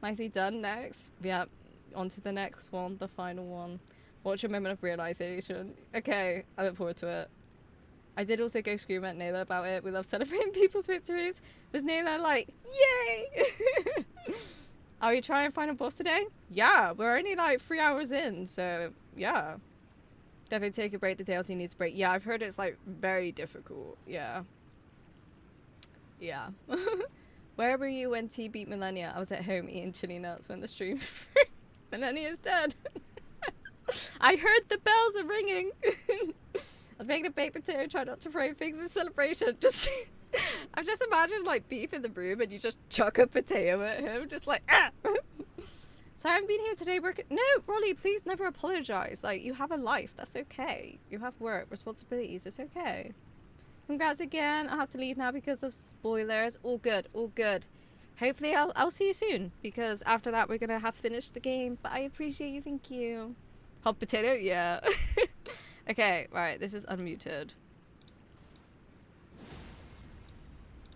Nicely done. Next. Yeah, on to the next one, the final one. Watch your moment of realization. Okay, I look forward to it. I did also go scream at Nayla about it. We love celebrating people's victories. Was Nayla like, yay? Are we trying to find a boss today? Yeah, we're only like 3 hours in, so yeah. Definitely take a break. The DLC needs a break. Yeah, I've heard it's like very difficult. Yeah. Yeah. Where were you when T beat Millennia? I was at home eating chili nuts when the stream Millennia's dead. I heard the bells are ringing. I was making a baked potato, try not to throw things in celebration. Just I've just imagined like beef in the room and you just chuck a potato at him, just like ah. So I haven't been here today working. No, Rolly, please never apologize. Like, you have a life. That's okay. You have work, responsibilities. It's okay. Congrats again. I'll have to leave now because of spoilers. All good. All good. Hopefully I'll see you soon because after that we're going to have finished the game. But I appreciate you. Thank you. Hot potato? Yeah. Okay, right. This is unmuted.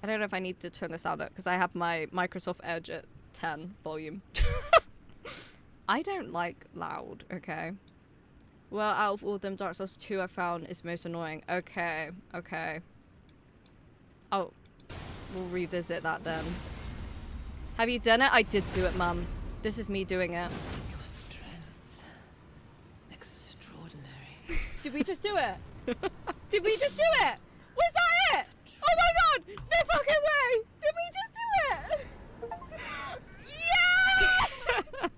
I don't know if I need to turn the sound up because I have my Microsoft Edge at 10 volume. I don't like loud, okay? Well, out of all of them, Dark Souls 2 I found is most annoying. Okay, okay. Oh, we'll revisit that then. Have you done it? I did do it, Mum. This is me doing it. Your strength. Extraordinary. Did we just do it? Did we just do it? Was that it? Oh my god! No fucking way! Did we just do it? Yeah!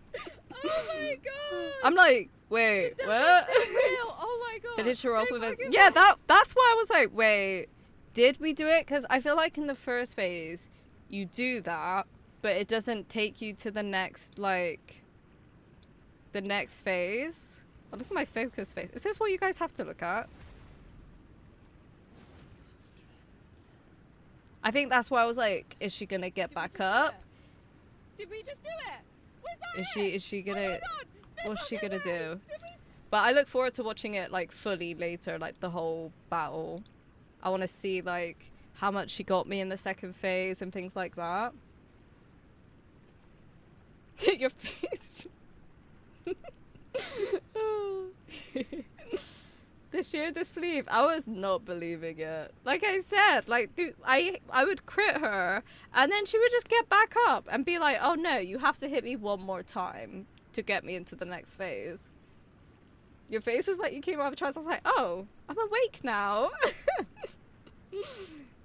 Oh my god! I'm like, wait, what? Oh my god. Finish her off with a... fucking Yeah, that's why I was like, wait, did we do it? Because I feel like in the first phase, you do that, but it doesn't take you to the next, like, the next phase. Oh, look at my focus phase. Is this what you guys have to look at? I think that's why I was like, is she gonna get back up? Did we just do it? Was that Is she Oh gonna... my god. No What's she fucking gonna way. do? Did we? But I look forward to watching it like fully later, like the whole battle. I want to see like how much she got me in the second phase and things like that. Your face. The sheer disbelief. I was not believing it. Like I said, like dude, I would crit her and then she would just get back up and be like, "Oh no, you have to hit me one more time to get me into the next phase." Your face is like you came out of a trance. I was like, "Oh, I'm awake now."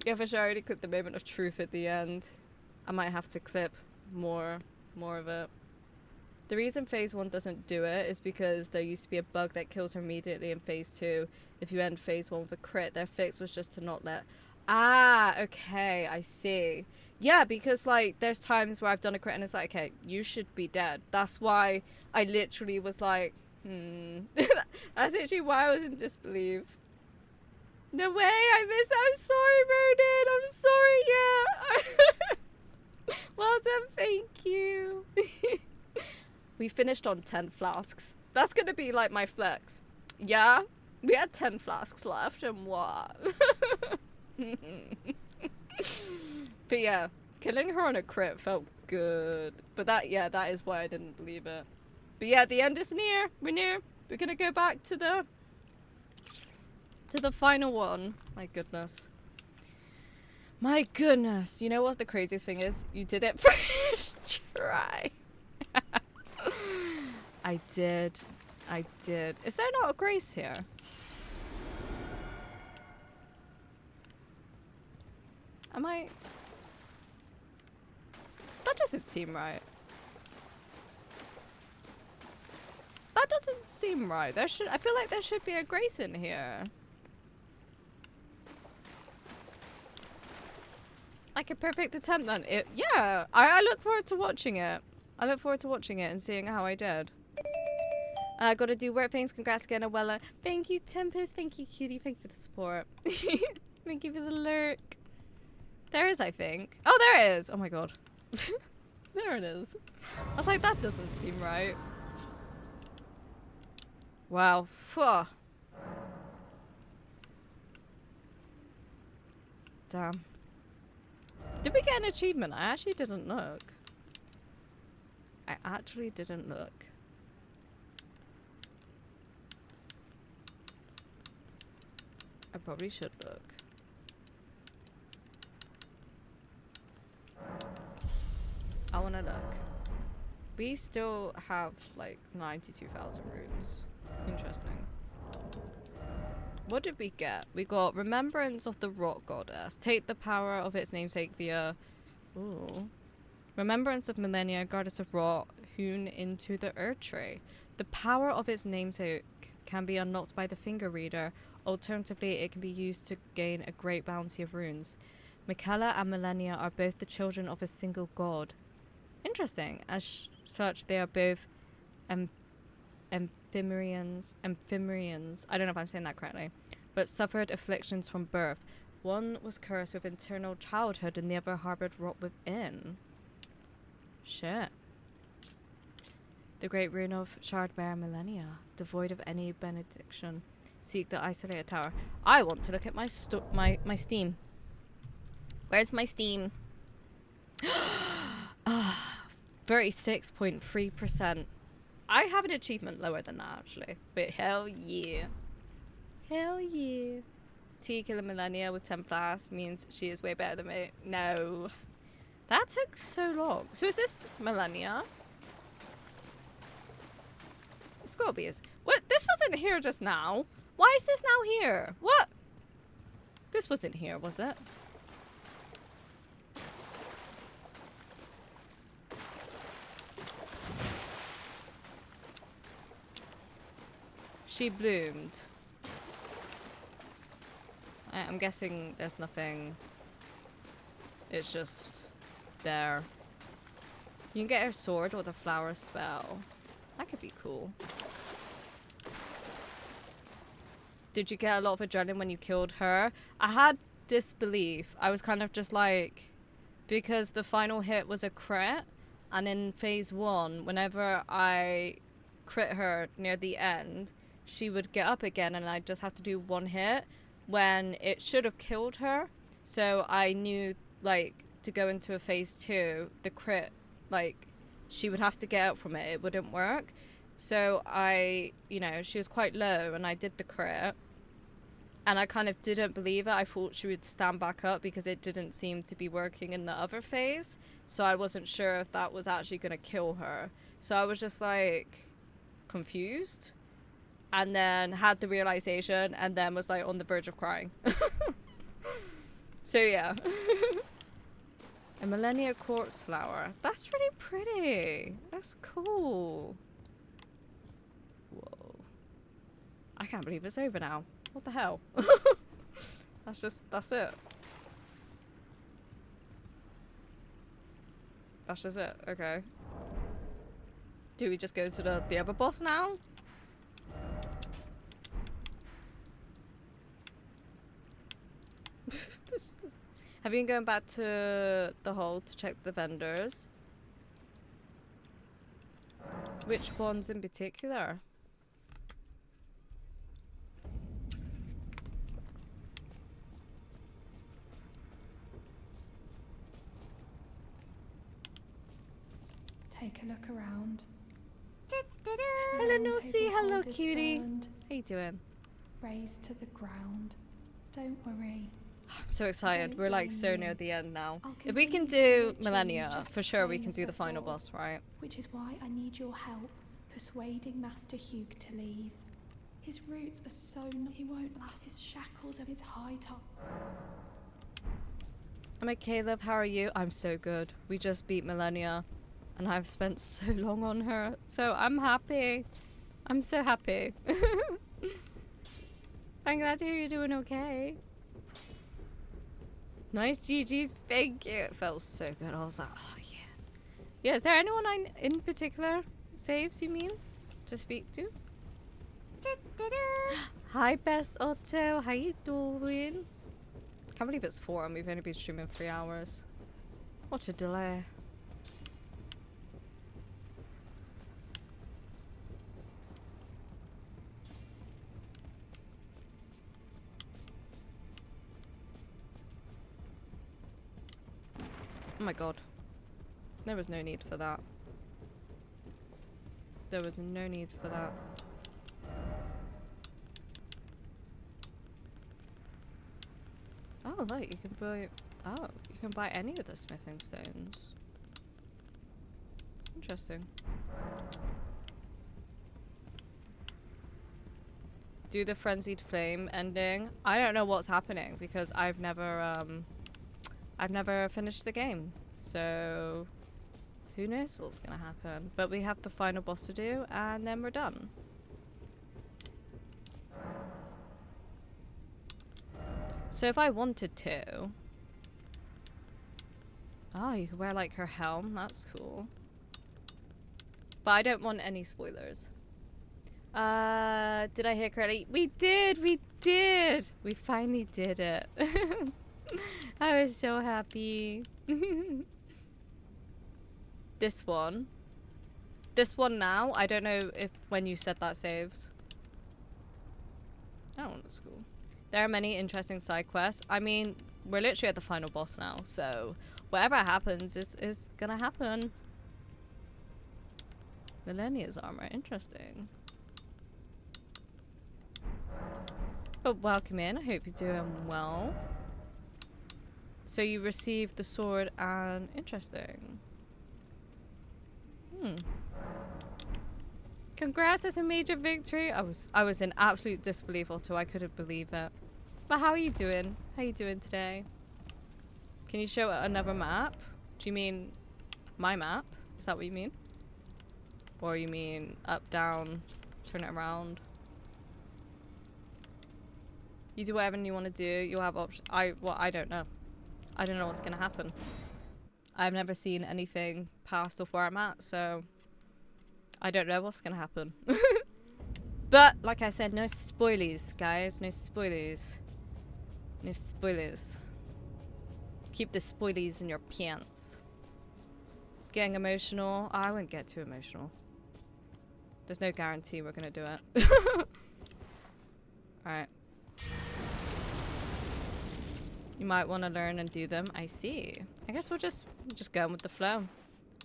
Yeah, for sure. I already clipped the moment of truth at the end. I might have to clip more of it. The reason phase 1 doesn't do it is because there used to be a bug that kills her immediately in phase 2. If you end phase 1 with a crit, their fix was just to not let... Ah, okay, I see. Yeah, because like there's times where I've done a crit and it's like, okay, you should be dead. That's why I literally was like, That's literally why I was in disbelief. No way, I missed that. I'm sorry, Ronan. I'm sorry, yeah. Well done, thank you. We finished on 10 flasks. That's gonna be like my flex. Yeah, we had 10 flasks left and what? But yeah, killing her on a crit felt good. But that is why I didn't believe it. But yeah, the end is near. We're near. We're gonna go back to the final one. My goodness. My goodness. You know what the craziest thing is? You did it first try. I did. Is there not a grace here? Am I... That doesn't seem right. That doesn't seem right. I feel like there should be a grace in here. Like a perfect attempt then. Yeah, I look forward to watching it. I look forward to watching it and seeing how I did. Gotta do work things. Congrats again, Awella. Thank you, Tempest. Thank you, Cutie. Thank you for the support. Thank you for the lurk. There is, I think. Oh, there it is. Oh my god. There it is. I was like, that doesn't seem right. Wow. Phew. Damn. Did we get an achievement? I actually didn't look. I actually didn't look. I probably should look. I want to look. We still have like 92,000 runes. Interesting. What did we get? We got Remembrance of the Rock Goddess. Take the power of its namesake via... Ooh. Remembrance of Millennia, Goddess of Rock, hewn into the Earth Tree. The power of its namesake can be unlocked by the finger reader. Alternatively, it can be used to gain a great bounty of runes. Michaela and Millennia are both the children of a single god. Interesting. As such, they are both Amphimerians. I don't know if I'm saying that correctly. But suffered afflictions from birth. One was cursed with eternal childhood and the other harbored rot within. Shit. The great rune of Shardbearer Millennia, devoid of any benediction. Seek the isolated tower. I want to look at my Steam. Where's my Steam? 36.3%. I have an achievement lower than that actually, but hell yeah. Hell yeah. T killing Millennia with 10 flasks means she is way better than me. No. That took so long. So is this Millennia? Scorpius. What? This wasn't here just now. Why is this now here? What? This wasn't here, was it? She bloomed. I'm guessing there's nothing. It's just there. You can get her sword or the flower spell. That could be cool. Did you get a lot of adrenaline when you killed her? I had disbelief. I was kind of just like, because the final hit was a crit, and in phase 1, whenever I crit her near the end, she would get up again and I just have to do one hit when it should have killed her. So I knew, like, to go into a phase 2, the crit, like, she would have to get up from it. It wouldn't work. So you know, she was quite low and I did the crit. And I kind of didn't believe it. I thought she would stand back up because it didn't seem to be working in the other phase. So I wasn't sure if that was actually going to kill her. So I was just like confused. And then had the realization and then was like on the verge of crying. So yeah. A Millennia Quartz flower. That's really pretty. That's cool. Whoa. I can't believe it's over now. What the hell? That's it. That's just it. Okay. Do we just go to the other boss now? Have you been going back to the hall to check the vendors? Which ones in particular? Take a look around. Hello, Nosy. Table Hello, holders cutie. burned, How you doing? razed to the ground. Don't worry. I'm so excited. don't We're like blame so you. near the end now. I'll If we can continue do spiritually Millennia, just for the sure we same can as do the final before, boss, right? Which is why I need your help persuading Master Hugh to leave. His roots are so he won't last. His shackles of his high top. I'm like, Caleb, how are you? I'm so good. We just beat Millennia and I've spent so long on her. So I'm happy. I'm so happy. I'm glad to hear you're doing okay. Nice GG's, thank you. It felt so good. I was like, oh yeah. Yeah, is there anyone in particular saves you mean to speak to? Hi Best Otto, how you doing? Can't believe it's 4 and we've only been streaming 3 hours. What a delay. Oh my god. There was no need for that. There was no need for that. Oh, look, you can buy... Oh, you can buy any of the smithing stones. Interesting. Do the frenzied flame ending. I don't know what's happening because I've never finished the game. So who knows what's gonna happen. But we have the final boss to do and then we're done. So if I wanted to... Oh, you could wear like her helm. That's cool. But I don't want any spoilers. Did I hear correctly? We did! We did! We finally did it. I was so happy. This one. This one now, I don't know if when you said that saves. I don't want to school. There are many interesting side quests. I mean, we're literally at the final boss now, so whatever happens is gonna happen. Millennia's armor, interesting. But welcome in, I hope you're doing well. So you received the sword and interesting. Congrats, that's a major victory. I was in absolute disbelief, Otto. I couldn't believe it. But how are you doing? How are you doing today? Can you show another map? Do you mean my map? Is that what you mean? Or you mean up, down, turn it around? You do whatever you want to do. You'll have options. Well, I don't know. I don't know what's gonna happen. I've never seen anything past of where I'm at, so I don't know what's gonna happen. But like I said, no spoilies, guys. No spoilies. No spoilers. Keep the spoilies in your pants. Getting emotional. I wouldn't get too emotional. There's no guarantee we're gonna do it. Alright. You might want to learn and do them. I see. I guess we'll just go with the flow.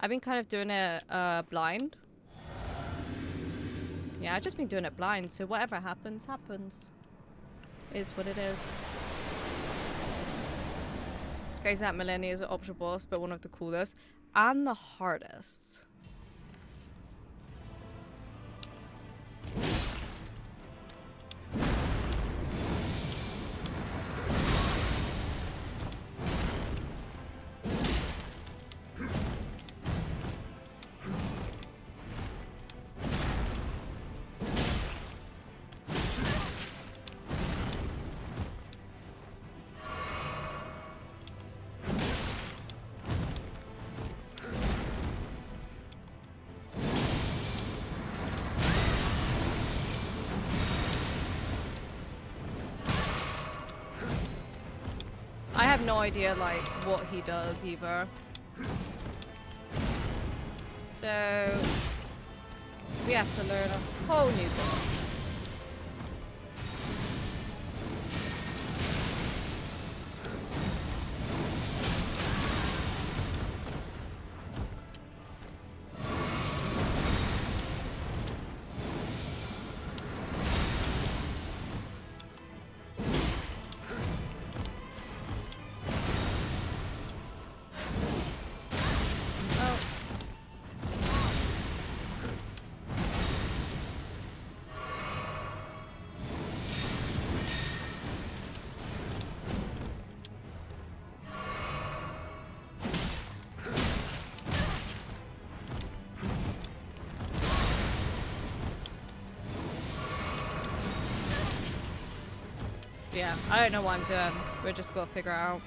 I've been kind of doing it blind. Yeah, I've just been doing it blind, so whatever happens, happens. Is what it is. Crazy that Millennia is an optional boss, but one of the coolest. And the hardest. I have no idea, like, what he does either. So, we have to learn a whole new boss. Yeah, I don't know what I'm doing. We're just gonna figure it out.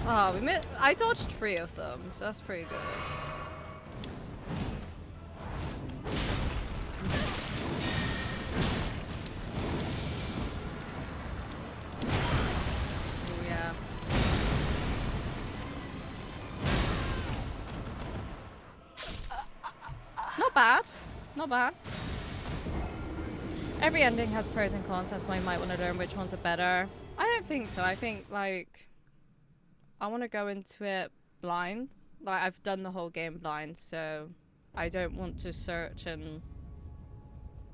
Oh, I dodged 3 of them, so that's pretty good. Oh, yeah. Not bad. Not bad. Every ending has pros and cons, that's why you might want to learn which ones are better. I don't think so. I think, like, I want to go into it blind. Like, I've done the whole game blind, so I don't want to search and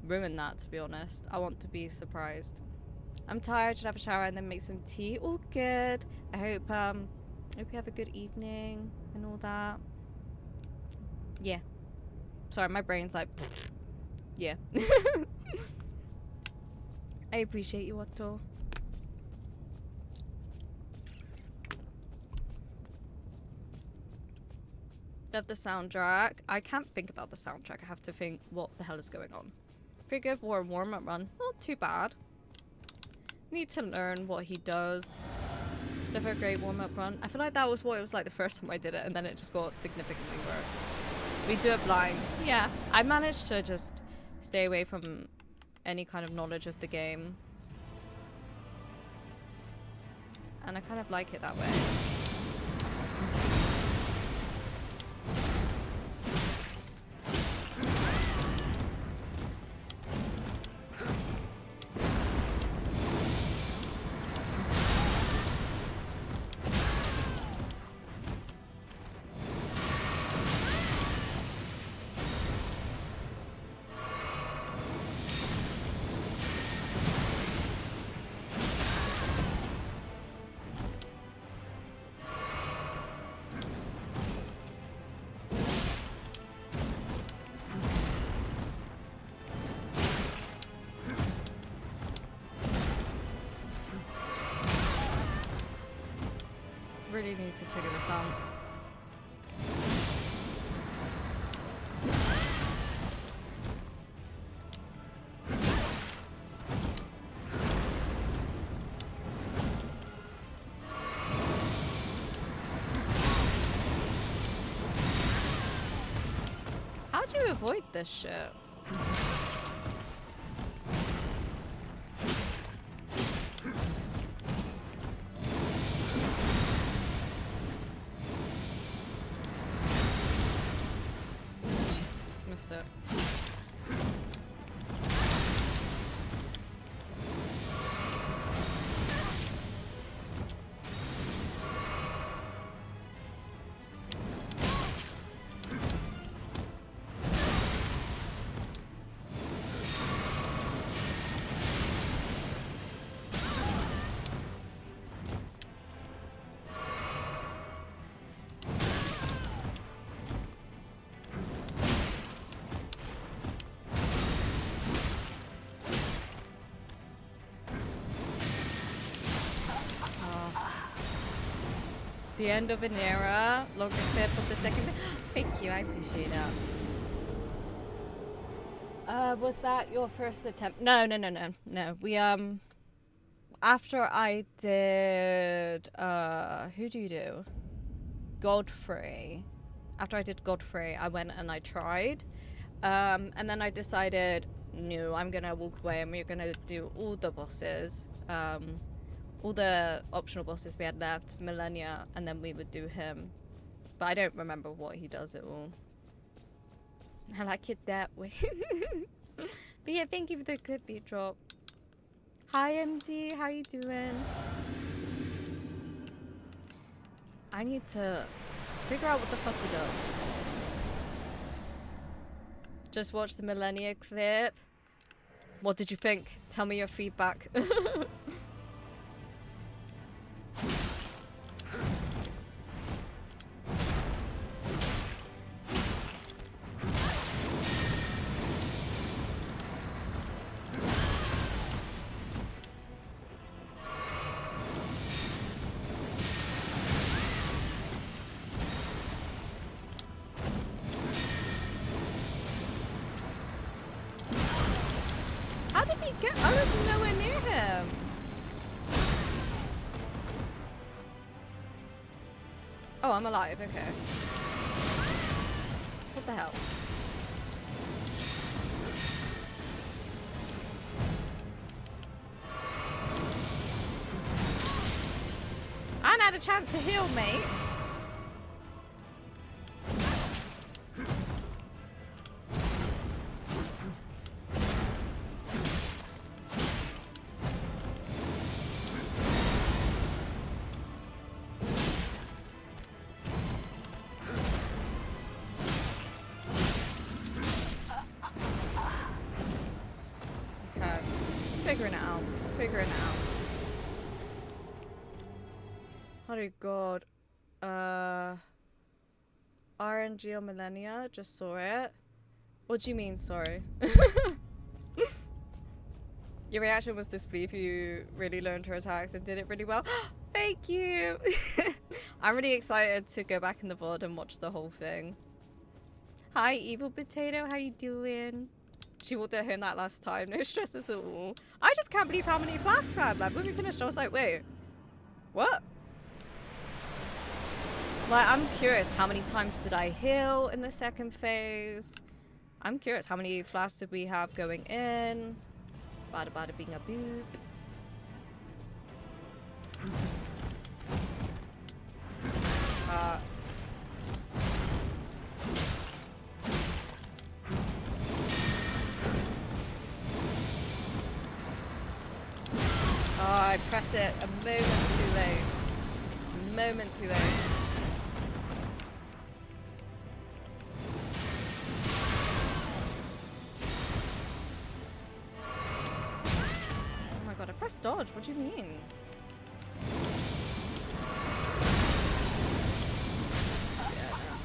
ruin that, to be honest. I want to be surprised. I'm tired, should have a shower and then make some tea. All good. I hope you have a good evening and all that. Yeah. Sorry, my brain's like, yeah. I appreciate you, Otto. Love the soundtrack. I can't think about the soundtrack. I have to think what the hell is going on. Pretty good warm-up run. Not too bad. Need to learn what he does. Definitely a great warm-up run. I feel like that was what it was like the first time I did it, and then it just got significantly worse. We do it blind. Yeah, I managed to just stay away from any kind of knowledge of the game. And I kind of like it that way. really need to figure this out. How do you avoid this shit? Missed it. The end of an era, longer clip of the second. Thank you, I appreciate that. Was that your first attempt? No. We after I did who do you do? Godfrey. After I did Godfrey, I went and I tried. And then I decided, no, I'm gonna walk away and we're gonna do all the bosses. All the optional bosses we had left, Millennia, and then we would do him. But I don't remember what he does at all. I like it that way. But yeah, thank you for the clip beat drop. Hi MD, how you doing? I need to figure out what the fuck he does. Just watch the Millennia clip. What did you think? Tell me your feedback. How did he get? I was nowhere near him. Oh, I'm alive. Okay. What the hell? I hadn't had a chance to heal, mate. Figuring it out. Figuring it out. Oh god. RNG on Millennia. Just saw it. What do you mean, sorry? Your reaction was disbelief. You really learned her attacks and did it really well. Thank you! I'm really excited to go back in the VOD and watch the whole thing. Hi, Evil Potato. How you doing? She walked out here that last time. No stress at all. I just can't believe how many flasks I had left. When we finished, I was like, wait. What? Like, I'm curious. How many times did I heal in the second phase? I'm curious. How many flasks did we have going in? Bada bada being a boop. Oh, I pressed it a moment too late. A moment too late. Oh my god, I pressed dodge. What do you mean?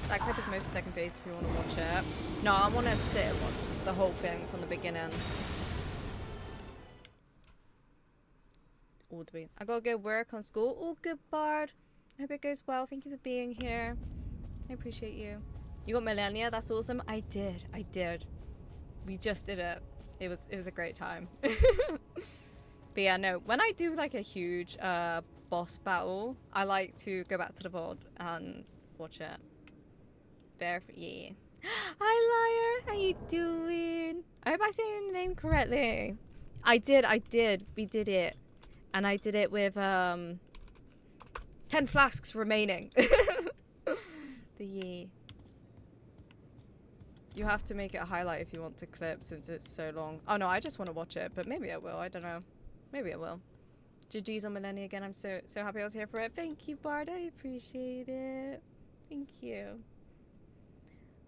That clip is most second phase if you want to watch it. No, I want to sit and watch the whole thing from the beginning. All the way. I gotta go work on school. Oh, good Bard. I hope it goes well. Thank you for being here. I appreciate you. You got Millennia? That's awesome. I did. We just did it. It was a great time. But yeah, no. When I do like a huge boss battle, I like to go back to the VOD and watch it. Yeah. Hi, Liar. How you doing? I hope I say your name correctly. I did. We did it. And I did it with 10 flasks remaining. Yeah. You have to make it a highlight if you want to clip since it's so long. Oh no, I just want to watch it, but maybe I will. I don't know. Maybe I will. GG's on Millennia again. I'm so happy I was here for it. Thank you, Bard. I appreciate it. Thank you.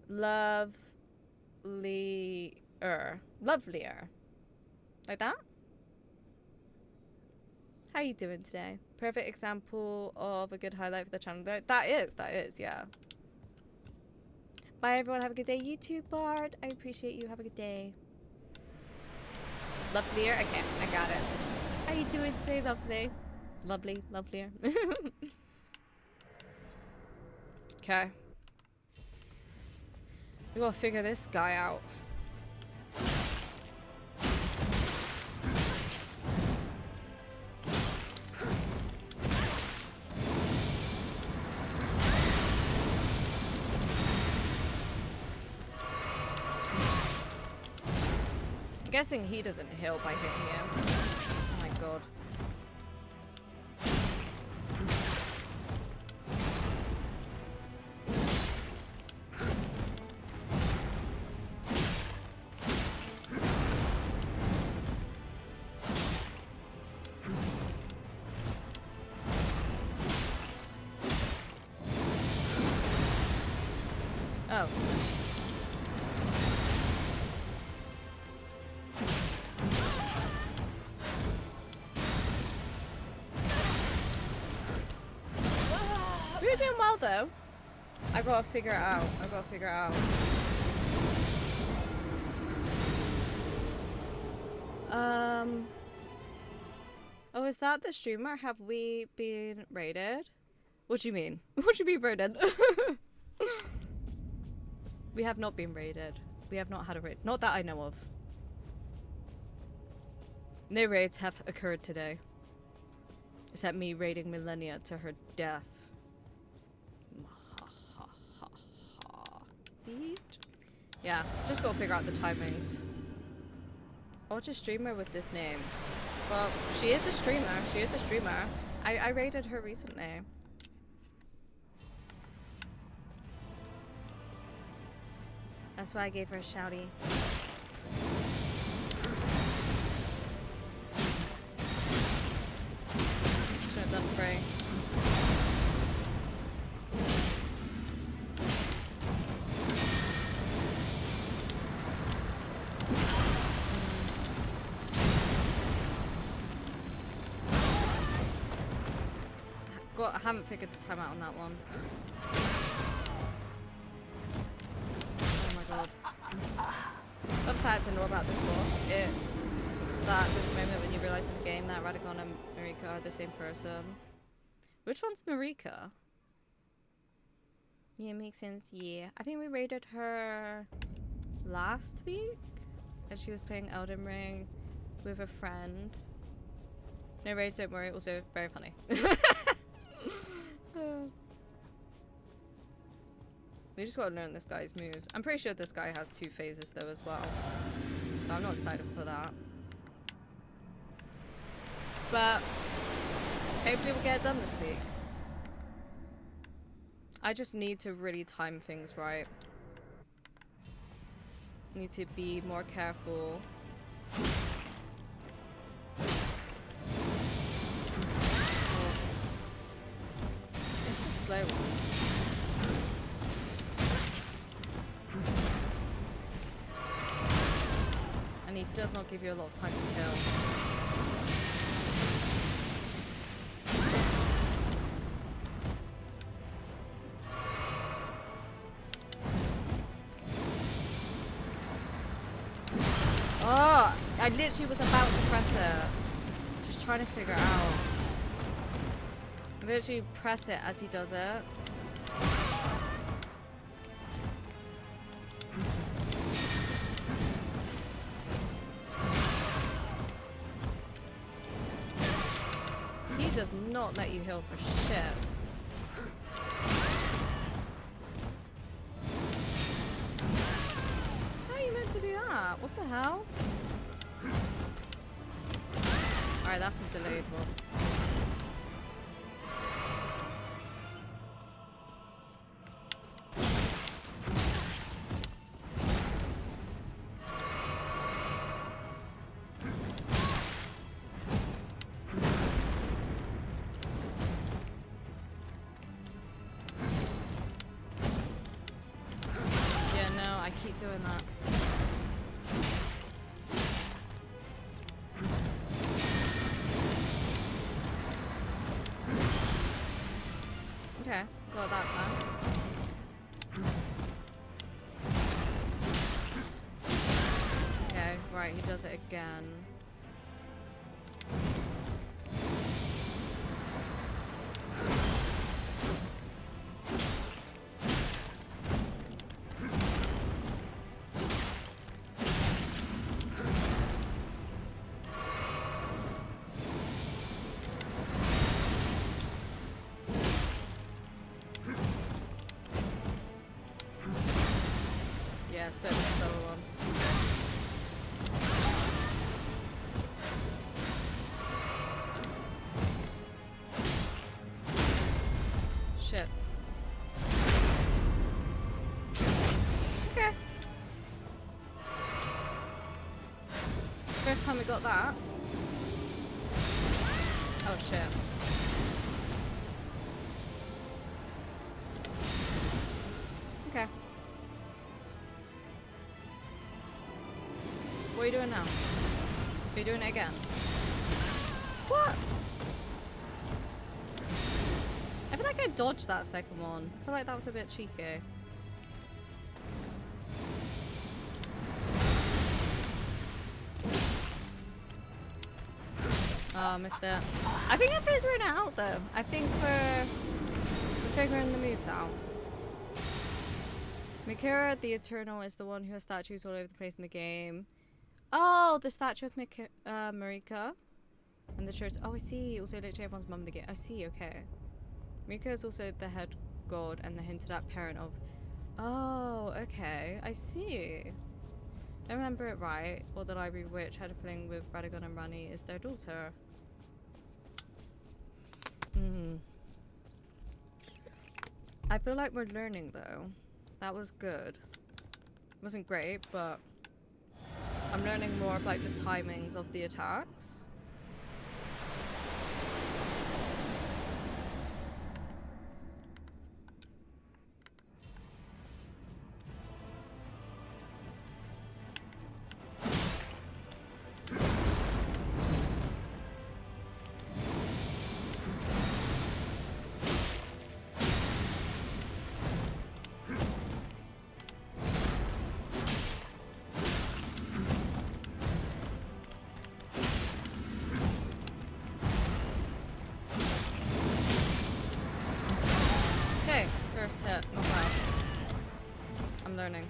Lovelier. Like that? How you doing today? Perfect example of a good highlight for the channel. That is, yeah. Bye everyone, have a good day. You too, Bard. I appreciate you. Have a good day. Lovelier? Okay, I got it. How you doing today, lovely? Lovelier. Okay. We gotta figure this guy out. I'm guessing he doesn't heal by hitting him. Oh my god. Oh. We were doing well though. I gotta figure it out. Oh, is that the streamer? Have we been raided? What do you mean? What do you mean raided? We have not been raided. We have not had a raid. Not that I know of. No raids have occurred today. Except me raiding Millennia to her death. Yeah, just gotta figure out the timings. I'll watch a streamer with this name. Well, she is a streamer. I raided her recently. That's why I gave her a shouty. Should have done Frey. I haven't figured the time out on that one. Oh my god. Fun fact to know about this boss, it's that this moment when you realise in the game that Radagon and Marika are the same person. Which one's Marika? Yeah, makes sense, yeah. I think we raided her last week and she was playing Elden Ring with a friend. No raids, don't worry, also very funny. We just gotta learn this guy's moves. I'm pretty sure this guy has 2 phases though as well. So I'm not excited for that. But hopefully we'll get it done this week. I just need to really time things right. Need to be more careful. It's the slow ones. And he does not give you a lot of time to kill. Oh, I literally was about to press it. Just trying to figure it out. I'm Literally press it as he does it. He does not let you heal for shit. How are you meant to do that? What the hell? Alright, that's a delayed one. Yeah, no, I keep doing that. Okay, got that time. Okay, right, he does it again. Yeah, it's a bit of a slower one. Shit. Okay. First time we got that. Oh shit. Okay. What are you doing now? Are you doing it again? What? I feel like I dodged that second one. I feel like that was a bit cheeky. Oh, missed it. I think I'm figuring it out though. I think we're figuring the moves out. Mikura the Eternal is the one who has statues all over the place in the game. Oh, the statue of Marika. And the church. Oh, I see. Also, literally everyone's mum in the game. I see, okay. Marika is also the head god and the hinted at parent of. Oh, okay. I see. Don't remember it right. Or the library witch had a fling with Radagon and Rani is their daughter. I feel like we're learning though. That was good. Wasn't great, but I'm learning more of like the timings of the attacks. First hit, not bad. I'm learning.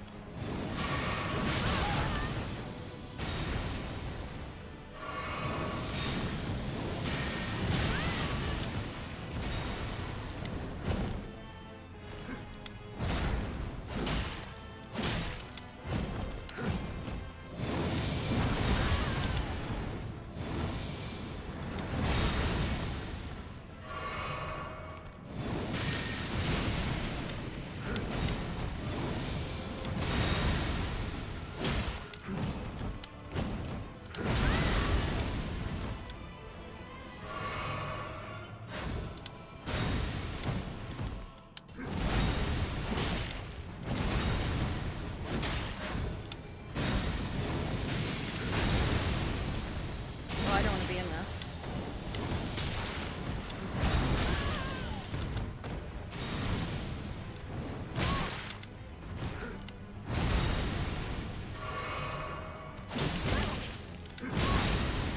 I don't want to be in this.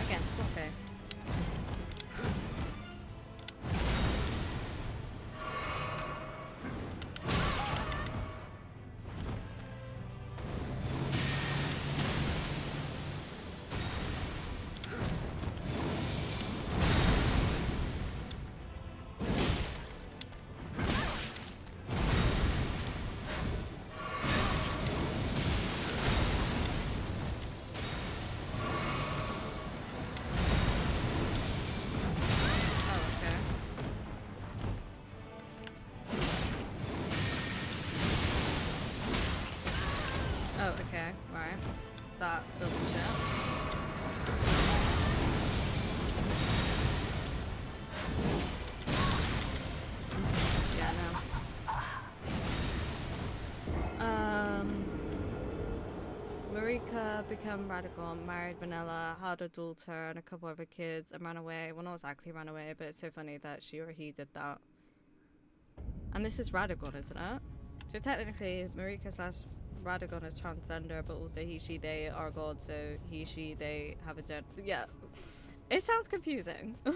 Again, sloppy. become radical, married Vanilla, had a daughter and a couple other kids, and ran away. Well, not exactly ran away, but it's so funny that she or he did that. And this is Radagon, isn't it? So technically, Marika / Radagon is transgender, but also he, she, they are God, so he, she, they have a gender. Yeah. It sounds confusing. But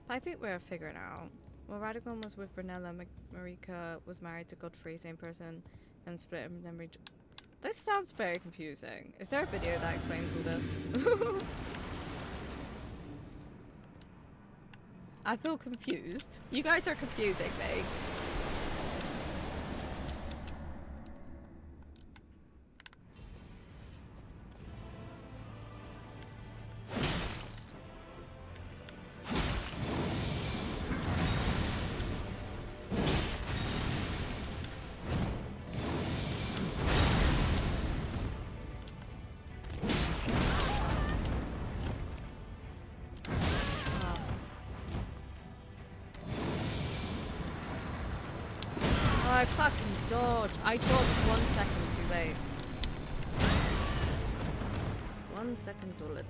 I think we're figuring it out. Well, Radagon was with Vanilla, Marika was married to Godfrey, same person, and split and then This sounds very confusing. Is there a video that explains all this? I feel confused. You guys are confusing me. I fucking dodged. I dodged 1 second too late. 1 second too late.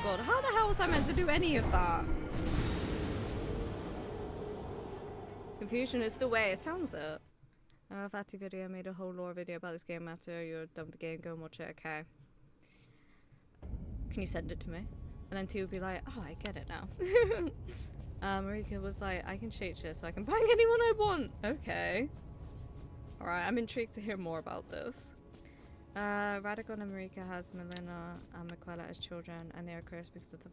God, how the hell was I meant to do any of that? Confusion is the way, it sounds it. Fatty video made a whole lore video about this game after you're done with the game, go and watch it, okay. Can you send it to me? And then T would be like, oh, I get it now. Marika was like, I can cheat shit so I can bang anyone I want. Okay. Alright, I'm intrigued to hear more about this. Radagon and Marika has Melina and Miquella as children, and they are cursed because of the...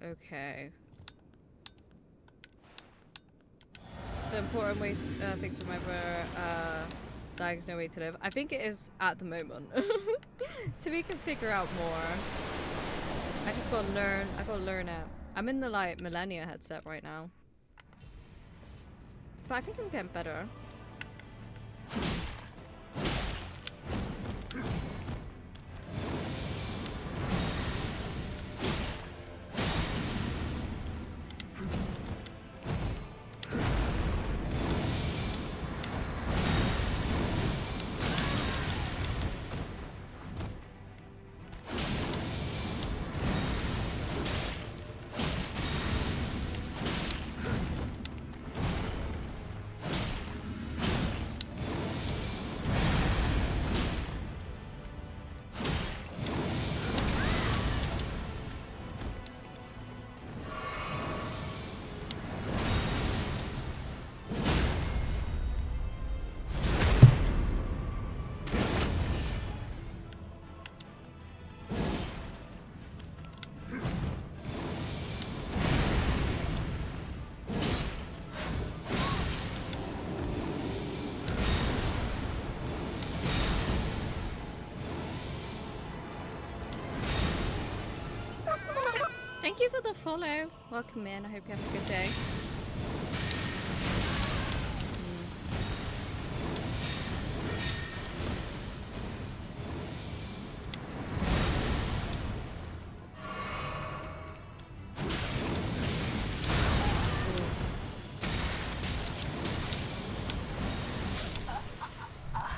Okay. The important way thing to remember, dying is no way to live. I think it is at the moment. To we can figure out more. I just gotta learn, I gotta learn it. I'm in the, like, Millennia headset right now. But I think I'm getting better. Thank you for the follow. Welcome in. I hope you have a good day.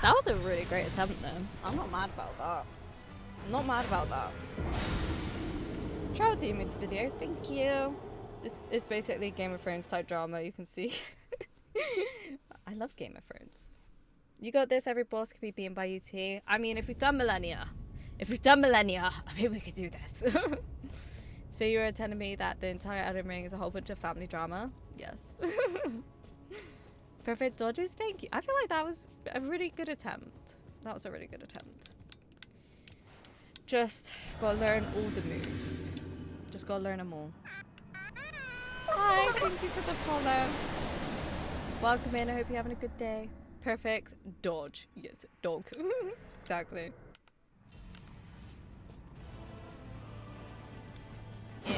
That was a really great attempt though. I'm not mad about that. I'm not mad about that. Troll Team made the video. Thank you. It's basically Game of Thrones type drama. You can see. I love Game of Thrones. You got this. Every boss can be beaten by UT. I mean, if we've done millennia, I mean, we could do this. So you were telling me that the entire Elden Ring is a whole bunch of family drama? Yes. Perfect dodges? Thank you. I feel like that was a really good attempt. That was a really good attempt. Just gotta learn all the moves. Just gotta learn them all. Hi, thank you for the follow. Welcome in. I hope you're having a good day. Perfect dodge. Yes, dog. Exactly. Yeah.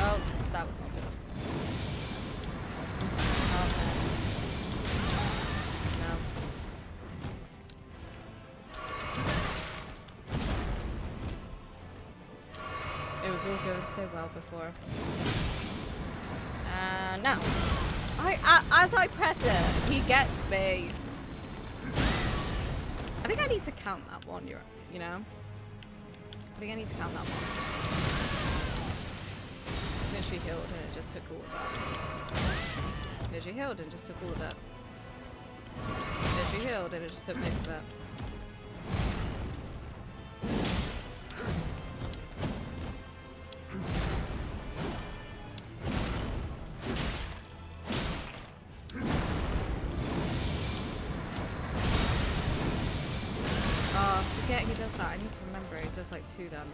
Oh, that was not good. Okay. No. It was all going so well before. Now. As I press it, he gets me. I think I need to count that one, you know? I think I need to count that one. Literally healed and it just took all of that. Literally healed and just took all of it. Literally healed and it just took most of it. Forget he does that. I need to remember he does like 2 then.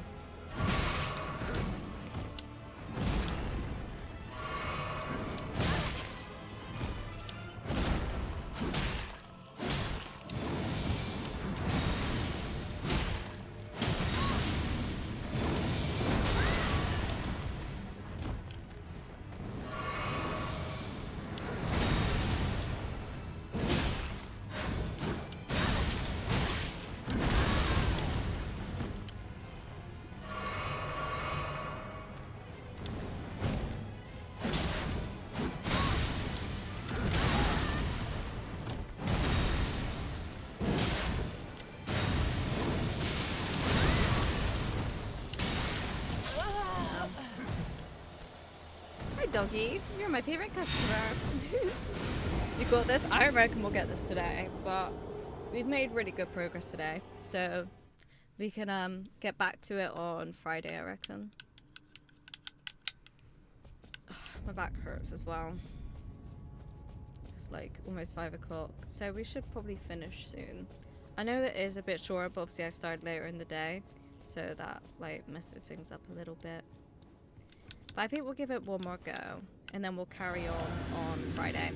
Doggy, you're my favorite customer. You got this. I reckon we'll get this today, but we've made really good progress today, so we can get back to it on Friday, I reckon. Ugh, my back hurts as well. It's like almost 5 o'clock, so we should probably finish soon. I know that it is a bit short, but obviously I started later in the day, so that like messes things up a little bit. But I think we'll give it one more go, and then we'll carry on Friday.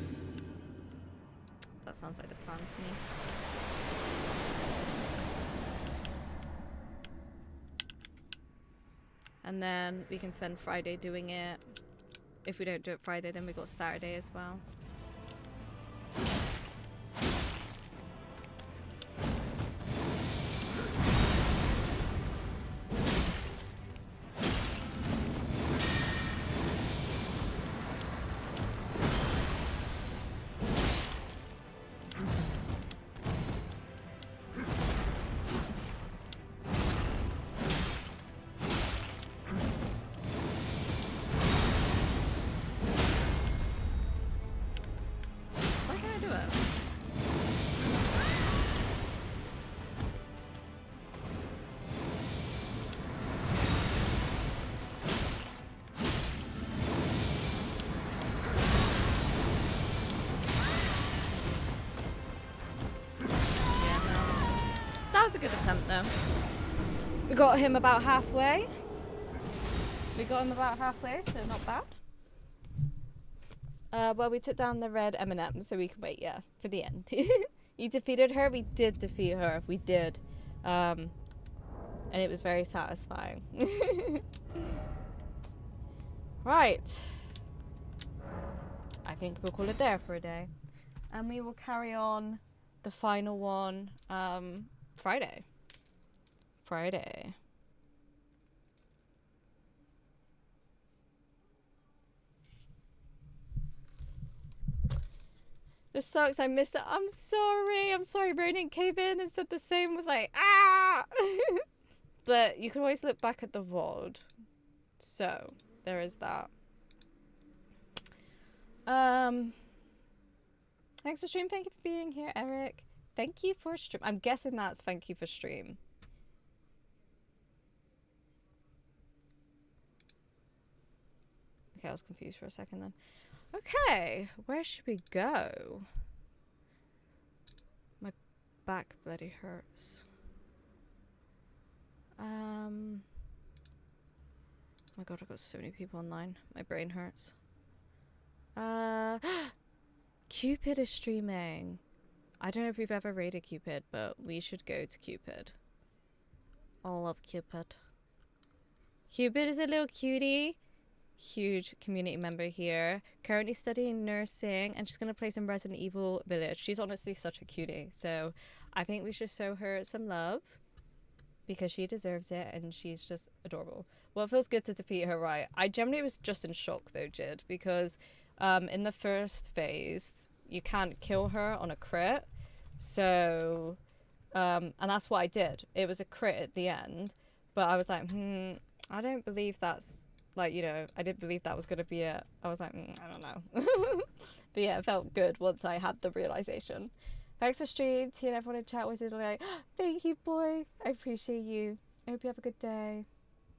That sounds like the plan to me. And then we can spend Friday doing it. If we don't do it Friday, then we got Saturday as well. Was a good attempt though. We got him about halfway. So not bad. Well, we took down the red M&M, so we can wait, yeah, for the end. You defeated her? We did defeat her. We did. And it was very satisfying. Right. I think we'll call it there for a day. And we will carry on the final one, Friday. This sucks. I missed it. I'm sorry. Ronan came in and said the same. Was like, ah. But you can always look back at the VOD. So, there is that. Thanks for stream. Thank you for being here, Eric. Thank you for stream. I'm guessing that's thank you for stream. Okay, I was confused for a second then. Okay, where should we go? My back bloody hurts. Oh my god, I've got so many people online. My brain hurts. Cupid is streaming. I don't know if we've ever raided Cupid, but we should go to Cupid. I love Cupid. Cupid is a little cutie. Huge community member here. Currently studying nursing, and she's going to play some Resident Evil Village. She's honestly such a cutie. So I think we should show her some love, because she deserves it, and she's just adorable. Well, it feels good to defeat her, right? I generally was just in shock, though, Jid, because in the first phase, you can't kill her on a crit. So, and that's what I did. It was a crit at the end, but I was like, I don't believe that's, like, you know, I didn't believe that was going to be it. I was like, I don't know. But yeah, it felt good once I had the realization. Thanks for streaming. T and everyone in chat was like, thank you, boy. I appreciate you. I hope you have a good day.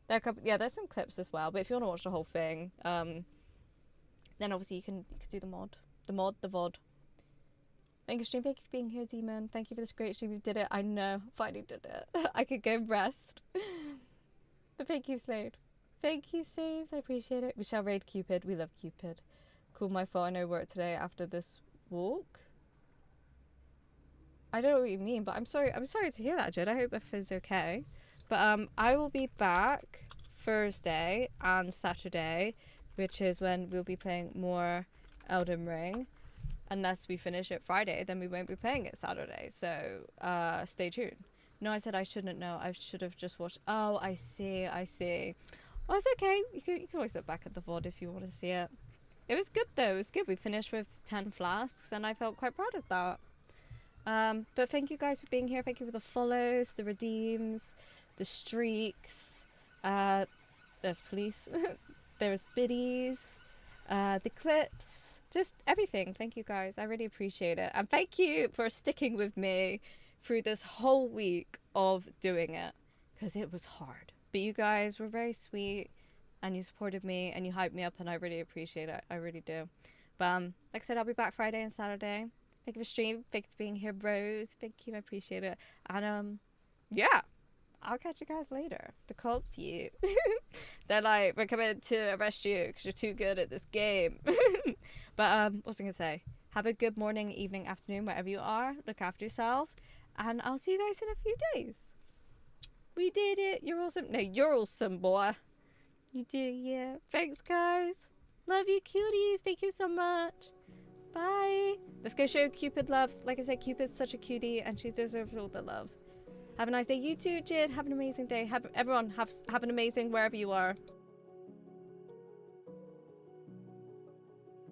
There are a couple, yeah, there's some clips as well. But if you want to watch the whole thing, then obviously you can do the VOD. Thank you, stream. Thank you for being here, Demon. Thank you for this great stream. You did it. I know. Finally did it. I could go rest. But thank you, Slade. Thank you, Saves. I appreciate it. We shall raid Cupid. We love Cupid. Cool, my fault. I know work today after this walk. I don't know what you mean, but I'm sorry to hear that, Jed. I hope everything's okay. But I will be back Thursday and Saturday, which is when we'll be playing more Elden Ring. Unless we finish it Friday, then we won't be playing it Saturday. So stay tuned. No, I said I shouldn't know. I should have just watched. Oh, I see. Well, it's okay. You can always look back at the VOD if you want to see it. It was good though. It was good. We finished with 10 flasks, and I felt quite proud of that. But thank you guys for being here. Thank you for the follows, the redeems, the streaks. There's police. There's biddies. The clips. Just everything. Thank you guys. I really appreciate it. And thank you for sticking with me through this whole week of doing it. Because it was hard. But you guys were very sweet. And you supported me. And you hyped me up. And I really appreciate it. I really do. But like I said, I'll be back Friday and Saturday. Thank you for streaming. Thank you for being here, bros. Thank you. I appreciate it. And yeah. I'll catch you guys later. The cops, you. They're like, we're coming to arrest you because you're too good at this game. But what was I going to say? Have a good morning, evening, afternoon, wherever you are. Look after yourself. And I'll see you guys in a few days. We did it. You're awesome. No, you're awesome, boy. You do, yeah. Thanks, guys. Love you, cuties. Thank you so much. Bye. Let's go show Cupid love. Like I said, Cupid's such a cutie and she deserves all the love. Have a nice day. You too, Jid. Have an amazing day. Everyone have an amazing wherever you are.